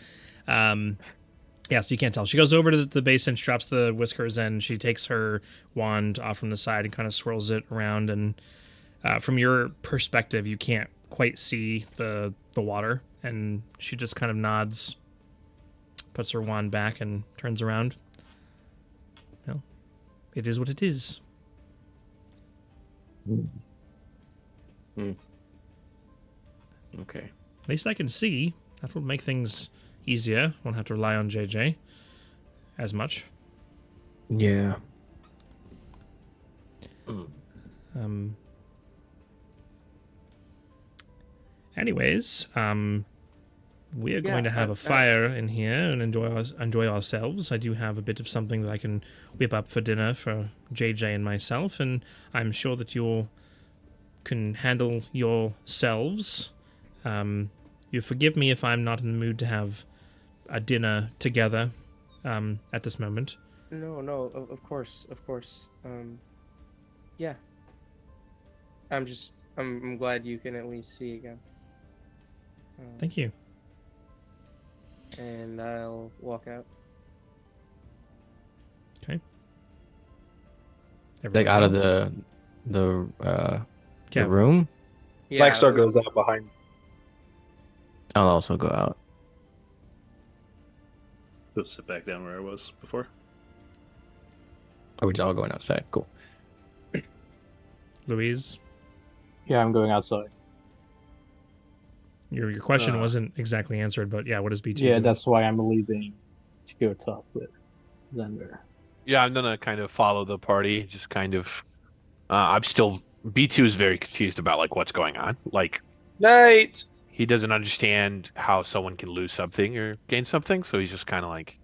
Yeah, so you can't tell. She goes over to the basin, she drops the whiskers in, she takes her wand off from the side and kind of swirls it around, and From your perspective, you can't quite see the water, and she just kind of nods, puts her wand back, and turns around. Well, it is what it is.
Okay.
At least I can see. That will make things easier. Won't have to rely on JJ as much.
Yeah.
Anyways, we are going to have a fire in here and enjoy ourselves. I do have a bit of something that I can whip up for dinner for JJ and myself, and I'm sure that you can handle yourselves. You forgive me if I'm not in the mood to have a dinner together at this moment.
No, of course. Yeah. I'm glad you can at least see again.
Thank you.
And I'll walk out.
Okay.
Like out of the room.
Yeah,
Blackstar goes out behind.
I'll also go out.
Go sit back down where I was before.
Are we all going outside? Cool.
Louise,
Yeah, I'm going outside.
your question wasn't exactly answered, but yeah, what does B2
Yeah,
do?
that's why I'm leaving to go talk with Xander.
Yeah, I'm gonna kind of follow the party. Just kind of. I'm still. B2 is very confused about like what's going on. Like
Night.
he doesn't understand how someone can lose something or gain something, so he's just kind of like,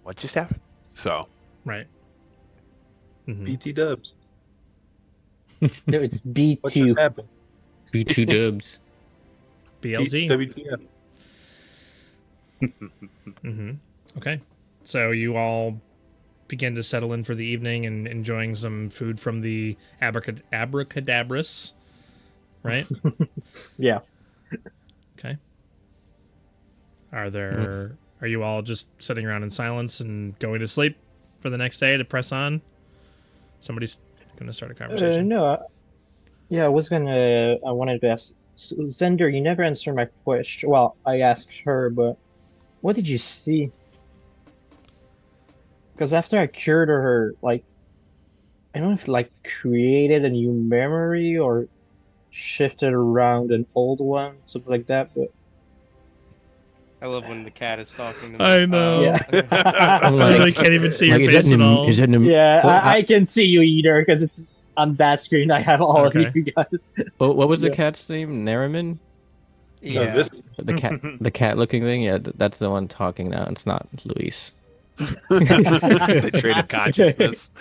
"What just happened?" So
Right. Mm-hmm.
BT Dubs.
No, it's
What
B2.
just happened?
B2 dubs.
BLZ.
WTF.
Mm-hmm. Okay. So you all begin to settle in for the evening and enjoying some food from the abracadabras, right?
Yeah.
Okay. Are you all just sitting around in silence and going to sleep for the next day to press on? Somebody's going to start a conversation.
No, I wanted to ask Xander, you never answered my question. Well, I asked her, but what did you see? Because after I cured her, like, I don't know if it, like, created a new memory or shifted around an old one, something like that, but
I love when the cat is talking to me.
I know.
yeah.
I really can't even see your
Like,
face at all.
Is that
Yeah,
what,
I can see you either, because it's on that screen. I have all
Okay.
of you guys.
what was the
Yeah.
cat's name? Nariman?
No,
Yeah.
this
The cat looking thing? Yeah, that's the one talking now. It's not Luis.
they traded consciousness.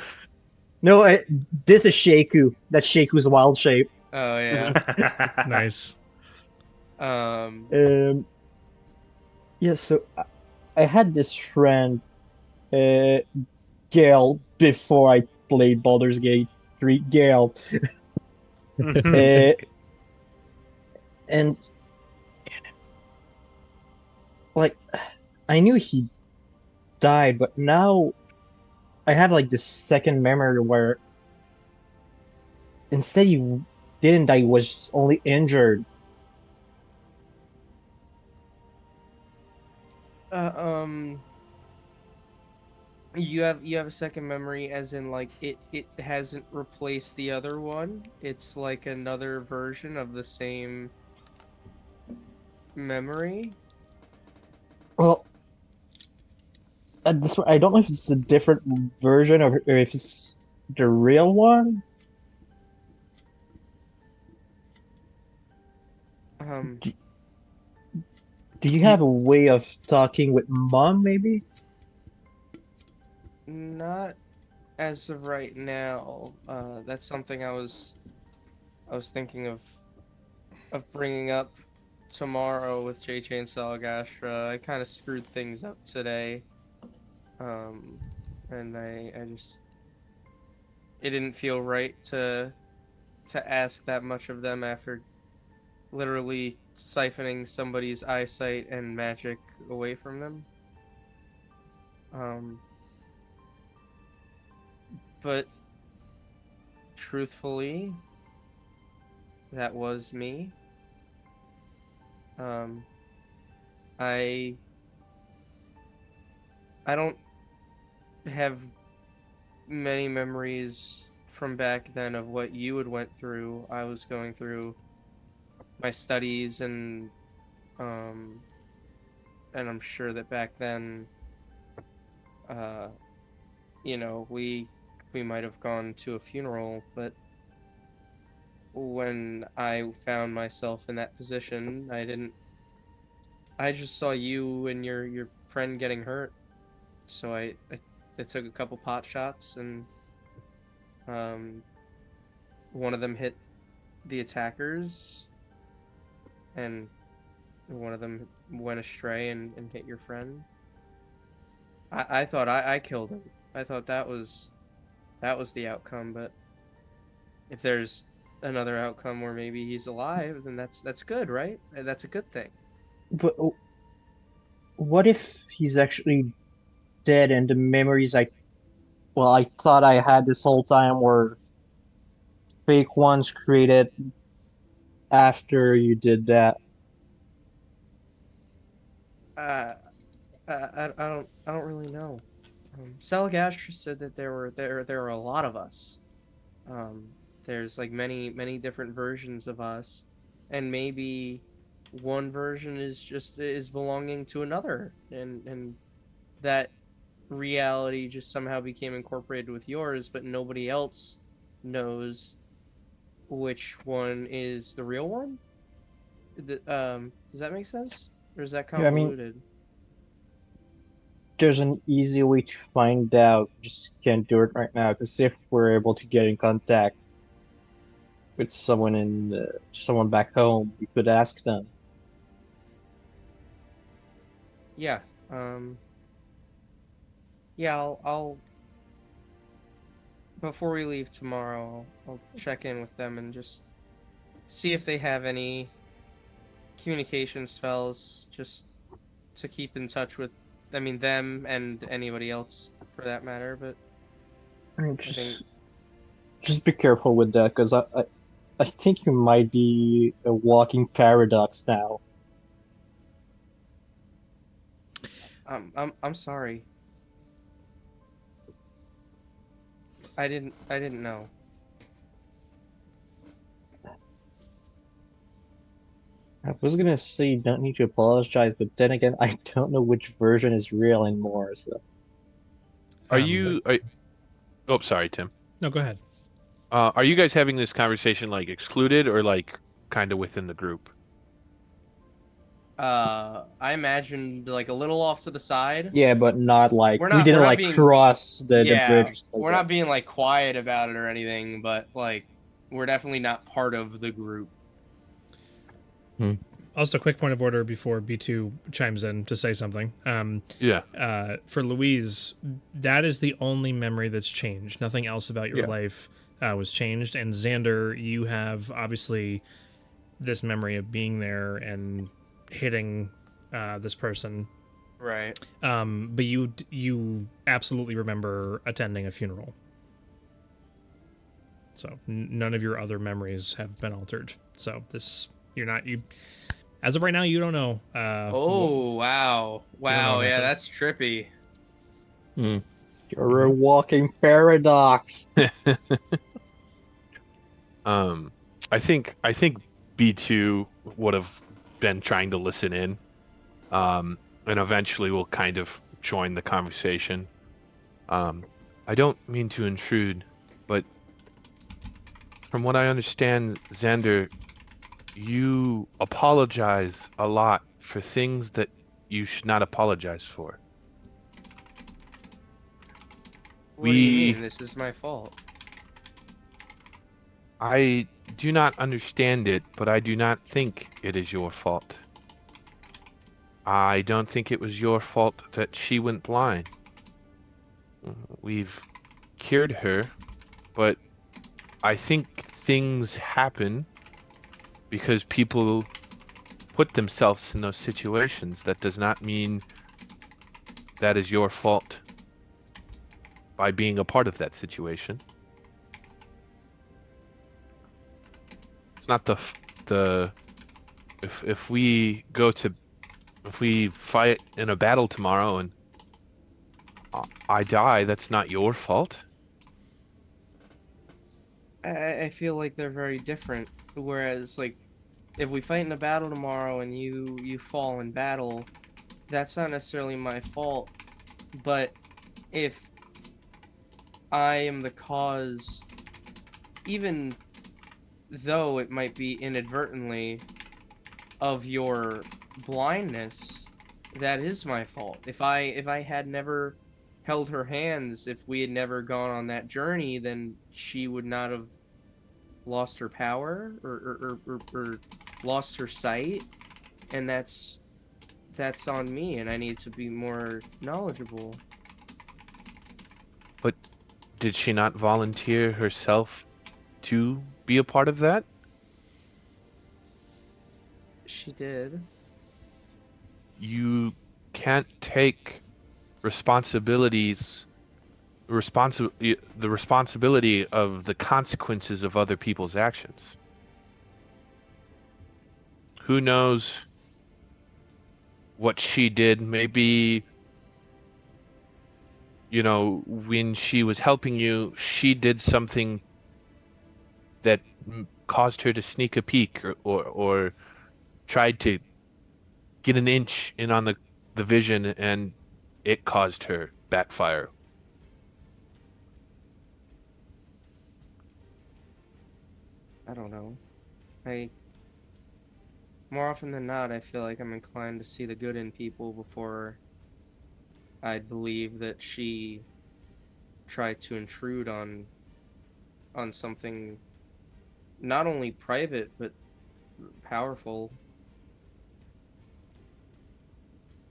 No, this is Shaku. That's Shaku's wild shape.
Oh yeah.
Nice.
Yeah, so I had this friend, Gail, before I played Baldur's Gate 3. Gail. And like, I knew he died, but now I had like this second memory where instead he didn't die, he was only injured.
You have a second memory, as in like it hasn't replaced the other one. It's like another version of the same memory.
Well, at this I don't know if it's a different version or if it's the real one. Do you have a way of talking with Mom, maybe?
Not as of right now. That's something I was thinking of bringing up tomorrow with JJ and Salagastra. I kind of screwed things up today, and I just it didn't feel right to ask that much of them after literally siphoning somebody's eyesight and magic away from them. But truthfully, that was me. Um, I I don't have many memories from back then of what you had went through. I was going through my studies um and I'm sure that back then uh we might have gone to a funeral, but when I found myself in that position, I just saw you and your friend getting hurt. So I took a couple pot shots and um one of them hit the attackers and one of them went astray and hit your friend. I thought I killed him. I thought that was the outcome, but if there's another outcome where maybe he's alive, then that's good, right? That's a good thing.
But what if he's actually dead and the memories I thought I had this whole time were fake ones created after you did that?
Uh, I don't really know. Salagastra said that there were a lot of us. Um, there's like many different versions of us, and maybe one version is belonging to another, and that reality just somehow became incorporated with yours, but nobody else knows which one is the real one. Does that make sense, or is that
Yeah, I mean,
convoluted?
there's an easy way to find out. Just can't do it right now because if we're able to get in contact with someone back home, we could ask them.
Yeah. Um. Yeah. I'll before we leave tomorrow, I'll check in with them and just see if they have any communication spells just to keep in touch with, I mean, them and anybody else for that matter, but
I mean,
I think
just be careful with that because I think you might be a walking paradox now.
I'm sorry. I didn't know.
I was gonna say you don't need to apologize, but then again, I don't know which version is real anymore. So
Are
Um,
you? Are, oh, sorry, Tim.
No, go ahead.
Are you guys having this conversation like excluded or like kind of within the group?
I imagined like a little off to the side.
yeah, but not like we
We're
didn't
not
like
being
cross the bridge
yeah,
or something
we're
like
not being like quiet about it or anything, but like we're definitely not part of the group.
Also, a quick point of order before B2 chimes in to say something.
Yeah.
For Louise, that is the only memory that's changed. Nothing else about your
Yeah.
life was changed. And Xander, you have obviously this memory of being there and hitting this person.
Right.
But you absolutely remember attending a funeral. So none of your other memories have been altered. So you. As of right now, you don't know.
Oh, wow.
You don't know
Wow,
what
yeah,
happened.
that's trippy.
that. You're a walking paradox.
I think B2 would have been trying to listen in, and eventually will kind of join the conversation. I don't mean to intrude, but from what I understand, Xander, you apologize a lot for things that you should not apologize for.
What do you
We
mean? This is my fault.
I do not understand it, but I do not think it is your fault. I don't think it was your fault that she went blind. We've cured her, but I think things happen because people put themselves in those situations. That does not mean that is your fault by being a part of that situation. It's not the if we if we fight in a battle tomorrow and I die, that's not your fault.
I feel like they're very different. Whereas, like, if we fight in a battle tomorrow and you fall in battle, that's not necessarily my fault. But if I am the cause, even though it might be inadvertently, of your blindness, that is my fault. If I had never held her hands, if we had never gone on that journey, then she would not have lost her power or lost her sight, and that's on me, and I need to be more knowledgeable.
But did she not volunteer herself to be a part of that?
She did.
You can't take responsibilities the responsibility of the consequences of other people's actions. Who knows what she did? Maybe, when she was helping you, she did something that caused her to sneak a peek or tried to get an inch in on the vision, and it caused her backfire.
I don't know. I More often than not, I feel like I'm inclined to see the good in people before I'd believe that she tried to intrude on something not only private but powerful.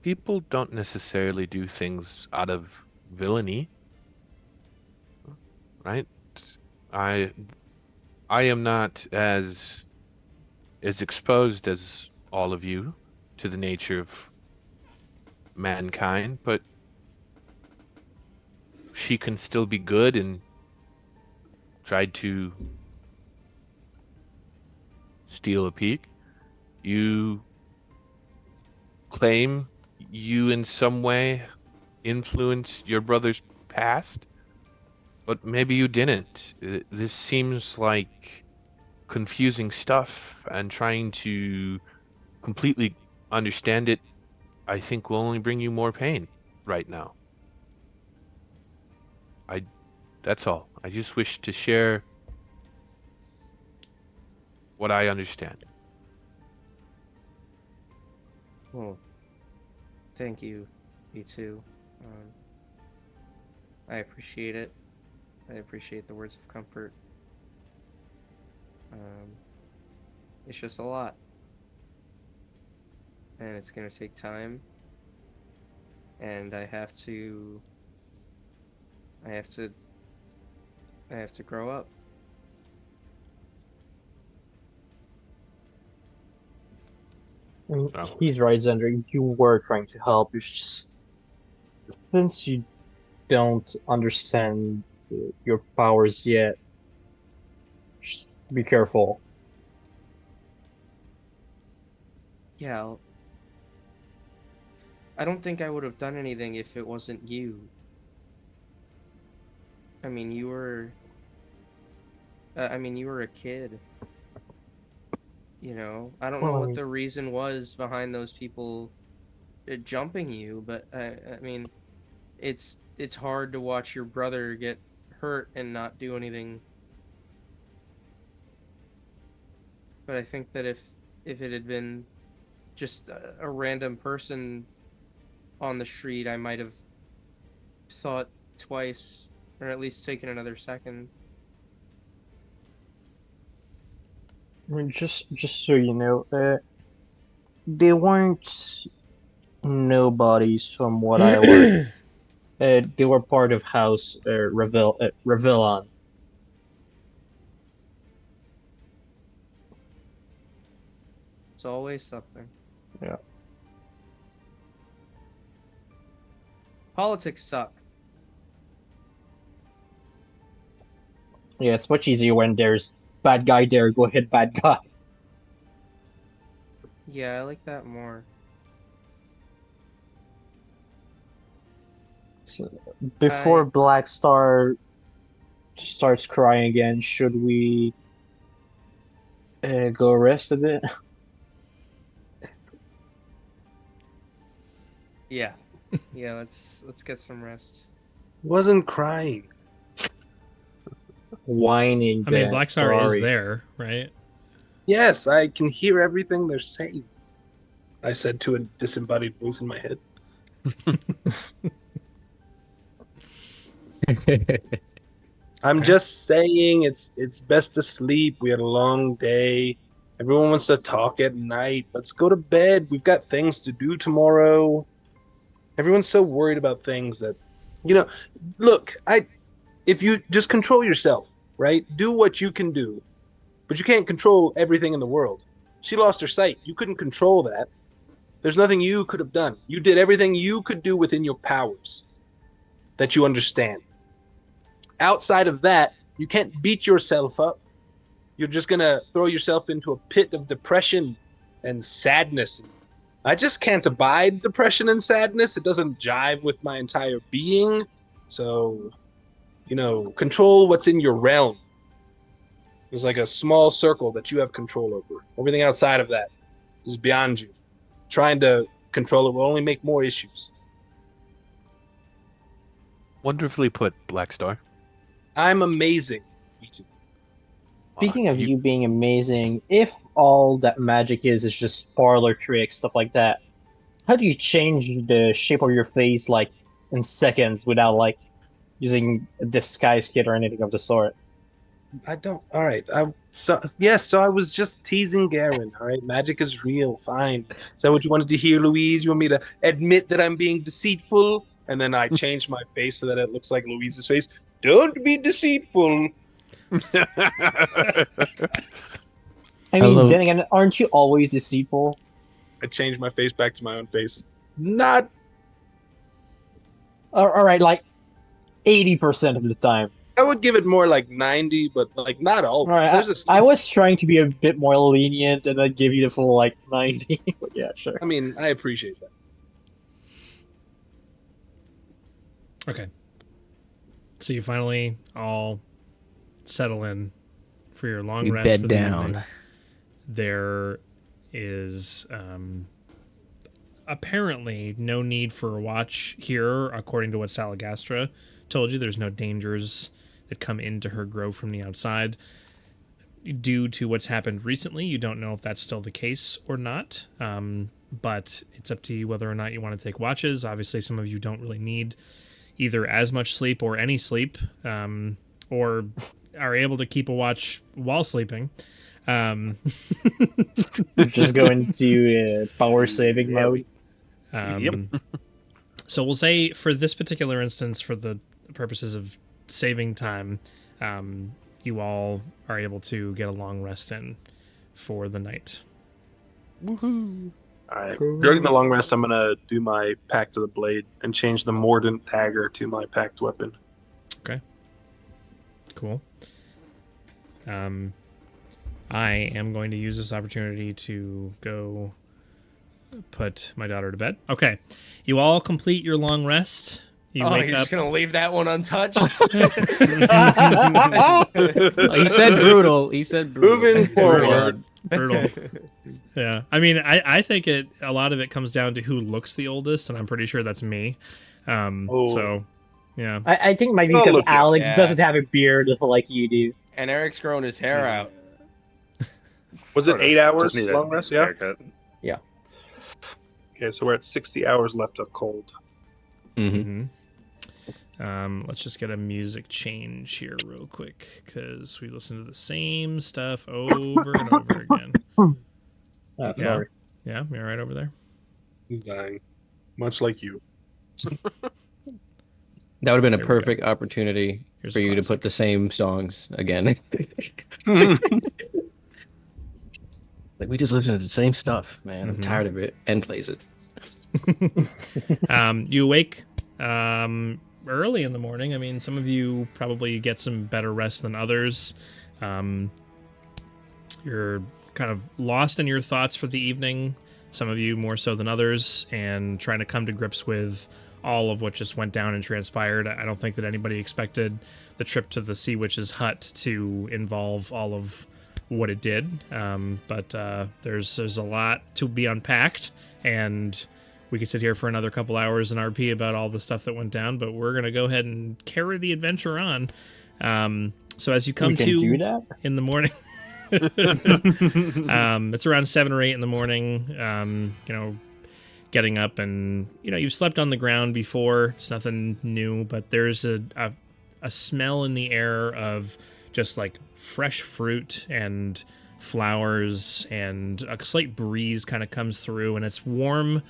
People don't necessarily do things out of villainy, right? I I am not as exposed as all of you to the nature of mankind, but she can still be good and tried to steal a peek. You claim you in some way influenced your brother's past, but maybe you didn't. This seems like confusing stuff, and trying to completely understand it, I think, will only bring you more pain right now. I That's all. I just wish to share what I understand.
Well, thank you, B2. Um, I appreciate it. I appreciate the words of comfort. Um, it's just a lot, and it's gonna take time, and I have to, I have to grow up.
And
Oh.
he's right, Xander. You were trying to help. It's just since you don't understand your powers yet, just be careful.
Yeah, I don't think I would have done anything if it wasn't you. I mean, you were a kid. I don't know
Well, I
what
mean,
the reason was behind those people jumping you, but I mean, it's hard to watch your brother get hurt and not do anything. But I think that if it had been just a random person on the street, I might have thought twice, or at least taken another second.
I mean, just so you know, they weren't nobodies from what I learned. They were part of House Revillon.
It's always something.
Yeah.
Politics suck.
Yeah, it's much easier when there's bad guy there, go ahead, bad guy.
Yeah, I like that more.
So, before
I-
Black Star starts crying again, should we go rest a bit?
Yeah. Yeah, let's get some rest.
Wasn't crying.
Whining.
I mean,
then,
Black Star is
sorry.
there, right?
Yes, I can hear everything they're saying. I said to a disembodied voice in my head. I'm just saying it's best to sleep. We had a long day. Everyone wants to talk at night. Let's go to bed. We've got things to do tomorrow. Everyone's so worried about things that, look, if you just control yourself, right? Do what you can do, but you can't control everything in the world. She lost her sight. You couldn't control that. There's nothing you could have done. You did everything you could do within your powers that you understand. Outside of that, you can't beat yourself up. You're just going to throw yourself into a pit of depression and sadness. I just can't abide depression and sadness. It doesn't jive with my entire being. So, control what's in your realm. There's like a small circle that you have control over. Everything outside of that is beyond you. Trying to control it will only make more issues.
Wonderfully put, Black Star.
I'm amazing.
Speaking of you being amazing, if all that magic is just parlor tricks, stuff like that, how do you change the shape of your face like in seconds without like using a disguise kit or anything of the sort?
I don't. All right. So I was just teasing Garen. All right. Magic is real. Fine. Is that what you wanted to hear, Louise? You want me to admit that I'm being deceitful? And then I changed my face so that it looks like Louise's face. Don't be deceitful.
I mean, then again, aren't you always deceitful?
I changed my face back to my own face. Not.
All right, like 80% of the time.
I would give it more like 90, but like not always.
All right, I was trying to be a bit more lenient and then give you the full like 90. But yeah, sure.
I mean, I appreciate that.
Okay. So you finally all settle in for your long rest.
Bed
for the
down.
evening. There is apparently no need for a watch here, according to what Salagastra told you. There's no dangers that come into her grove from the outside. Due to what's happened recently, you don't know if that's still the case or not. But it's up to you whether or not you want to take watches. Obviously, some of you don't really need either as much sleep or any sleep, or are able to keep a watch while sleeping.
Just go into power saving mode.
So we'll say for this particular instance, for the purposes of saving time, you all are able to get a long rest in for the night.
Woohoo! All right. During the long rest, I'm gonna do my Pact of the Blade and change the Mordant dagger to my packed weapon.
Okay. Cool. I am going to use this opportunity to go put my daughter to bed. Okay. You all complete your long rest. You wake
you're
up.
just gonna leave that one untouched?
He said brutal. He said brutal.
Moving forward.
Brutal. Yeah. I mean, I think a lot of it comes down to who looks the oldest, and I'm pretty sure that's me. So, yeah.
I think it might be
Oh,
because
look,
Alex
yeah.
doesn't have a beard like you do.
And Eric's growing his hair out.
Was it 8 hours
Just need a
long rest? Yeah.
haircut.
Okay, so we're at 60 hours left of cold.
Mm-hmm.
Let's just get a music change here real quick, because we listen to the same stuff over and over again.
Oh,
Yeah.
sorry.
Yeah, you're right over there.
He's dying, much like you.
That would have been a
There we go.
perfect opportunity
Here's
for
a
you to
classic.
put the same songs again. Like, we just listen to the same stuff, man. I'm
Mhm.
tired of it. And plays it.
You awake early in the morning. I mean, some of you probably get some better rest than others. you're kind of lost in your thoughts for the evening, some of you more so than others, and trying to come to grips with all of what just went down and transpired. I don't think that anybody expected the trip to the Sea Witch's hut to involve all of what it did, but there's a lot to be unpacked, and we could sit here for another couple hours in RP about all the stuff that went down, but we're going to go ahead and carry the adventure on. So as you come
do that?
in the morning, it's around 7 or 8 in the morning, getting up, and, you've slept on the ground before. It's nothing new, but there's a smell in the air of just like fresh fruit and flowers, and a slight breeze kind of comes through, and it's warm,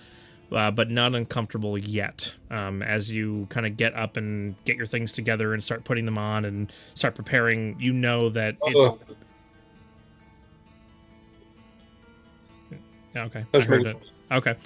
but not uncomfortable yet. As you kind of get up and get your things together and start putting them on and start preparing, that it's... Okay, I heard it. Okay.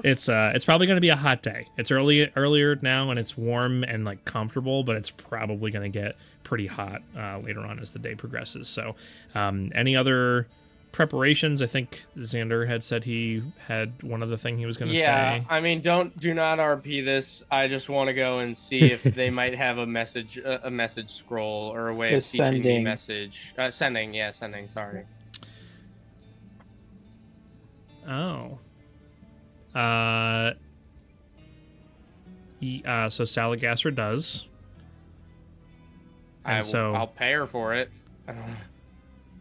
It's probably going to be a hot day. It's earlier now, and it's warm and like comfortable, but it's probably going to get pretty hot later on as the day progresses. So, any other preparations? I think Xander had said he had one other thing he was going to say.
Yeah, I mean, do not RP this. I just want to go and see if they might have a message scroll or a way of teaching me message. Sending. Sorry.
Oh. So Salagastra does.
I'll pay her for it.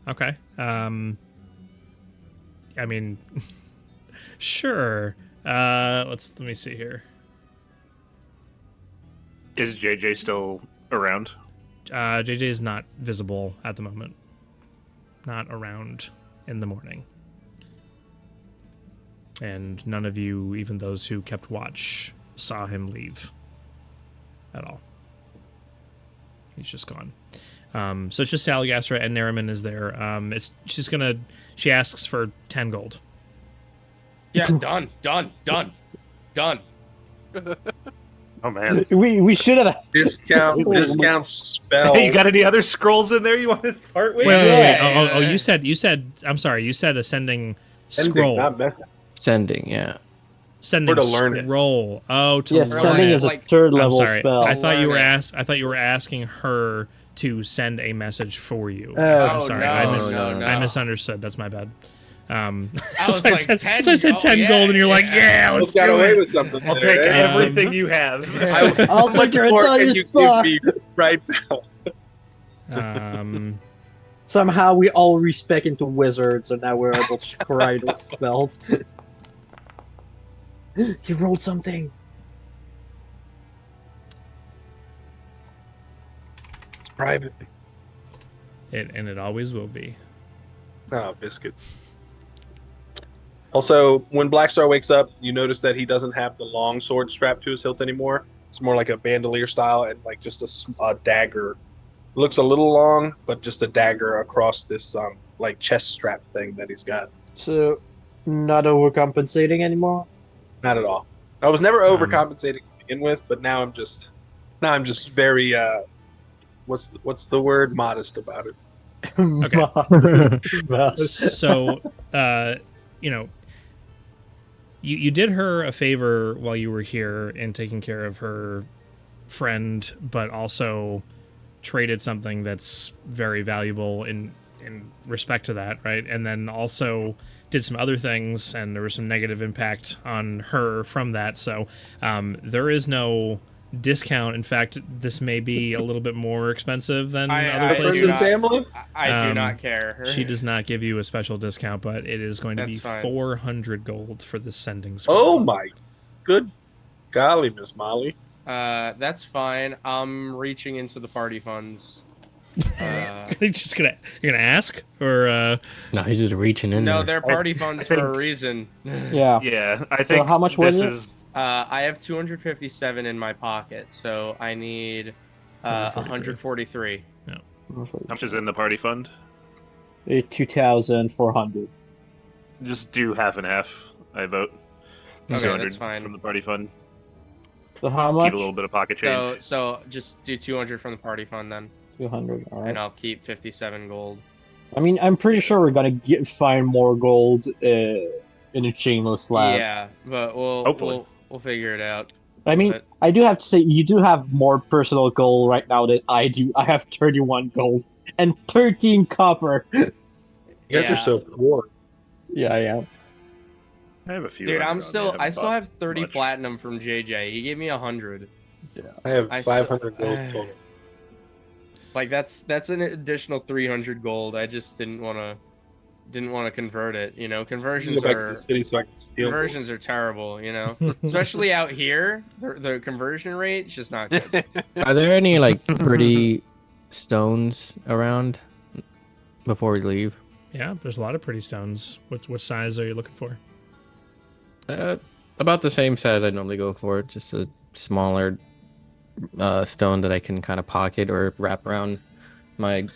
Okay. I mean, sure. Let me see here.
Is JJ still around?
JJ is not visible at the moment. Not around in the morning. And none of you, even those who kept watch, saw him leave at all. He's just gone. So it's just Salagastra, and Nariman is there. She asks for 10 gold.
Yeah, done.
Oh man,
we should have
discount spell.
Hey, you got any other scrolls in there you want to start with?
Wait. Oh, you said. I'm sorry. You said ascending scroll.
Not message.
Sending, yeah.
Sending
to learn it.
scroll. Oh, to learn
sending
it.
is a third level
I'm sorry.
spell.
I thought you were asking her to send a message for you.
Oh,
I'm sorry.
no.
I misunderstood. That's my bad.
I
that's
was
why
like,
I
10
said 10 gold, and you're like, yeah, let's
got
do
away
it.
with something.
I'll take everything you have.
I'll
How much
take your
more
entire
can you
stock.
give me right now?
Somehow we all respec into wizards, and now we're able to scry those spells. He rolled something.
It's private.
It always will be.
Oh, biscuits. Also, when Blackstar wakes up, you notice that he doesn't have the long sword strapped to his hilt anymore. It's more like a bandolier style and like just a dagger. It looks a little long, but just a dagger across this like chest strap thing that he's got.
So, not overcompensating anymore?
Not at all. I was never overcompensating to begin with, but now I'm just very what's the word? Modest about it.
Okay. So, you did her a favor while you were here in taking care of her friend, but also traded something that's very valuable in respect to that, right? And then also did some other things, and there was some negative impact on her from that. So there is no discount. In fact, this may be a little bit more expensive than other places.
I do not care.
She does not give you a special discount, but it is going to be
fine.
400 gold for this sending scroll.
Oh my good golly, Miss Molly.
That's fine. I'm reaching into the party funds.
You're gonna ask, or
No, he's just reaching in
No,
there.
they're party funds for a reason.
Yeah.
Yeah, I think.
So how much was it?
I have 257 in my pocket, so I need 143.
How much is in the party fund?
2,400.
Just do half and half. I vote.
Okay,
200
that's fine.
from the party fund.
So how much?
Keep a little bit of pocket change.
So just do 200 from the party fund then,
200. All right.
and I'll keep 57 gold.
I mean, I'm pretty sure we're gonna find more gold in a chainless slab.
Yeah, but we'll
Hopefully.
we'll figure it out.
I mean,
But
I do have to say, you do have more personal gold right now than I do. I have 31 gold and 13 copper.
You guys
yeah.
are so poor.
Yeah, I am.
I have a few.
Dude,
hundred
I'm
on
still
me.
I still
haven't
have 30
much.
platinum from JJ. He gave me 100.
I have
I
500 gold total.
Like that's an additional 300 gold. I just didn't want to convert it. You know,
I can
conversions
go back to
are
the city so I can steal gold.
conversions are terrible. You know, especially out here, the conversion rate is just not good.
Are there any like pretty stones around before we leave?
Yeah, there's a lot of pretty stones. What size are you looking for?
About the same size I normally go for. Just a smaller stone that I can kind of pocket or wrap around my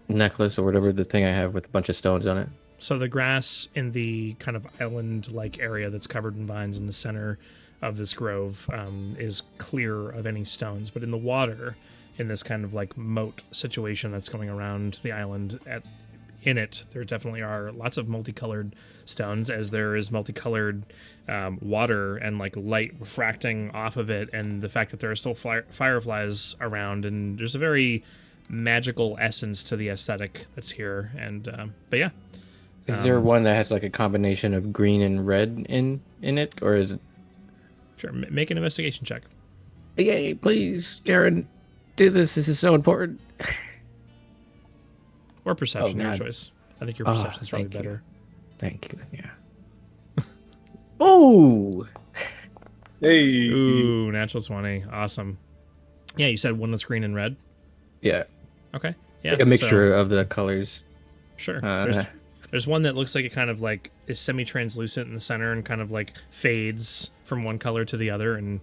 necklace or whatever the thing I have with a bunch of stones on it.
So the grass in the kind of island-like area that's covered in vines in the center of this grove is clear of any stones, but in the water, in this kind of like moat situation that's going around the island, in it there definitely are lots of multicolored stones, as there is multicolored water and like light refracting off of it, and the fact that there are still fireflies around, and there's a very magical essence to the aesthetic that's here. And but yeah.
Is there one that has like a combination of green and red in it, or is it?
Sure, make an investigation check.
Yay, please, Karen, do this. This is so important.
Or perception, your
God.
choice. I think your perception's probably
thank you.
better.
Thank you. Yeah. Oh.
Hey.
Ooh, natural 20. Awesome. Yeah, you said one that's green and red?
Yeah.
Okay. Yeah.
Like a mixture of the colors.
Sure.
Uh,
There's one that looks like it kind of like is semi-translucent in the center and kind of like fades from one color to the other, and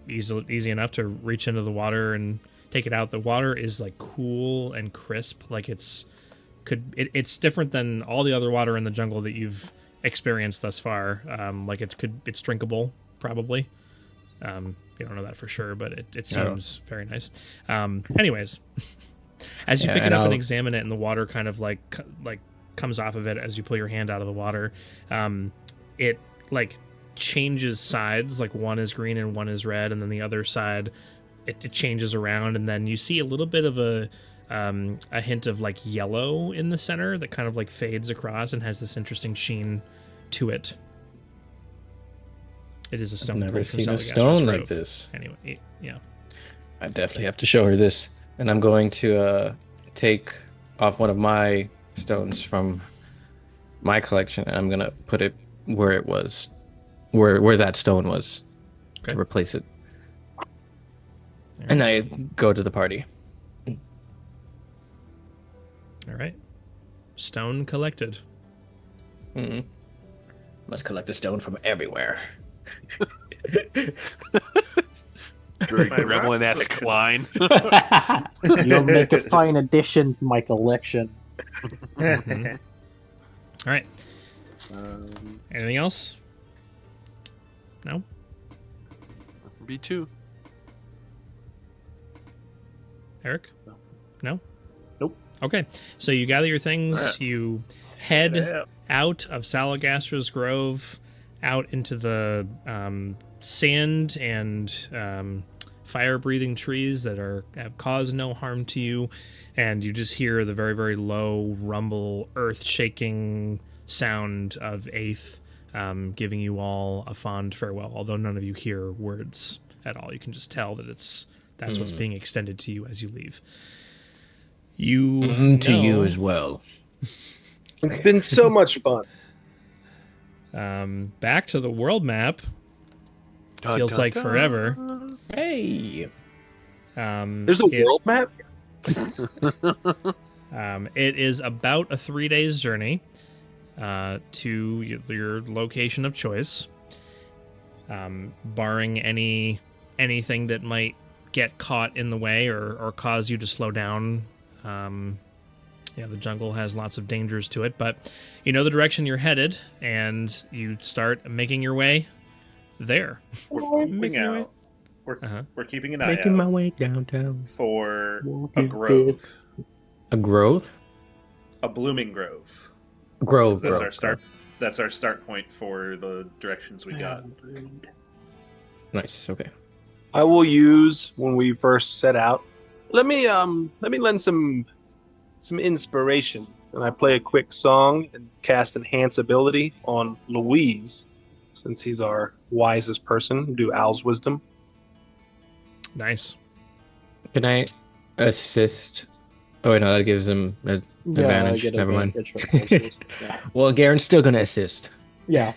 easy enough to reach into the water and take it out. The water is like cool and crisp, like it's different than all the other water in the jungle that you've experienced thus far. Like it's drinkable probably. You don't know that for sure, but it seems very nice. Anyways, as you pick it up and examine it, and the water kind of like comes off of it as you pull your hand out of the water, it like changes sides, like one is green and one is red, and then the other side it changes around, and then you see a little bit of a hint of like yellow in the center that kind of like fades across and has this interesting sheen to it. It is a stone.
I've never
pulled from
seen a
Salagas's
stone
Grove.
like this.
Anyway, yeah.
I definitely have to show her this, and I'm going to take off one of my stones from my collection, and I'm gonna put it where it was, where that stone was,
Okay.
to replace it. And I go to the party.
All right. Stone collected.
Mm-hmm. Must collect a stone from everywhere.
Very gremlin-esque line.
You'll make a fine addition to my collection.
Mhm. All right. Anything else? No?
B2.
Eric? No?
Nope.
Okay. So you gather your things,
Alright.
you head
Yeah.
out of Salagas's Grove, out into the sand and fire-breathing trees that have caused no harm to you, and you just hear the very, very low rumble, earth-shaking sound of Aeth giving you all a fond farewell, although none of you hear words at all. You can just tell that that's what's being extended to you as you leave. You
To you
know-
as well.
It's been so much fun.
Back to the world map.
Dun,
Feels
dun,
like
dun.
forever.
Hey.
There's a world map?
It is about a 3 days journey to your location of choice, barring anything that might get caught in the way or cause you to slow down. The jungle has lots of dangers to it, but you know the direction you're headed, and you start making your way there.
We're keeping
Making your way.
out.
Uh-huh.
We're keeping an eye
Making my
out
way downtown.
for
What
a
is
grove.
this?
A growth?
a blooming grove.
Grove.
That's
Grove.
our start. That's our start point for the directions we got.
Nice. Okay.
I will use when we first set out. Let me lend some inspiration, and I play a quick song and cast enhance ability on Louise, since he's our wisest person. Do Al's wisdom.
Nice.
Can I assist? Oh wait, no, that gives him an advantage.
get
Never mind.
advantage. Yeah.
Well, Garen's still gonna assist.
Yeah.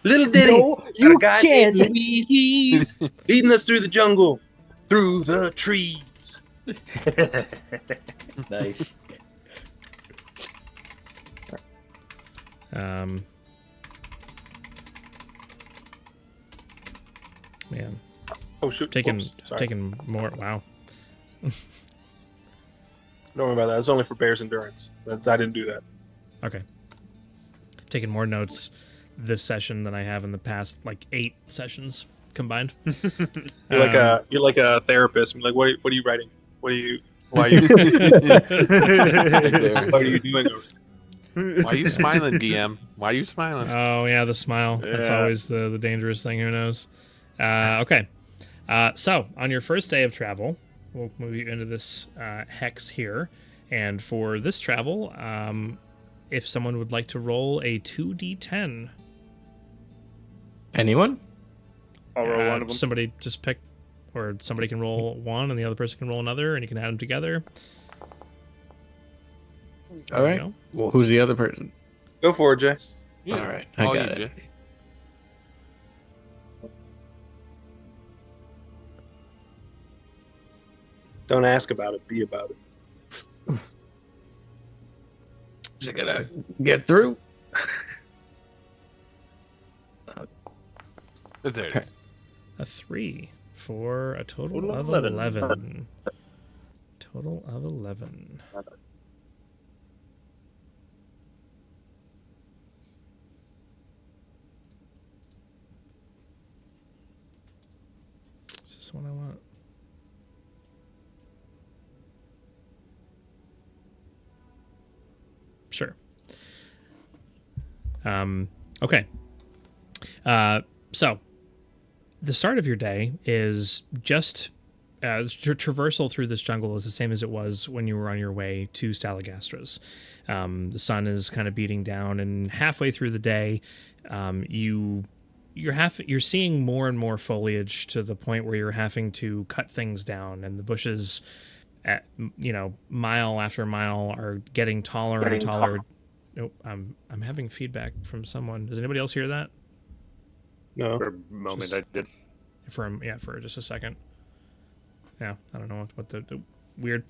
Little Diddy,
No, you
got a guy named
can't.
Louise leading us through the jungle, through the trees.
Nice.
Man,
Oh shoot!
taking
Whoops, sorry.
taking more. Wow.
Don't worry about that. It's only for Bear's endurance. I didn't do that.
Okay. Taking more notes this session than I have in the past, like 8 sessions combined.
You're like a therapist. I'm like, what are you writing? Why are you why are you doing it?
Why are you smiling, DM? Why are you smiling?
Oh yeah, the smile. That's
Yeah.
always the dangerous thing. Who knows? Okay. So on your first day of travel, we'll move you into this hex here, and for this travel, if someone would like to roll a 2d10,
Anyone?
I'll roll one of them.
somebody just pick, or somebody can roll one, and the other person can roll another, and you can add them together.
All right.
Go.
Well, who's the other person?
Go for it, Jay.
Yeah.
All right, I
All
got
you,
it.
Jay.
Don't ask about it. Be about it.
Is it gonna get through?
There it is.
A 3 for a total
Total
of
11.
11. Total of 11. Is this one I want? Sure. Okay. So the start of your day is just traversal through this jungle is the same as it was when you were on your way to Salagastres. The sun is kind of beating down, and halfway through the day, you're seeing more and more foliage to the point where you're having to cut things down, and the bushes, at mile after mile, are getting taller and taller. Nope, I'm having feedback from someone. Does anybody else hear that?
No.
For a moment, I did.
For just a second. Yeah, I don't know what the weird.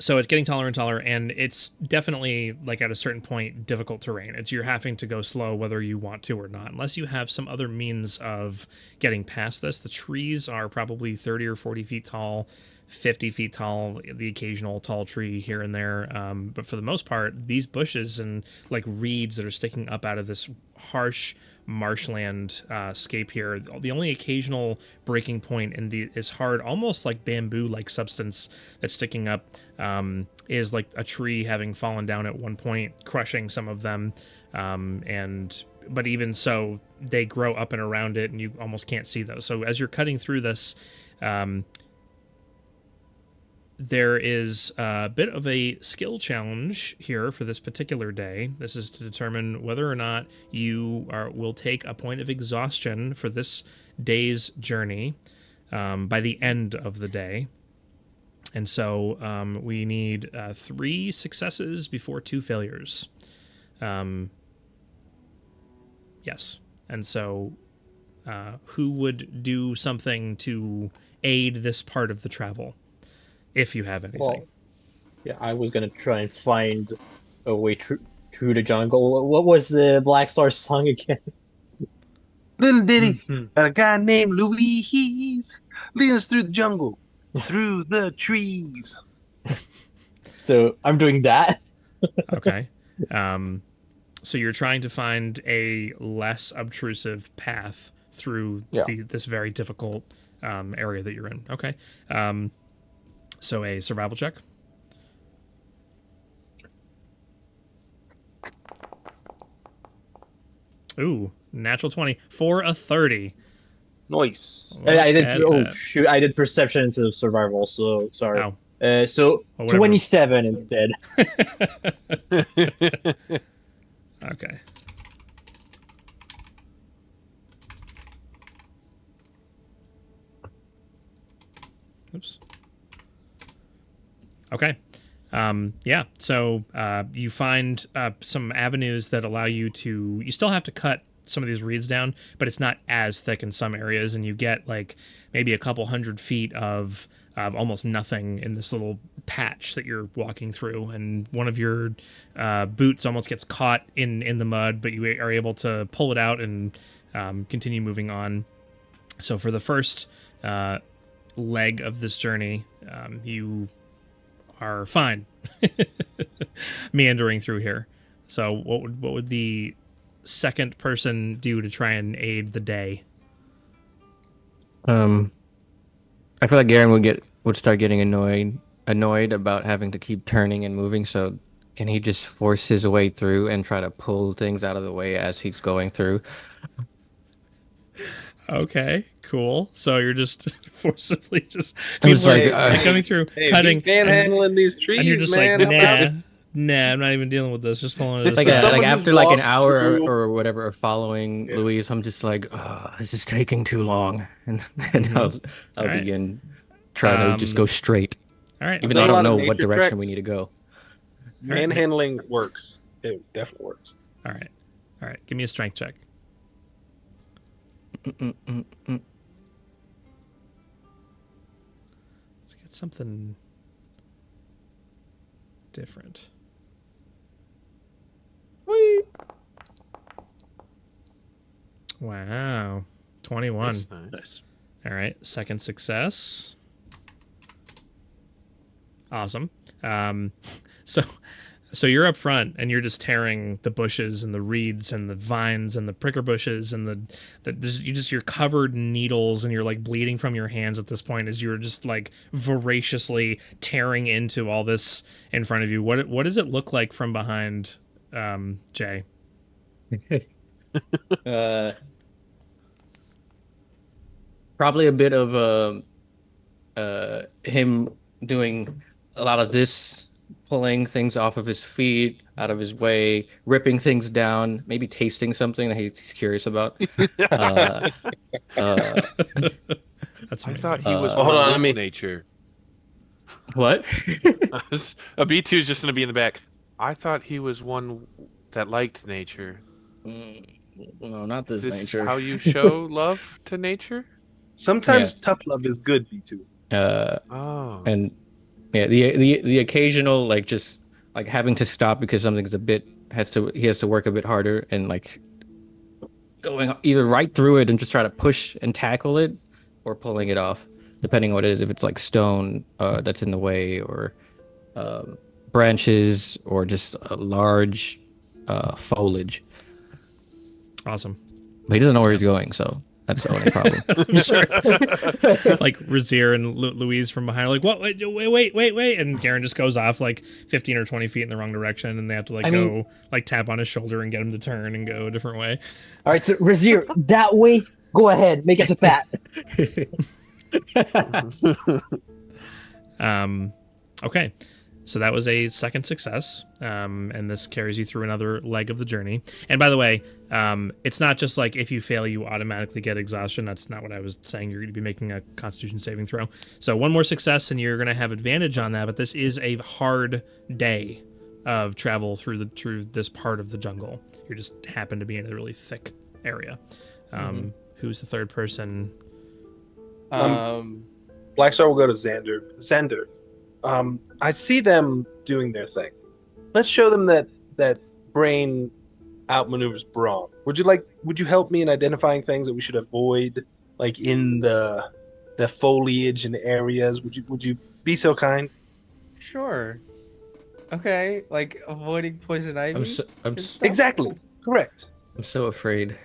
So it's getting taller and taller, and it's definitely, like, at a certain point, difficult terrain. You're having to go slow whether you want to or not, unless you have some other means of getting past this. The trees are probably 30 or 40 feet tall, 50 feet tall, the occasional tall tree here and there. But for the most part, these bushes and, like, reeds that are sticking up out of this harsh marshland scape here, the only occasional breaking point in is hard, almost like bamboo-like substance that's sticking up, is like a tree having fallen down at one point, crushing some of them, but even so, they grow up and around it, and you almost can't see those. So as you're cutting through this, there is a bit of a skill challenge here for this particular day. This is to determine whether or not you will take a point of exhaustion for this day's journey by the end of the day. And so we need 3 successes before 2 failures. Yes. And so who would do something to aid this part of the travel? If you have anything.
Well, yeah, I was gonna try and find a way through the jungle. What was the Black Star song again?
Little Diddy, got a guy named Louise leading us through the jungle, through the trees.
So I'm doing that.
Okay. So you're trying to find a less obtrusive path through this very difficult area that you're in. Okay. So a survival check. Ooh, natural 20 for a 30.
Nice.
Look
I did.
at
Oh
that.
shoot! I did perception instead of survival. So sorry.
Oh.
So
Well, whatever.
27 instead.
Okay. Oops. Okay. Yeah. So you find some avenues that allow you to. You still have to cut some of these reeds down, but it's not as thick in some areas, and you get like maybe a couple 100 feet of almost nothing in this little patch that you're walking through, and one of your boots almost gets caught in the mud, but you are able to pull it out and continue moving on. So for the first leg of this journey, you are fine meandering through here. So what would the second person do to try and aid the day?
I feel like Garen would start getting annoyed about having to keep turning and moving. So can he just force his way through and try to pull things out of the way as he's going through?
Okay, cool. So you're just forcibly just
I'm just
people
like,
are coming through,
Hey,
cutting,
we panhandling these trees,
and you're just
man.
like,
How about
nah, I'm not even dealing with this. Just pulling it
like,
aside.
Someone
like
just
after like an
walk
hour
through.
or whatever of following
Yeah.
Louise, I'm just like, oh, this is taking too long, and then
Mhm.
I'll
Alright.
begin trying to just go straight,
All right.
even
done
though I
a lot
don't
of
know what
nature
direction we
treks.
need to go.
Manhandling works. It definitely works.
All right. Give me a strength check.
Mm-mm-mm-mm.
Let's get something different. Wow. 21.
That's nice.
Nice.
All right. Second success. Awesome. So you're up front and you're just tearing the bushes and the reeds and the vines and the pricker bushes and you're covered in needles and you're like bleeding from your hands at this point as you're just like voraciously tearing into all this in front of you. What does it look like from behind, Jay?
Probably a bit of him doing a lot of this, pulling things off of his feet, out of his way, ripping things down, maybe tasting something that he's curious about. Uh, uh,
That's
I
amazing.
thought he was
Uh,
hold
one
on,
with
let me-
nature.
what?
A B2 is just gonna be in the back. I thought he was one that liked nature.
No, not
Is
this
this
nature.
how you show love to nature?
Sometimes tough love is good, B2.
Oh.
And yeah, the occasional like just like having to stop because something's he has to work a bit harder and like going either right through it and just try to push and tackle it or pulling it off, depending on what it is. If it's like stone that's in the way or branches or just a large foliage.
Awesome.
But he doesn't know where he's going, so that's the only problem.
I'm sure. Like Razier and Louise from behind are like, what? Wait. And Garen just goes off like 15 or 20 feet in the wrong direction and they have to like like tap on his shoulder and get him to turn and go a different way.
All right, so Razier, that way. Go ahead, make us a bat.
Okay. So that was a second success, and this carries you through another leg of the journey. And by the way, it's not just like if you fail, you automatically get exhaustion. That's not what I was saying. You're going to be making a Constitution saving throw. So one more success, and you're going to have advantage on that. But this is a hard day of travel through this part of the jungle. You just happen to be in a really thick area. Who's the third person?
Blackstar will go to Xander. Xander, I see them doing their thing. Let's show them that brain outmaneuvers brawn. Would you help me in identifying things that we should avoid, like in the foliage and areas? Would you be so kind?
Sure. Okay, like avoiding poison ivy.
I'm
Exactly. Correct.
so afraid.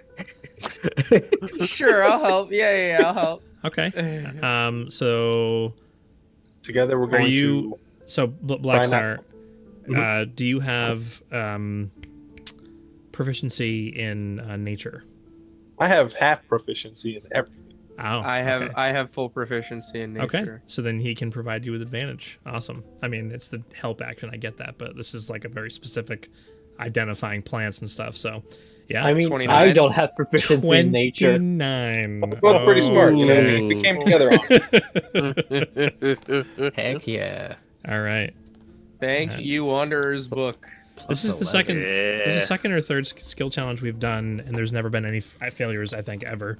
Sure, I'll help. Yeah, I'll help.
Okay. So
Together we're
are
going
you?
to.
So Blackstar, do you have proficiency in nature?
I have half proficiency in everything.
Oh,
I
okay.
have full proficiency in nature.
Okay, so then he can provide you with advantage. Awesome. I mean, it's the help action. I get that, but this is like a very specific identifying plants and stuff. So, yeah.
I mean,
29.
I don't have proficiency in nature.
29.
We're both pretty smart, you know. We came together on it.
Heck yeah.
All right.
Thank you, Wanderer's book.
This is the
11.
second.
Yeah.
This is the second or third skill challenge we've done, and there's never been any failures. I think ever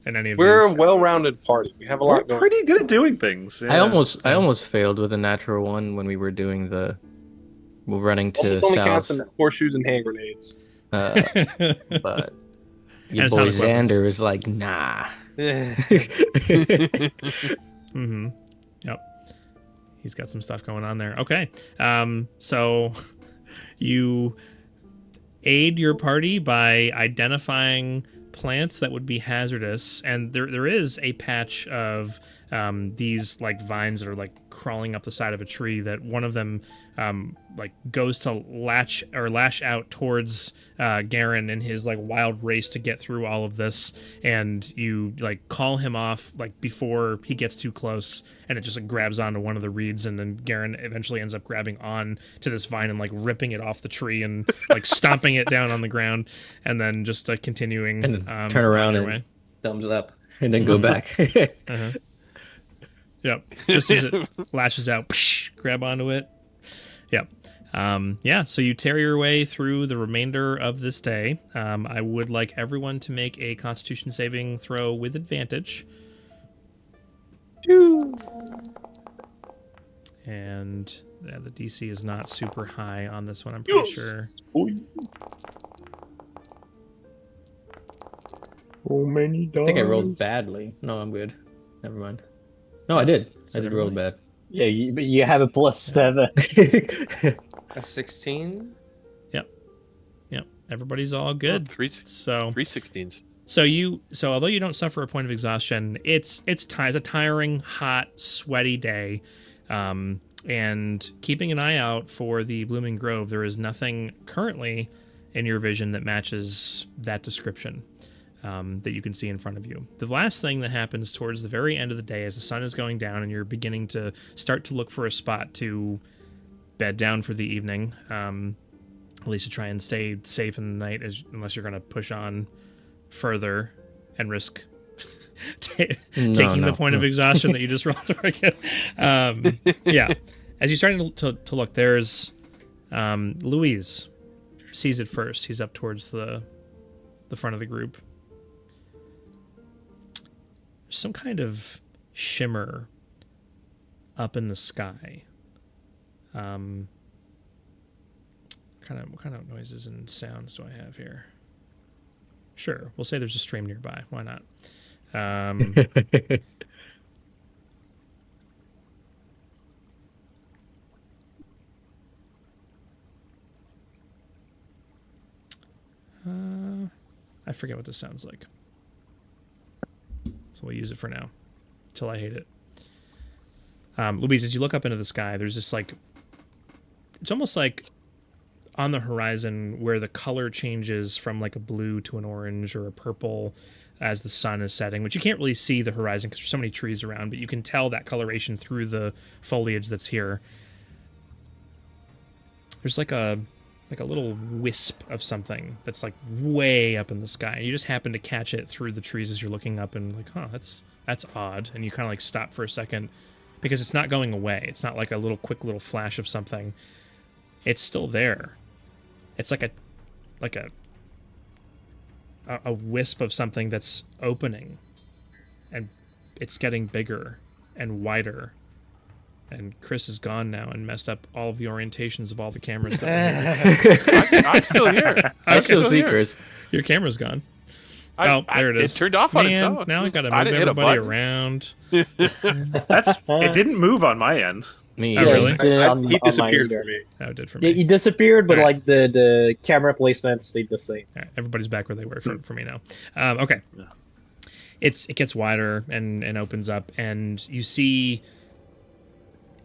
in any of
We're a
these.
well-rounded party. We have a
We're
lot going.
pretty good at doing things.
I
yeah.
almost failed with a natural one when we were doing we're running to
Almost only counts
south.
in horseshoes and hand grenades.
But your
it's
boy
not equivalence.
Xander was like, nah.
Mm-hmm. Yep. He's got some stuff going on there. Okay. So you aid your party by identifying plants that would be hazardous, and there is a patch of these like vines that are like crawling up the side of a tree that one of them like goes to lash out towards Garen in his like wild race to get through all of this, and you like call him off like before he gets too close, and it just like, grabs onto one of the reeds, and then Garen eventually ends up grabbing on to this vine and like ripping it off the tree and like stomping it down on the ground, and then just continuing
And turn around
your
and
way.
thumbs up, and then go back.
Uh-huh. Yep. Just as it lashes out, grab onto it. Yep. Yeah, so you tear your way through the remainder of this day. I would like everyone to make a Constitution saving throw with advantage. And the DC is not super high on this one, I'm pretty sure.
So many
I think I rolled badly. No, I'm good. Never mind. No, I did. I did roll bad.
Yeah, but you have a +7.
A 16.
Yep. Everybody's all good.
Three
So
16s.
So although you don't suffer a point of exhaustion, it's a tiring, hot, sweaty day. And keeping an eye out for the Blooming Grove, there is nothing currently in your vision that matches that description that you can see in front of you. The last thing that happens towards the very end of the day as the sun is going down and you're beginning to start to look for a spot to bed down for the evening, at least to try and stay safe in the night, unless you're going to push on further and risk taking the point of exhaustion that you just rolled through again. Yeah. As you're starting to look, there's Louise sees it first. He's up towards the front of the group. There's some kind of shimmer up in the sky. What kind of noises and sounds do I have here? Sure, we'll say there's a stream nearby. Why not? I forget what this sounds like. So we'll use it for now, till I hate it. Louise, as you look up into the sky, there's this like, it's almost like on the horizon where the color changes from like a blue to an orange or a purple as the sun is setting, which you can't really see the horizon because there's so many trees around, but you can tell that coloration through the foliage that's here. There's like a little wisp of something that's like way up in the sky. You just happen to catch it through the trees as you're looking up and like, huh, that's odd. And you kind of like stop for a second because it's not going away. It's not like a quick little flash of something. It's still there. It's like a wisp of something that's opening, and it's getting bigger and wider. And Chris is gone now and messed up all of the orientations of all the cameras. That
I'm still here.
I still see Chris.
Your camera's gone. There it is.
It turned off on its
Man,
own.
now I got to
I
move
didn't hit a
everybody
button.
around.
It didn't move on my end.
Me.
Oh, really?
He disappeared for me.
Oh, it did for
Yeah,
me.
he disappeared, but
Alright.
like the camera placement stayed the same.
All right, everybody's back where they were for me now. Okay.
Yeah.
It gets wider and opens up, and you see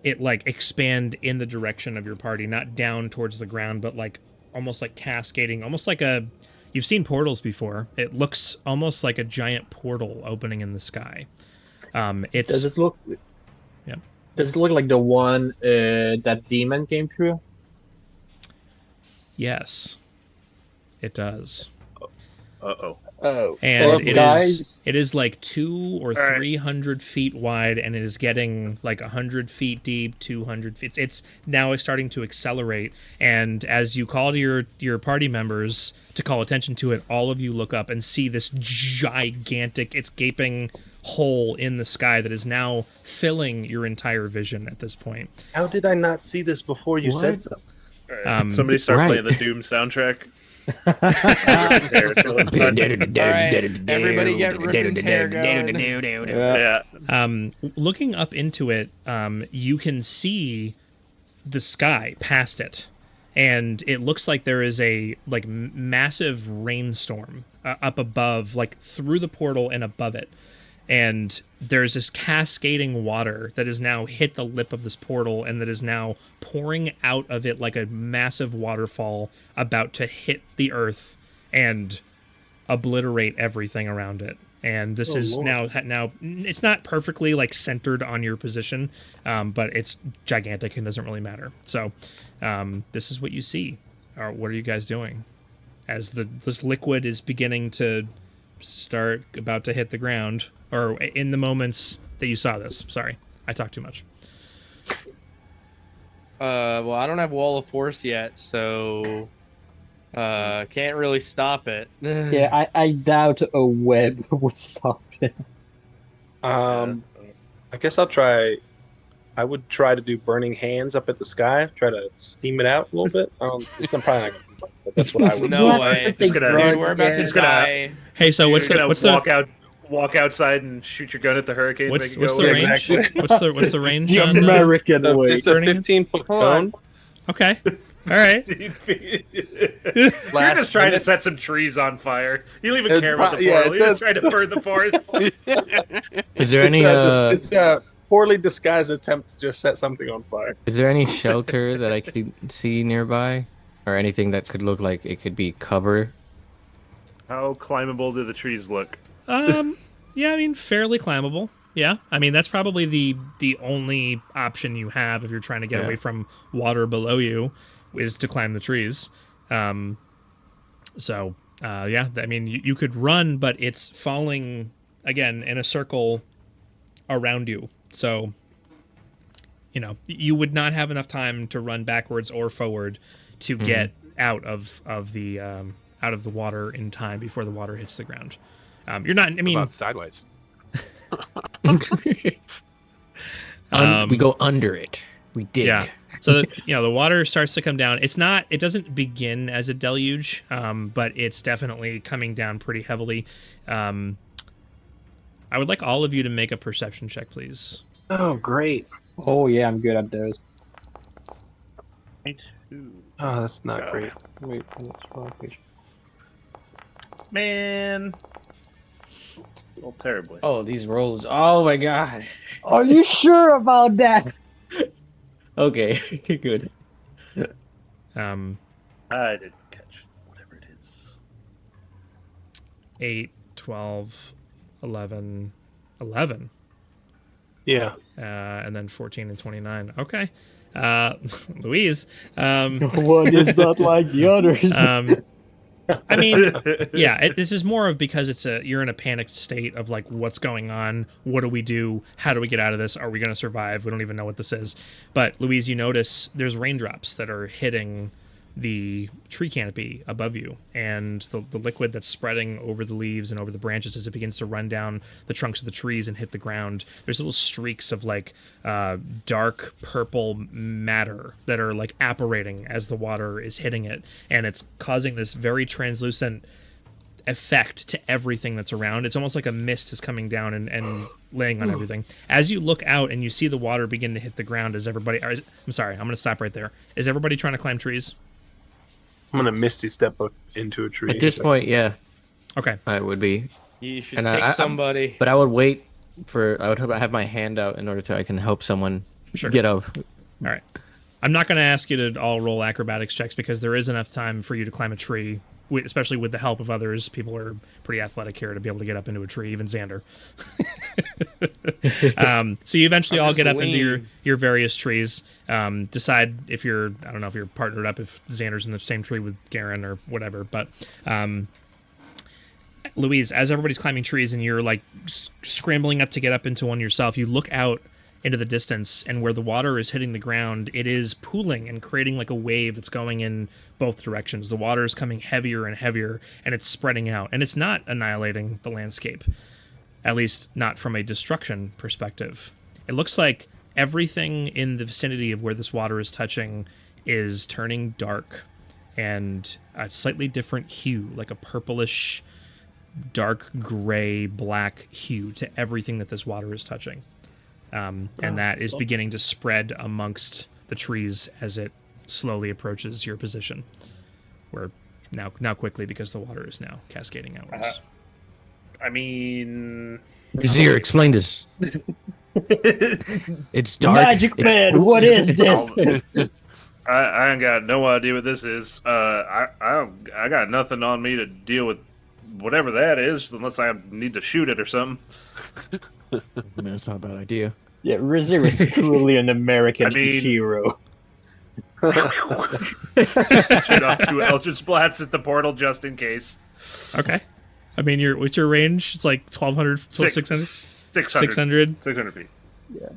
it like expand in the direction of your party, not down towards the ground, but like almost like cascading, almost like a. You've seen portals before. It looks almost like a giant portal opening in the sky. It's
Does it look?
Yeah.
Does it look like the one that demon came through?
yes, it does.
Uh-oh.
Oh,
And
well,
it
guys,
is like 200 or
right.
300 feet wide, and it is getting like 100 feet deep, 200 feet. It's now starting to accelerate, and as you call to your party members to call attention to it, all of you look up and see this gigantic, it's gaping hole in the sky that is now filling your entire vision at this point.
How did I not see this before you said so?
All right. Somebody start
right.
playing the Doom soundtrack.
All right, everybody get Rippon's hair going.
Yeah.
Looking up into it, you can see the sky past it, and it looks like there is a massive rainstorm up above, like through the portal and above it. And there's this cascading water that has now hit the lip of this portal and that is now pouring out of it like a massive waterfall about to hit the earth and obliterate everything around it. And this is
Lord.
now it's not perfectly like centered on your position, but it's gigantic and doesn't really matter. So this is what you see. Or what are you guys doing as this liquid is beginning to start about to hit the ground, or in the moments that you saw this? Sorry, I talked too much.
Well, I don't have Wall of Force yet, so can't really stop it.
yeah, I doubt a web would stop it.
I guess I'll try. I would try to do burning hands up at the sky. Try to steam it out a little bit. I'm probably not gonna do that, but that's what I would.
No
do.
way.
Just gonna-
Dude, we're about to
Just gonna-
die.
Hey, so what's
You're
the
gonna walk outside and shoot your gun at the hurricane.
what's
make it go
the
away?
range?
Exactly.
What's the range
The
on
American way.
It's a
Burning hands?
15-foot
Hold on.
cone.
Okay, all right.
You're
Last
just trying to
minute.
set some trees on fire. You don't even
It
care about the
pro- yeah,
portal.
it
You're just
says-
trying to burn the forest.
Is there any
It's a poorly disguised attempt to just set something on fire.
is there any shelter that I could see nearby, or anything that could look like it could be cover?
How climbable do the trees look?
Yeah, I mean, fairly climbable. Yeah, I mean that's probably the only option you have if you're trying to get
Yeah.
away from water below you, is to climb the trees. So yeah, I mean you could run, but it's falling again in a circle around you. So you would not have enough time to run backwards or forward to get out of the water in time before the water hits the ground. You're not. I mean,
About sideways.
We go under it. We dig.
yeah. So the water starts to come down. It's not. It doesn't begin as a deluge, but it's definitely coming down pretty heavily. I would like all of you to make a perception check, please.
Oh, great.
Oh yeah, I'm good at those.
Oh, that's not great.
Wait, what's wrong with me?
Man. Well, terribly.
Oh, these rolls. Oh my god.
Are you sure about that?
Okay, good.
I didn't catch whatever it is.
8, 12, 11, 11.
Yeah.
And then 14 and 29. Okay. Louise.
One is not like the others.
I mean, yeah, this is more of because you're in a panicked state of like, what's going on? What do we do? How do we get out of this? Are we going to survive? We don't even know what this is. But Louise, you notice there's raindrops that are hitting the tree canopy above you, and the liquid that's spreading over the leaves and over the branches as it begins to run down the trunks of the trees and hit the ground. There's little streaks of like dark purple matter that are like apparating as the water is hitting it, and it's causing this very translucent effect to everything that's around. It's almost like a mist is coming down and laying on everything. As you look out and you see the water begin to hit the ground, I'm sorry, I'm going to stop right there. Is everybody trying to climb trees?
I'm gonna misty step up into a tree.
At this point, yeah,
Okay.
I would be.
You should
And
take somebody.
But I would wait for. I would have my hand out in order to I can help someone
Sure.
get up.
All right. I'm not going to ask you to all roll acrobatics checks because there is enough time for you to climb a tree, especially with the help of others. People are pretty athletic here to be able to get up into a tree, even Xander. So you eventually all get up into your various trees. Decide if you're, I don't know if you're partnered up, if Xander's in the same tree with Garen or whatever. But Louise, as everybody's climbing trees and you're like scrambling up to get up into one yourself, you look out into the distance, and where the water is hitting the ground, it is pooling and creating like a wave that's going in both directions. The water is coming heavier and heavier, and it's spreading out, and it's not annihilating the landscape, at least not from a destruction perspective. It looks like everything in the vicinity of where this water is touching is turning dark and a slightly different hue, like a purplish, dark gray, black hue to everything that this water is touching. And that is beginning to spread amongst the trees as it slowly approaches your position. Where now quickly, because the water is now cascading outwards.
I mean,
Brazier, explain this. It's dark.
Magic Man, what is this?
I ain't got no idea what this is. I got nothing on me to deal with whatever that is, unless I need to shoot it or something.
That's not a bad idea.
Yeah, Rizir is truly an American hero.
Shoot off 2 Eldritch Blasts at the portal just in case.
Okay. I mean, what's your range? It's like 1,200, 600? 600
feet.
Yeah.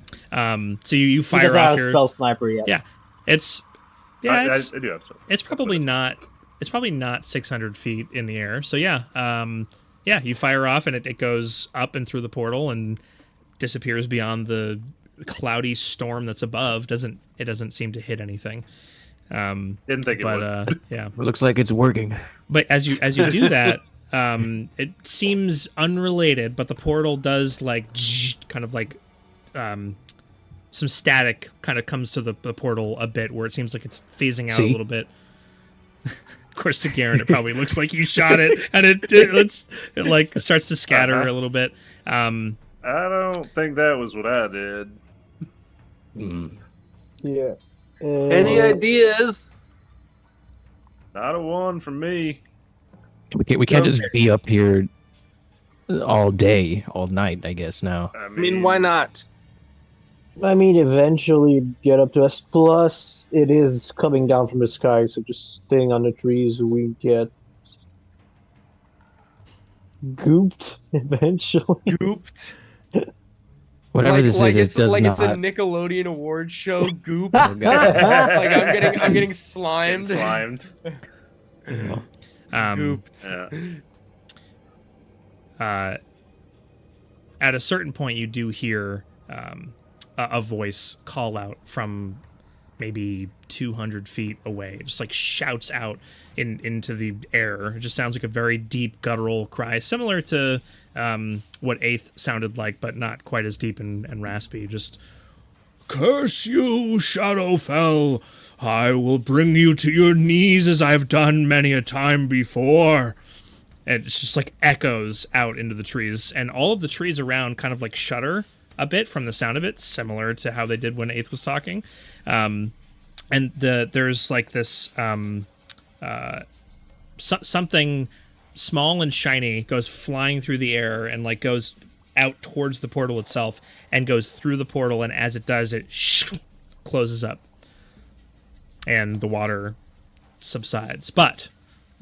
So you fire
he doesn't
off
have
your...
spell sniper yet.
Yeah. I do have spell. It's probably not 600 feet in the air. So yeah, you fire off and it goes up and through the portal and disappears beyond the cloudy storm that's above. It doesn't seem to hit anything.
Didn't think it would.
Yeah.
It looks like it's working.
But as you do that, it seems unrelated, but the portal does like kind of like some static kind of comes to the portal a bit, where it seems like it's phasing out a little bit. Of course, to Garen, it probably looks like you shot it, and it like starts to scatter a little bit.
I don't think that was what I did.
Yeah.
Any ideas?
Not a one from me.
We can't just be up here all day, all night, I guess, now.
I mean, why not?
I mean, eventually get up to us. Plus, it is coming down from the sky, so just staying on the trees, we get gooped eventually.
Gooped.
Whatever this is, it does
it's
not.
a Nickelodeon award show. Goop.
Oh, God.
Like I'm getting slimed.
Gooped.
Yeah.
At a certain point, you do hear a voice call out from maybe 200 feet away. It just like shouts out into the air. It just sounds like a very deep guttural cry, similar to what Eighth sounded like, but not quite as deep and raspy. Just, "Curse you, Shadowfell! I will bring you to your knees as I've done many a time before." And it's just like echoes out into the trees, and all of the trees around kind of like shudder a bit from the sound of it, similar to how they did when Eighth was talking. And there's like this something small and shiny goes flying through the air and like goes out towards the portal itself and goes through the portal, and as it does, it closes up and the water subsides. But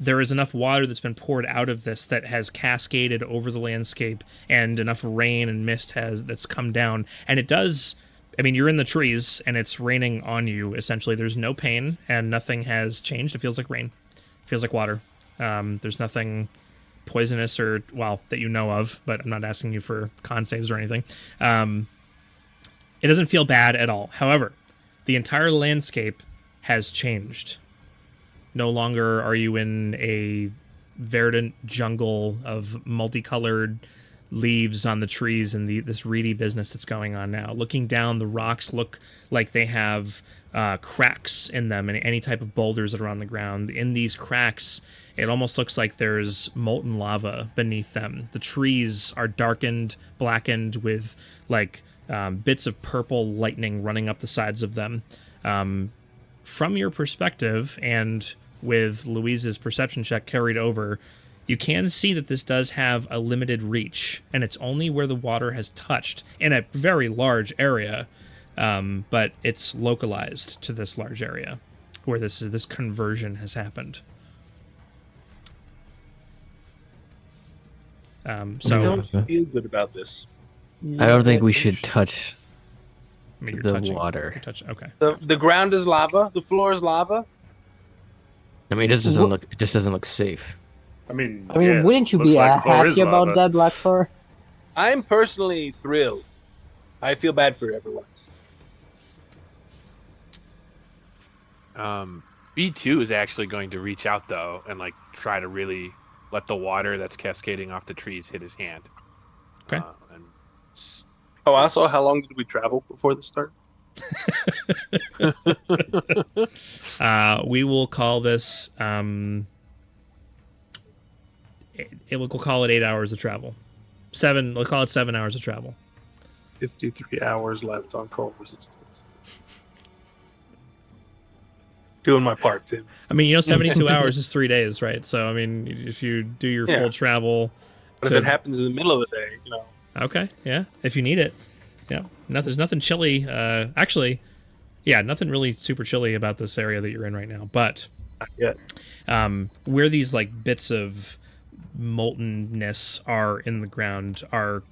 there is enough water that's been poured out of this that has cascaded over the landscape, and enough rain and mist that's come down. And it does, I mean, you're in the trees and it's raining on you, essentially. There's no pain and nothing has changed. It feels like rain. It feels like water. There's nothing poisonous or, well, that you know of, but I'm not asking you for con saves or anything. It doesn't feel bad at all. However, the entire landscape has changed. No longer are you in a verdant jungle of multicolored leaves on the trees and this reedy business that's going on now. Looking down, the rocks look like they have cracks in them, and any type of boulders that are on the ground. In these cracks, it almost looks like there's molten lava beneath them. The trees are darkened, blackened, with like bits of purple lightning running up the sides of them. from your perspective, and with Louise's perception check carried over, you can see that this does have a limited reach, and it's only where the water has touched in a very large area, but it's localized to this large area where this conversion has happened.
I
So
don't feel good about this.
I don't think we should touch
I mean, you're
the
touching,
water.
You're touching. Okay.
The ground is lava. The floor is lava.
I mean, it just doesn't look safe.
I mean,
I mean, wouldn't you
looks
be
like the floor is
happy about
lava.
that, Blackstar?
I'm personally thrilled. I feel bad for everyone else.
B2 is actually going to reach out though and like try to really let the water that's cascading off the trees hit his hand.
Okay.
And
Oh, also, how long did we travel before the start?
We will call this. We'll call it 8 hours of travel. 7. We'll call it 7 hours of travel.
53 hours left on cold resistance. Doing my part, Tim.
I mean, 72 hours is 3 days, right? So, I mean, if you do your
Yeah.
full travel,
But if it happens in the middle of the day,
okay, yeah, if you need it, yeah. There's nothing chilly. Actually, yeah, nothing really super chilly about this area that you're in right now. But
not yet.
Where these like bits of moltenness are in the ground are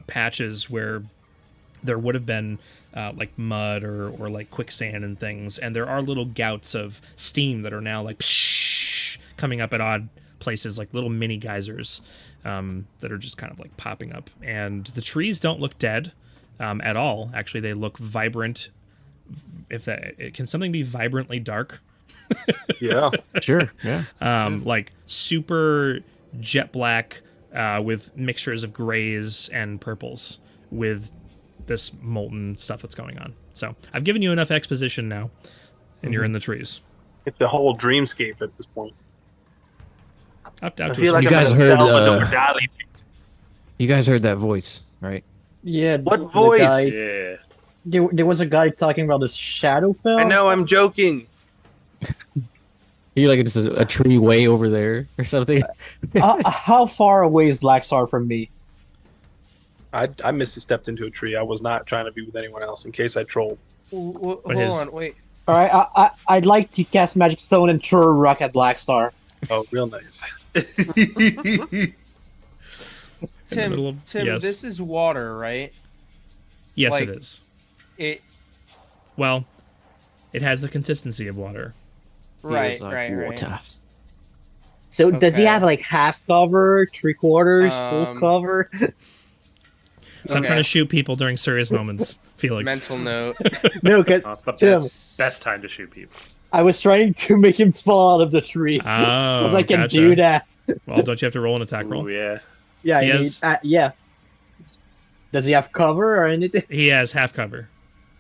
patches where there would have been like mud or like quicksand and things, and there are little gouts of steam that are now like coming up at odd places, like little mini geysers that are just kind of like popping up. And the trees don't look dead at all. Actually, they look vibrant. Can something be vibrantly dark?
Yeah.
Sure. Yeah.
Like super jet black with mixtures of grays and purples with this molten stuff that's going on. So I've given you enough exposition now, and you're in the trees.
It's the whole dreamscape at this point.
Up
I
to
feel
a
like
You
I'm
guys
in a
heard,
Salvador Dali.
You guys heard that voice, right?
Yeah.
What
the
voice?
guy-
Yeah.
there was a guy talking about this shadow film.
I know, I'm joking.
You like it's a tree way over there or something?
How far away is Blackstar from me?
I misstepped into a tree. I was not trying to be with anyone else in case I trolled.
Hold
his-
on, wait.
All right, I'd like to cast Magic Stone and throw a rock at Blackstar.
Oh, real nice.
Tim,
yes.
this is water, right?
Yes,
like-
it is.
It
Well, it has the consistency of water.
right,
Feels like
right.
water.
So does he
Okay.
have like half cover, 3/4, full
Um,
cover?
Stop
Okay.
trying to shoot people during serious moments, Felix.
Mental note.
No, because
Oh, it's the
Tim,
best time to shoot people.
I was trying to make him fall out of the tree.
Oh,
Because I can
gotcha.
do that.
Well, don't you have to roll an attack roll?
Oh yeah.
Yeah,
He
I
has-
mean, yeah. Does he have cover or anything?
He has half cover.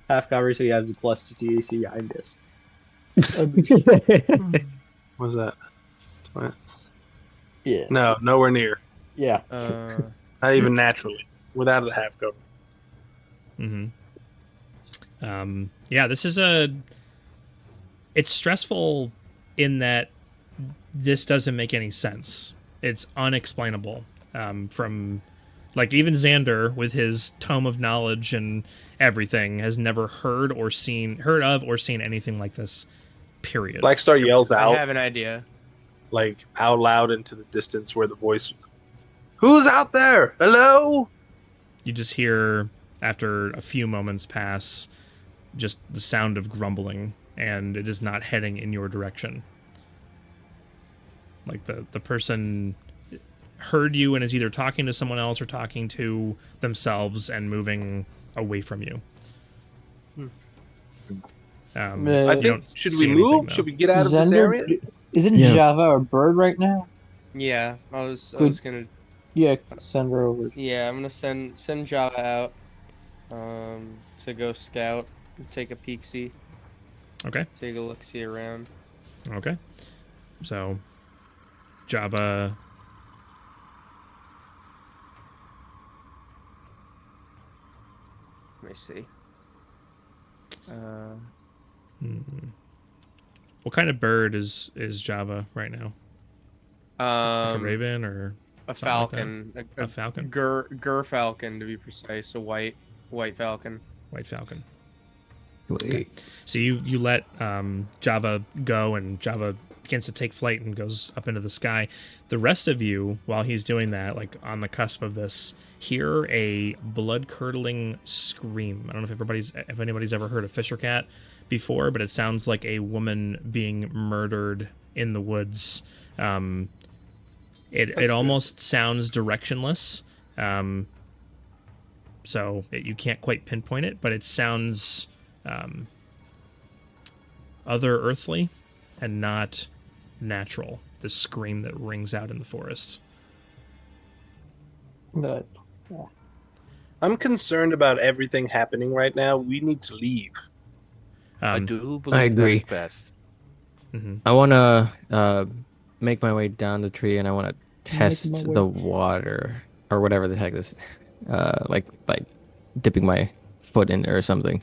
Half cover, so he has a +2 to AC. Yeah, I missed.
What's that?
Yeah,
No, nowhere near.
yeah.
Not even naturally. Without the half cover.
Yeah, this is it's stressful in that this doesn't make any sense. It's unexplainable. From like even Xander with his tome of knowledge and everything has never heard of or seen anything like this. Period.
Blackstar yells
I
out,
have an idea.
like out loud into the distance where the voice. Who's out there? Hello?
You just hear, after a few moments pass, just the sound of grumbling, and it is not heading in your direction. Like the person heard you and is either talking to someone else or talking to themselves and moving away from you.
I
you
think.
don't
Should
see
we
anything,
move?
though.
Should we get out of this area?
Isn't
Yeah.
Java a bird right now?
Yeah, I was
Good.
gonna.
Yeah, send her over.
Yeah, I'm gonna send Java out, to go scout, take a peek see,
Okay.
take a look see around.
Okay. So, Java.
Let me see.
What kind of bird is Java right now? Like a raven or
a
something like that?
falcon,
A falcon?
gur falcon to be precise, a white falcon.
White falcon.
Wait.
So you let Java go, and Java begins to take flight and goes up into the sky. The rest of you, while he's doing that, like on the cusp of this, hear a blood-curdling scream. I don't know if anybody's ever heard of Fisher Cat before, but it sounds like a woman being murdered in the woods. It almost sounds directionless. So you can't quite pinpoint it, but it sounds other earthly and not natural. The scream that rings out in the forest.
But,
I'm concerned about everything happening right now. We need to leave.
I do believe
I agree.
that is best.
Mm-hmm.
I want to make my way down the tree, and I want to test
my way.
the water or whatever the heck this, like by dipping my foot in or something.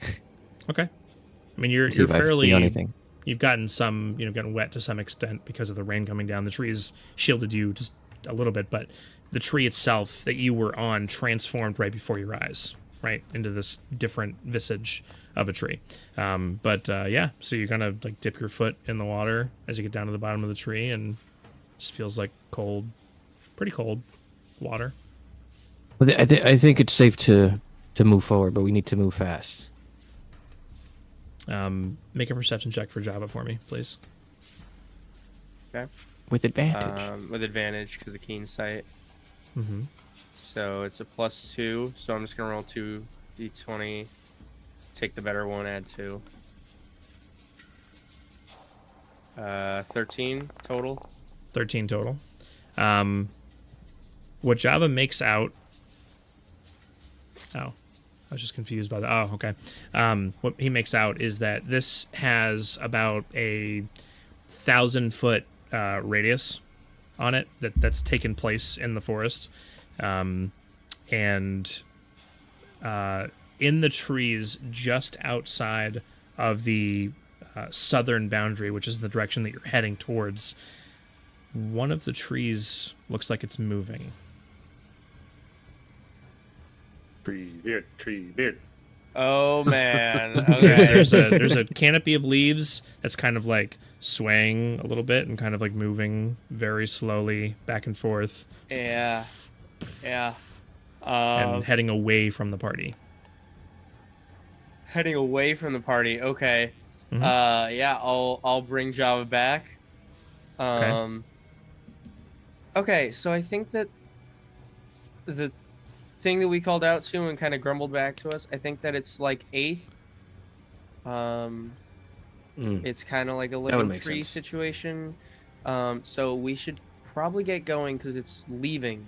Okay. I mean, you're
See if I
fairly.
feel anything.
You've gotten some, gotten wet to some extent because of the rain coming down. The trees shielded you just a little bit, but the tree itself that you were on transformed right before your eyes, right into this different visage of a tree. Yeah, so you're gonna like dip your foot in the water as you get down to the bottom of the tree, and it just feels like cold, pretty cold water.
But I think it's safe to move forward, but we need to move fast.
Make a perception check for Java for me, please.
Okay.
With advantage.
With advantage because of keen sight.
Mm-hmm.
So it's a +2. So I'm just gonna roll 2d20. Take the better one, add 2. 13 total.
13 total. What Java makes out... Oh, I was just confused by that. Oh, okay. What he makes out is that this has about a 1,000-foot radius on it that's taken place in the forest. And in the trees just outside of the southern boundary, which is the direction that you're heading towards, one of the trees looks like it's moving.
Tree beard.
Oh man. Okay.
There's a canopy of leaves that's kind of like swaying a little bit and kind of like moving very slowly back and forth.
Yeah.
And heading away from the party.
Heading away from the party. Okay.
Mhm.
Yeah, I'll bring Java back. Okay, so I think that the thing that we called out to and kind of grumbled back to us, I think that it's like 8th. It's kind of like a living
make
tree
sense.
situation. So we should probably get going because it's leaving.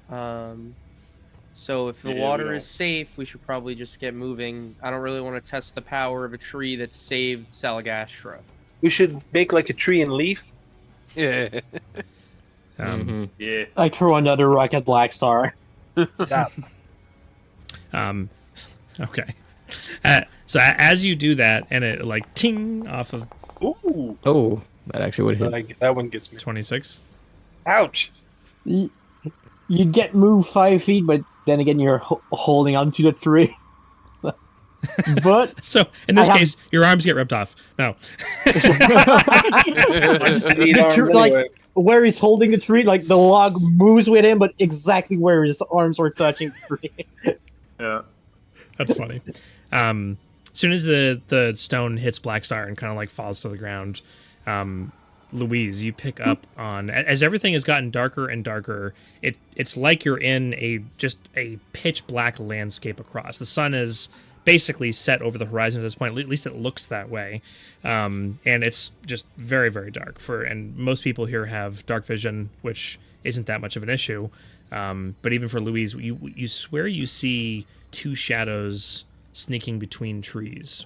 So if the water is safe, we should probably just get moving. I don't really want to test the power of a tree that saved Salagastra.
We should make like a tree and leaf.
Yeah.
Yeah.
I throw another rock at Black Star.
Okay. So as you do that, and it like ting off of
Ooh,
Oh, that actually would hit.
that one gets me.
26.
Ouch.
You get moved 5 feet, but then again, you're holding onto the tree. But
So in this case, your arms get ripped off. No.
like where he's holding the tree, like the log moves with him, but exactly where his arms were touching the tree.
Yeah.
That's funny. As soon as the stone hits Black Star and kind of like falls to the ground, Louise, you pick up on, as everything has gotten darker and darker, it's like you're in a pitch black landscape across. The sun is basically set over the horizon at this point. At least it looks that way. And it's just very, very dark. And most people here have dark vision, which isn't that much of an issue. But even for Louise, you swear you see two shadows sneaking between trees,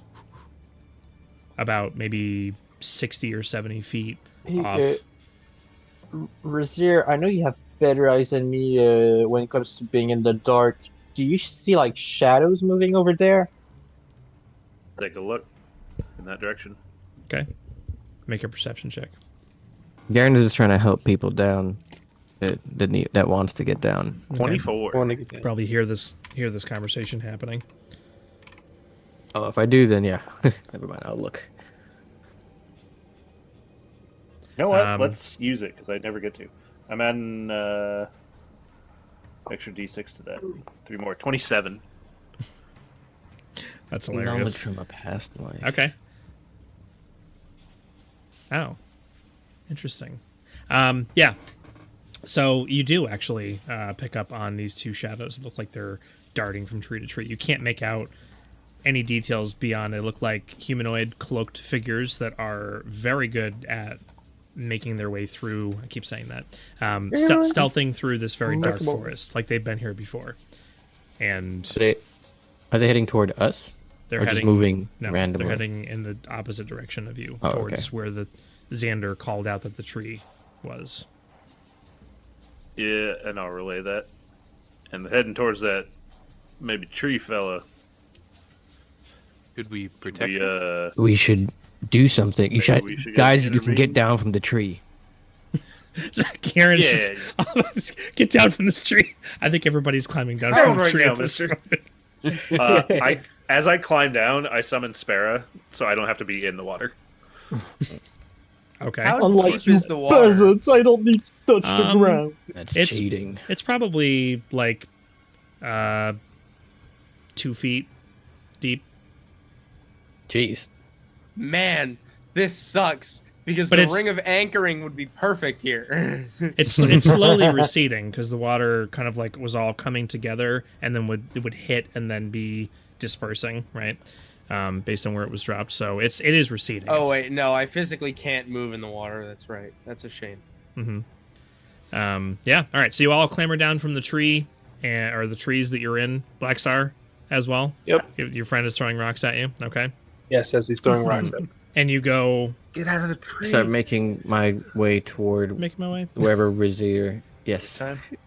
about maybe 60 or 70 feet off.
Razir, I know you have better eyes than me when it comes to being in the dark. Do you see like shadows moving over there?
Take a look in that direction.
Okay. Make a perception check.
Garen is just trying to help people down that wants to get down.
24.
I want to get that.
Probably hear this conversation happening.
Oh, if I do, then yeah. Never mind. I'll look.
You know what?
Um,
Let's use it because I never get to. I'm adding extra d6 to that. 3 more. 27.
That's
Knowledge
hilarious.
from a past life.
Okay. Oh, interesting. Yeah. So you do actually pick up on these two shadows that look like they're darting from tree to tree. You can't make out any details beyond it look like humanoid cloaked figures that are very good at making their way through. I keep saying that. Stealthing through this very dark forest, like they've been here before. And
Are they heading toward us?
they're
or
heading
just moving
no,
randomly?
they're heading in the opposite direction of you,
Oh,
towards
okay.
where the Xander called out that the tree was.
Yeah, and I'll relay that. And heading towards that maybe tree fella.
Could we protect
We
him?
We should do something. You
Maybe
should,
we should
guys. You can
intervene.
get down from the tree.
Karen's
Yeah.
just get down from this tree. I think everybody's climbing down
Down
from the
right
tree
now,
at this
mister.
point.
As I climb down, I summon Sparrow, so I don't have to be in the water.
Okay.
How
Unlike
deep
you
is the water?
peasants, I don't need to touch the ground.
That's
It's-
cheating.
It's probably like 2 feet deep.
Jeez.
Man, this sucks because
But
the
it's-
ring of anchoring would be perfect here.
It's slowly receding because the water kind of like was all coming together and then would hit and then be dispersing, right? Based on where it was dropped. So it is receding.
Oh wait, no, I physically can't move in the water. That's right. That's a shame.
Mm-hmm. Yeah. All right. So you all clamber down from the tree, or the trees that you're in, Black Star, as well.
Yep.
Your friend is throwing rocks at you. Okay.
Yes, as he's throwing rocks at me.
And you go.
Get out of the tree.
Start making my way toward
Make my way.
wherever Vizier. Yes.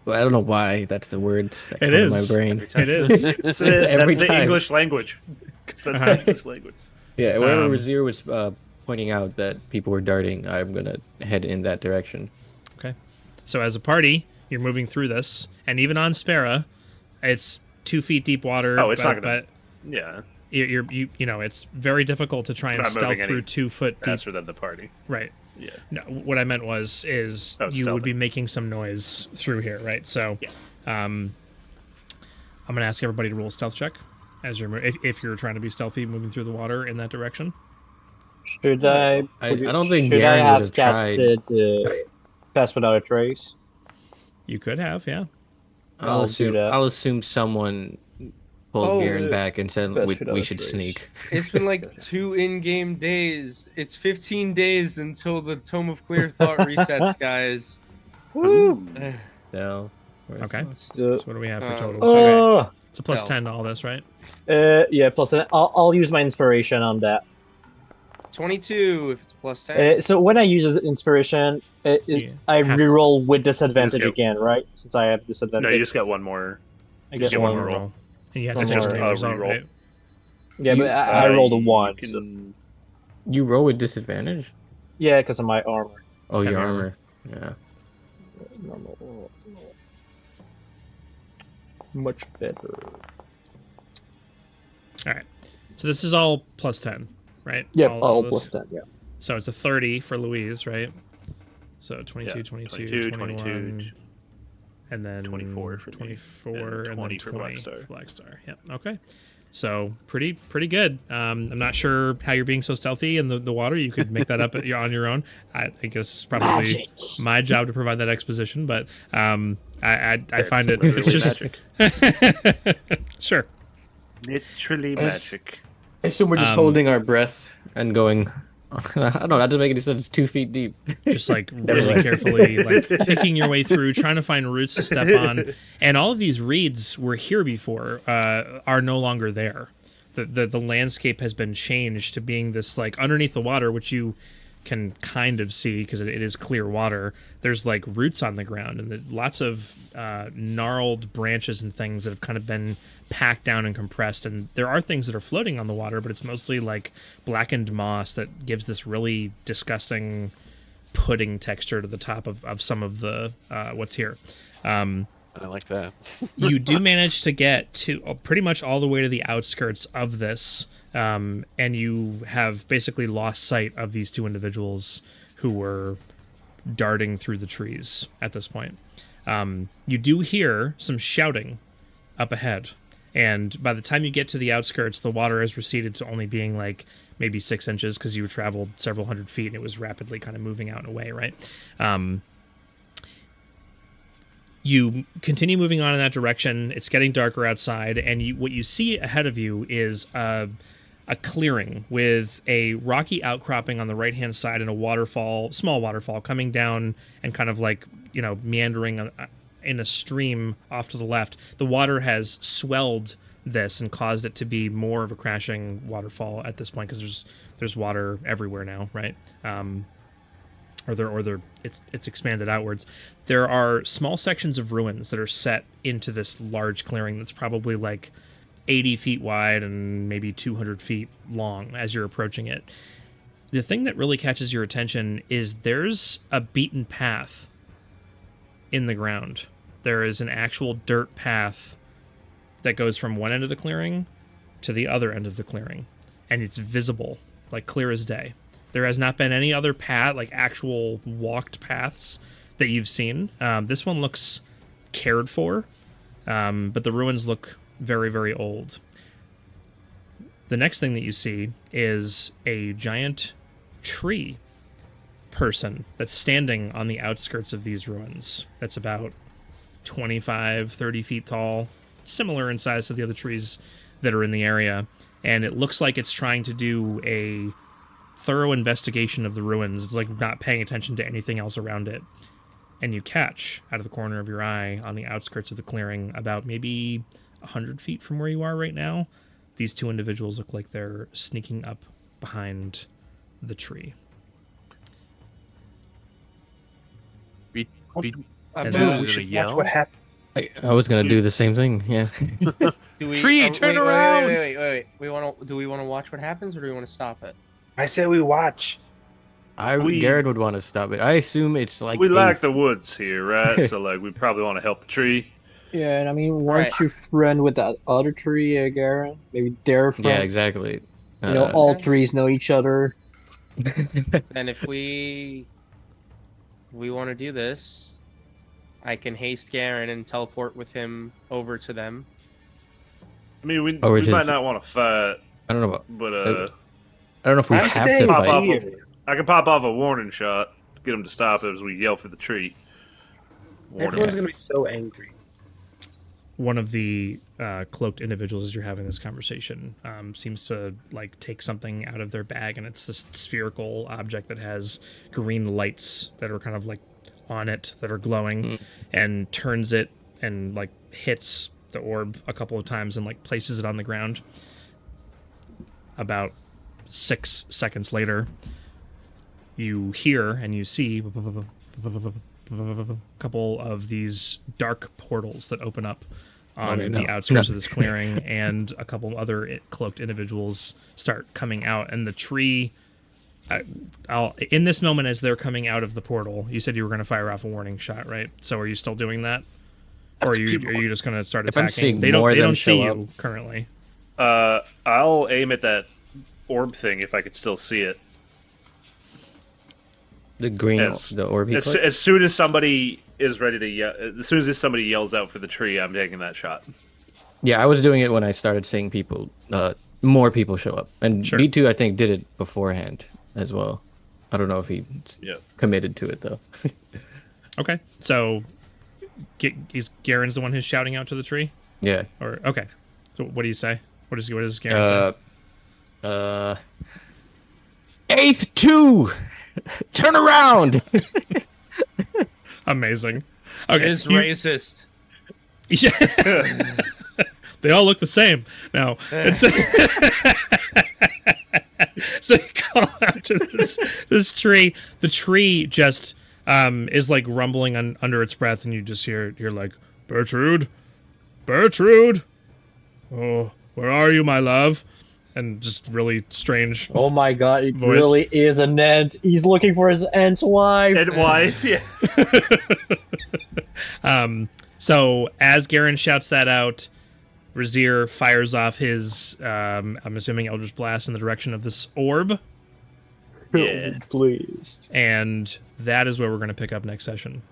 Well, I don't know why that's the word that
It
comes in
is.
my brain.
It is.
That's
Every
the
time.
English language. 'Cause that's
Uh-huh.
the English language.
Yeah, wherever
Um,
Vizier was pointing out that people were darting, I'm gonna head in that direction.
Okay. So as a party, you're moving through this, and even on Spera, it's 2 feet deep water.
Oh, it's
but,
not gonna-
But
Yeah,
you know it's very difficult to try and
Not
stealth
moving any
through 2 foot deep.
faster than the party.
Right.
Yeah.
No, what I meant is you would be
stealthing.
making some noise through here, right? So,
Yeah.
I'm gonna ask everybody to roll a stealth check as you're if you're trying to be stealthy moving through the water in that direction.
Should I?
I don't think
should I
Garen would
have
have tried.
casted Pass Without a Trace?
You could have, yeah.
I'll do that.
I'll assume someone pulled
Oh,
Garen back and said
Best
we
without a
should
trace.
sneak.
It's been like 2 in-game days. It's 15 days until the Tome of Clear Thought resets, guys.
No.
Okay.
So,
So what do we have for totals? Okay.
oh,
It's a plus
No.
10 to all this, right?
yeah. Plus, I'll use my inspiration on that.
22 if it's plus 10.
So when I use inspiration,
Yeah,
I
have-
reroll with disadvantage
Just go.
again, right? Since I have
No,
disadvantage.
you just got one more.
I guess
Get
one
one
more
more
roll.
roll. And you have to
One
just
more,
the result,
reroll.
right?
Yeah, but I rolled a 1.
You
So,
can-
You roll with disadvantage?
yeah, because of my armor.
Oh,
Heavy
your
armor.
armor. Yeah.
Much better.
All right. So this is all plus 10, right?
Yep,
all
all
this.
plus 10, yeah.
So it's a 30 for Louise, right? So 22,
Yeah,
22,
22,
21, and then
24 for me,
24,
and
and then
20 for
20
Blackstar.
for Blackstar. Yep. Okay. So pretty good. I'm not sure how you're being so stealthy in the water. You could make that up on your own. I guess it's probably my job to provide that exposition, but I find it. It's
literally
just
magic.
sure.
Literally
Yes.
magic.
I assume we're just holding our breath and going. I don't know. That doesn't make any sense. It's 2 feet deep.
Just like really carefully, like picking your way through, trying to find roots to step on. And all of these reeds were here before, are no longer there. The landscape has been changed to being this like underneath the water, which you can kind of see, because it is clear water, there's like roots on the ground and lots of gnarled branches and things that have kind of been packed down and compressed. And there are things that are floating on the water, but it's mostly like blackened moss that gives this really disgusting pudding texture to the top of some of the what's here.
I like that.
You do manage to get to pretty much all the way to the outskirts of this, and you have basically lost sight of these two individuals who were darting through the trees at this point. You do hear some shouting up ahead, and by the time you get to the outskirts, the water has receded to only being like maybe 6 inches, because you traveled several hundred feet and it was rapidly kind of moving out and away, right? You continue moving on in that direction. It's getting darker outside, and what you see ahead of you is a clearing with a rocky outcropping on the right-hand side and a waterfall, small waterfall, coming down and kind of like, meandering in a stream off to the left. The water has swelled this and caused it to be more of a crashing waterfall at this point, because there's water everywhere now, right? It's expanded outwards. There are small sections of ruins that are set into this large clearing that's probably like 80 feet wide and maybe 200 feet long as you're approaching it. The thing that really catches your attention is there's a beaten path in the ground. There is an actual dirt path that goes from one end of the clearing to the other end of the clearing, and it's visible, like clear as day. There has not been any other path, like actual walked paths, that you've seen. This one looks cared for, but the ruins look very, very old. The next thing that you see is a giant tree person that's standing on the outskirts of these ruins. That's about 25, 30 feet tall, similar in size to the other trees that are in the area. And it looks like it's trying to do a thorough investigation of the ruins. It's like not paying attention to anything else around it. And you catch, out of the corner of your eye, on the outskirts of the clearing, about maybe 100 feet from where you are right now, these two individuals look like they're sneaking up behind the tree.
Dude,
gonna
we should
yell?
watch what happened.
I was gonna do the same thing. Yeah.
Tree, turn around!
Wait. Do we want to watch what happens, or do we want to stop it?
I said we watch.
Garrett would want to stop it. I assume it's like
We like the woods here, right? So like we probably want to help the tree.
Yeah, and I mean, weren't
Right.
you friend with that other tree, Garen? Maybe their friend.
Yeah, exactly.
All
Yes.
trees know each other.
And if we want to do this, I can haste Garen and teleport with him over to them.
I mean, we
Or is
might
it-
not want to fight,
I don't know about.
but
I don't know if we
I'm
have
staying
to
pop
fight.
off.
here.
I can pop off a warning shot, get them to stop as we yell for the tree. Warn 'em.
Everyone's gonna be so angry.
One of the cloaked individuals, as you're having this conversation, seems to like take something out of their bag, and it's this spherical object that has green lights that are kind of like on it that are glowing, and turns it and like hits the orb a couple of times and like places it on the ground. About 6 seconds later, you hear and you see a couple of these dark portals that open up on
Okay, no.
the outskirts of this clearing, and a couple other cloaked individuals start coming out, and the tree in this moment, as they're coming out of the portal, you said you were going to fire off a warning shot, right? So are you still doing that, or are you just going to start
If I'm
attacking?
seeing
They
more
don't
of them
see
show
you currently.
I'll aim at that orb thing if I could still see it.
The green,
As-
the orb.
As soon as somebody is ready to yell, as soon as somebody yells out for the tree, I'm taking that shot.
Yeah, I was doing it when I started seeing people. More people show up, and
Sure.
B2 I think did it beforehand as well. I don't know if he
Yep.
committed to it though.
Okay, so is Garen's the one who's shouting out to the tree?
Yeah.
Or okay, so what do you say? What does Garen say?
Eighth 2, turn around.
Amazing.
It
Okay,
is racist.
Yeah. They all look the same. No, it's So you call out to this tree. The tree just is like rumbling under its breath, and you just you're like, Bertrude, Bertrude, oh, where are you, my love? And just really strange.
Oh my god, it
voice.
really is an ant. He's looking for his ant wife.
And wife, yeah.
So as Garen shouts that out, Razir fires off his, I'm assuming Eldritch Blast in the direction of this orb.
Yeah.
Please.
And that is where we're going to pick up next session.